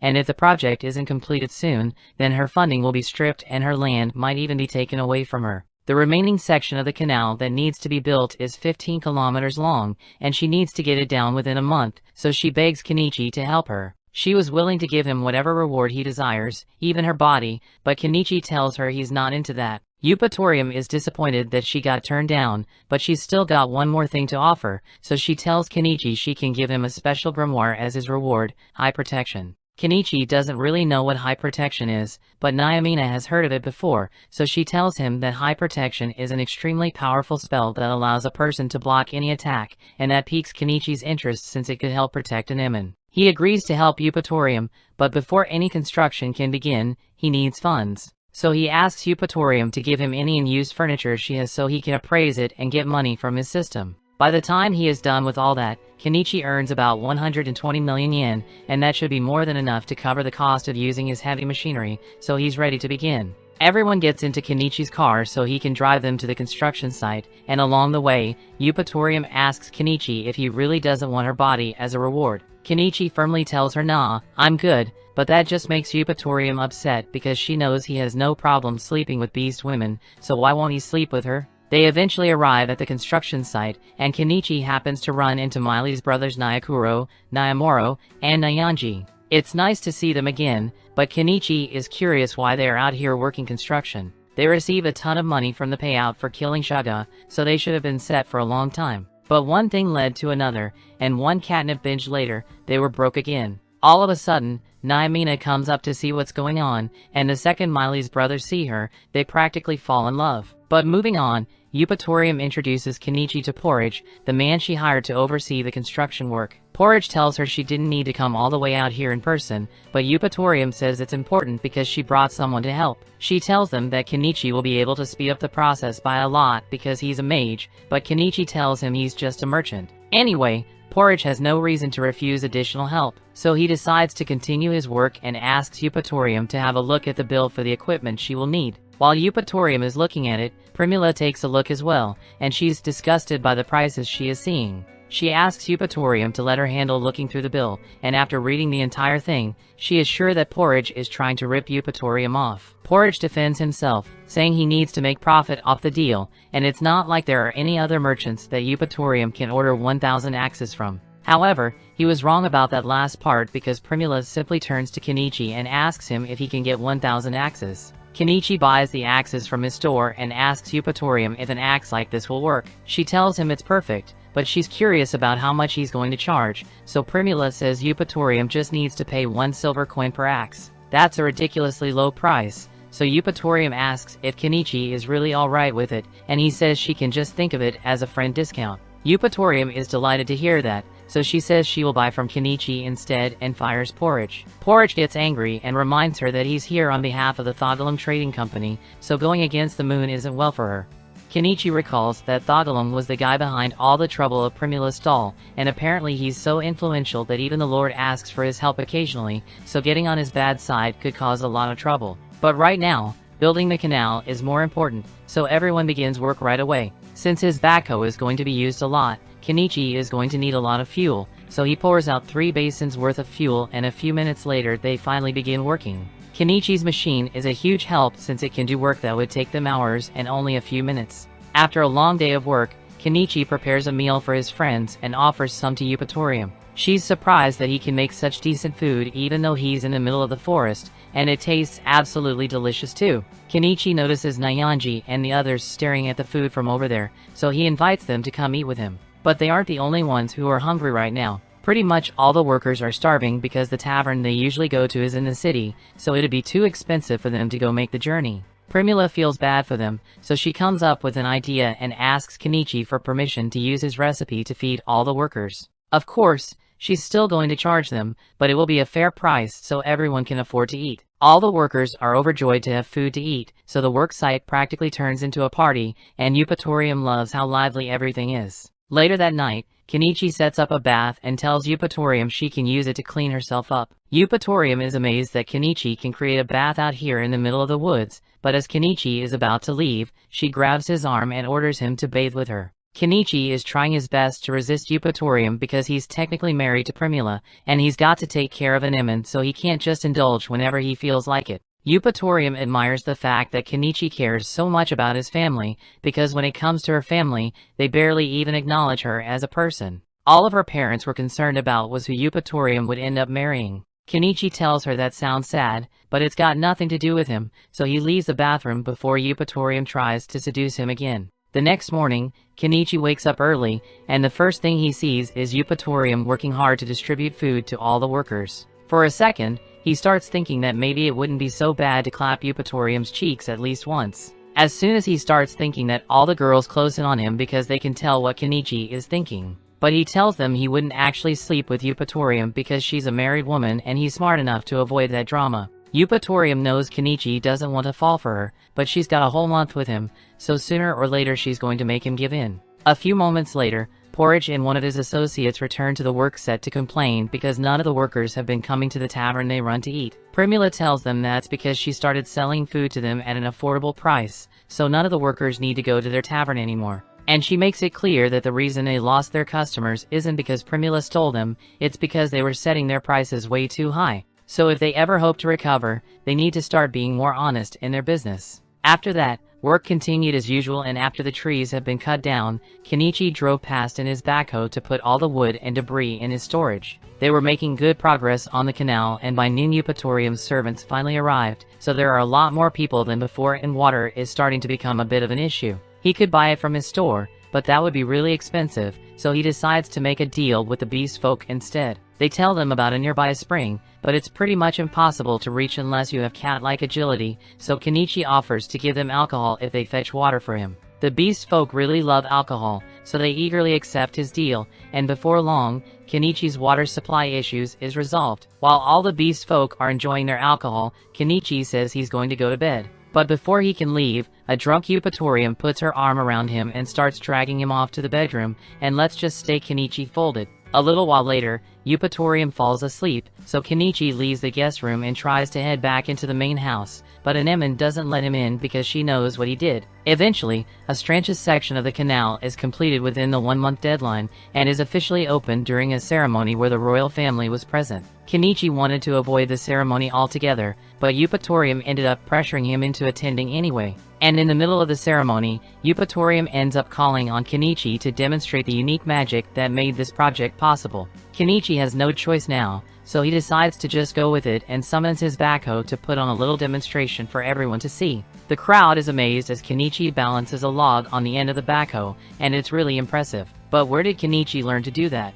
and if the project isn't completed soon, then her funding will be stripped and her land might even be taken away from her. The remaining section of the canal that needs to be built is 15 kilometers long, and she needs to get it down within a month, so she begs Kenichi to help her. She was willing to give him whatever reward he desires, even her body, but Kenichi tells her he's not into that. Eupatorium is disappointed that she got turned down, but she's still got one more thing to offer, so she tells Kenichi she can give him a special grimoire as his reward, high protection. Kenichi doesn't really know what high protection is, but Nyamina has heard of it before, so she tells him that high protection is an extremely powerful spell that allows a person to block any attack, and that piques Kenichi's interest since it could help protect an Emin. He agrees to help Eupatorium, but before any construction can begin, he needs funds. So he asks Eupatorium to give him any unused furniture she has so he can appraise it and get money from his system. By the time he is done with all that, Kenichi earns about 120 million yen, and that should be more than enough to cover the cost of using his heavy machinery, so he's ready to begin. Everyone gets into Kenichi's car so he can drive them to the construction site, and along the way, Eupatorium asks Kenichi if he really doesn't want her body as a reward. Kenichi firmly tells her nah, I'm good, but that just makes Eupatorium upset because she knows he has no problem sleeping with beast women, so why won't he sleep with her? They eventually arrive at the construction site, and Kenichi happens to run into Miley's brothers Nyakuro, Nyamoro, and Nyanji. It's nice to see them again, but Kenichi is curious why they are out here working construction. They receive a ton of money from the payout for killing Shaga, so they should have been set for a long time. But one thing led to another, and one catnip binge later, they were broke again. All of a sudden, Nyamina comes up to see what's going on, and the second Miley's brothers see her, they practically fall in love. But moving on, Eupatorium introduces Kenichi to Porridge, the man she hired to oversee the construction work. Porridge tells her she didn't need to come all the way out here in person, but Eupatorium says it's important because she brought someone to help. She tells them that Kenichi will be able to speed up the process by a lot because he's a mage, but Kenichi tells him he's just a merchant. Anyway, Porridge has no reason to refuse additional help, so he decides to continue his work and asks Eupatorium to have a look at the bill for the equipment she will need. While Eupatorium is looking at it, Primula takes a look as well, and she's disgusted by the prices she is seeing. She asks Eupatorium to let her handle looking through the bill, and after reading the entire thing, she is sure that Porridge is trying to rip Eupatorium off. Porridge defends himself, saying he needs to make profit off the deal, and it's not like there are any other merchants that Eupatorium can order 1,000 axes from. However, he was wrong about that last part because Primula simply turns to Kenichi and asks him if he can get 1,000 axes. Kenichi buys the axes from his store and asks Eupatorium if an axe like this will work. She tells him it's perfect, but she's curious about how much he's going to charge, so Primula says Eupatorium just needs to pay 1 silver coin per axe. That's a ridiculously low price, so Eupatorium asks if Kenichi is really alright with it, and he says she can just think of it as a friend discount. Eupatorium is delighted to hear that, so she says she will buy from Kenichi instead and fires Porridge. Porridge gets angry and reminds her that he's here on behalf of the Thogalum Trading Company, so going against the moon isn't well for her. Kenichi recalls that Thogalum was the guy behind all the trouble of Primula's doll, and apparently he's so influential that even the Lord asks for his help occasionally, so getting on his bad side could cause a lot of trouble. But right now, building the canal is more important, so everyone begins work right away. Since his backhoe is going to be used a lot, Kenichi is going to need a lot of fuel, so he pours out 3 basins worth of fuel, and a few minutes later they finally begin working. Kenichi's machine is a huge help since it can do work that would take them hours and only a few minutes. After a long day of work, Kenichi prepares a meal for his friends and offers some to Eupatorium. She's surprised that he can make such decent food even though he's in the middle of the forest, and it tastes absolutely delicious too. Kenichi notices Nyanji and the others staring at the food from over there, so he invites them to come eat with him. But they aren't the only ones who are hungry right now. Pretty much all the workers are starving because the tavern they usually go to is in the city, so it'd be too expensive for them to go make the journey. Primula feels bad for them, so she comes up with an idea and asks Kenichi for permission to use his recipe to feed all the workers. Of course, she's still going to charge them, but it will be a fair price so everyone can afford to eat. All the workers are overjoyed to have food to eat, so the work site practically turns into a party, and Eupatorium loves how lively everything is. Later that night, Kenichi sets up a bath and tells Eupatorium she can use it to clean herself up. Eupatorium is amazed that Kenichi can create a bath out here in the middle of the woods, but as Kenichi is about to leave, she grabs his arm and orders him to bathe with her. Kenichi is trying his best to resist Eupatorium because he's technically married to Primula, and he's got to take care of an Emin, so he can't just indulge whenever he feels like it. Eupatorium admires the fact that Kenichi cares so much about his family, because when it comes to her family, they barely even acknowledge her as a person. All of her parents were concerned about was who Eupatorium would end up marrying. Kenichi tells her that sounds sad, but it's got nothing to do with him, so he leaves the bathroom before Eupatorium tries to seduce him again. The next morning, Kenichi wakes up early, and the first thing he sees is Eupatorium working hard to distribute food to all the workers. For a second, he starts thinking that maybe it wouldn't be so bad to clap Eupatorium's cheeks at least once. As soon as he starts thinking that, all the girls close in on him because they can tell what Kenichi is thinking. But he tells them he wouldn't actually sleep with Eupatorium because she's a married woman and he's smart enough to avoid that drama. Eupatorium knows Kenichi doesn't want to fall for her, but she's got a whole month with him, so sooner or later she's going to make him give in. A few moments later, Porridge and one of his associates return to the work set to complain because none of the workers have been coming to the tavern they run to eat. Primula tells them that's because she started selling food to them at an affordable price, so none of the workers need to go to their tavern anymore. And she makes it clear that the reason they lost their customers isn't because Primula stole them, it's because they were setting their prices way too high. So if they ever hope to recover, they need to start being more honest in their business. After that, work continued as usual, and after the trees had been cut down, Kenichi drove past in his backhoe to put all the wood and debris in his storage. They were making good progress on the canal, and by noon Eupatorium's servants finally arrived, so there are a lot more people than before and water is starting to become a bit of an issue. He could buy it from his store, but that would be really expensive, so he decides to make a deal with the beast folk instead. They tell them about a nearby spring, but it's pretty much impossible to reach unless you have cat-like agility, so Kenichi offers to give them alcohol if they fetch water for him. The beast folk really love alcohol, so they eagerly accept his deal, and before long, Kenichi's water supply issues is resolved. While all the beast folk are enjoying their alcohol, Kenichi says he's going to go to bed. But before he can leave, a drunk Eupatorium puts her arm around him and starts dragging him off to the bedroom, and let's just stay Kenichi folded. A little while later, Eupatorium falls asleep, so Kenichi leaves the guest room and tries to head back into the main house, but Anemone doesn't let him in because she knows what he did. Eventually, a Strange's section of the canal is completed within the 1-month deadline, and is officially opened during a ceremony where the royal family was present. Kenichi wanted to avoid the ceremony altogether, but Eupatorium ended up pressuring him into attending anyway. And in the middle of the ceremony, Eupatorium ends up calling on Kenichi to demonstrate the unique magic that made this project possible. Kenichi has no choice now, so he decides to just go with it and summons his backhoe to put on a little demonstration for everyone to see. The crowd is amazed as Kenichi balances a log on the end of the backhoe, and it's really impressive. But where did Kenichi learn to do that?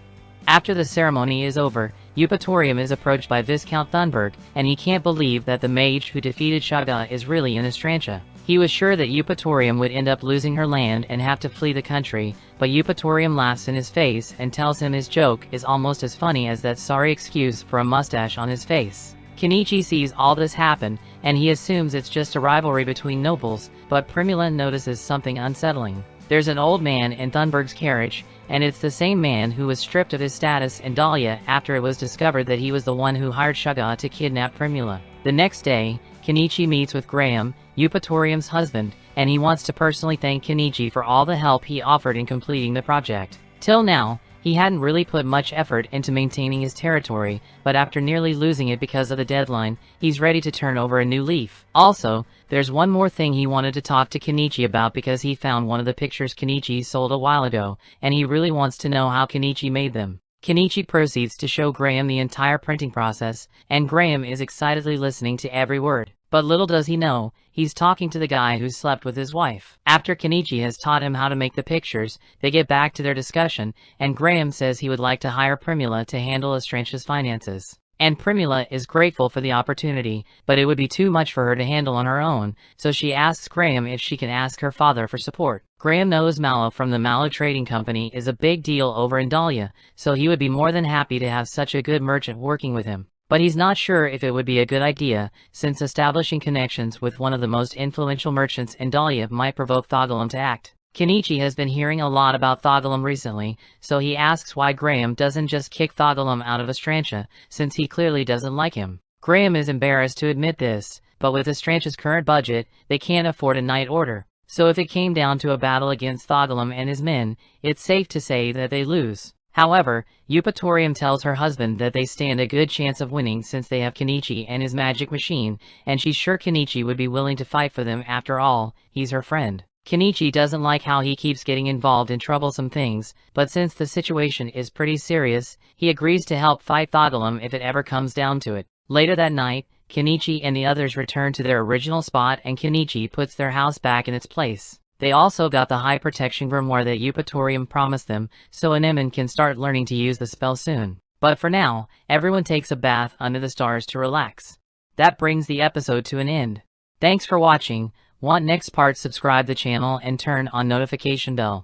After the ceremony is over, Eupatorium is approached by Viscount Thunberg, and he can't believe that the mage who defeated Shaga is really in Estrantia. He was sure that Eupatorium would end up losing her land and have to flee the country, but Eupatorium laughs in his face and tells him his joke is almost as funny as that sorry excuse for a mustache on his face. Kenichi sees all this happen, and he assumes it's just a rivalry between nobles, but Primula notices something unsettling. There's an old man in Thunberg's carriage, and it's the same man who was stripped of his status in Dahlia after it was discovered that he was the one who hired Shuga to kidnap Primula. The next day, Kenichi meets with Graham, Eupatorium's husband, and he wants to personally thank Kenichi for all the help he offered in completing the project. Till now, he hadn't really put much effort into maintaining his territory, but after nearly losing it because of the deadline, he's ready to turn over a new leaf. Also, there's one more thing he wanted to talk to Kenichi about because he found one of the pictures Kenichi sold a while ago, and he really wants to know how Kenichi made them. Kenichi proceeds to show Graham the entire printing process, and Graham is excitedly listening to every word. But little does he know, he's talking to the guy who slept with his wife. After Kenichi has taught him how to make the pictures, they get back to their discussion, and Graham says he would like to hire Primula to handle Estrantia's finances. And Primula is grateful for the opportunity, but it would be too much for her to handle on her own, so she asks Graham if she can ask her father for support. Graham knows Mallow from the Mallow Trading Company is a big deal over in Dahlia, so he would be more than happy to have such a good merchant working with him. But he's not sure if it would be a good idea, since establishing connections with one of the most influential merchants in Dahlia might provoke Thogalum to act. Kenichi has been hearing a lot about Thogalum recently, so he asks why Graham doesn't just kick Thogalum out of Estrantia, since he clearly doesn't like him. Graham is embarrassed to admit this, but with Estrantia's current budget, they can't afford a night order. So if it came down to a battle against Thogalum and his men, it's safe to say that they lose. However, Eupatorium tells her husband that they stand a good chance of winning since they have Kenichi and his magic machine, and she's sure Kenichi would be willing to fight for them after all, he's her friend. Kenichi doesn't like how he keeps getting involved in troublesome things, but since the situation is pretty serious, he agrees to help fight Thogalum if it ever comes down to it. Later that night, Kenichi and the others return to their original spot and Kenichi puts their house back in its place. They also got the high protection grimoire that Eupatorium promised them, so Anemone can start learning to use the spell soon. But for now, everyone takes a bath under the stars to relax. That brings the episode to an end. Thanks for watching. Want next part? Subscribe the channel and turn on notification bell.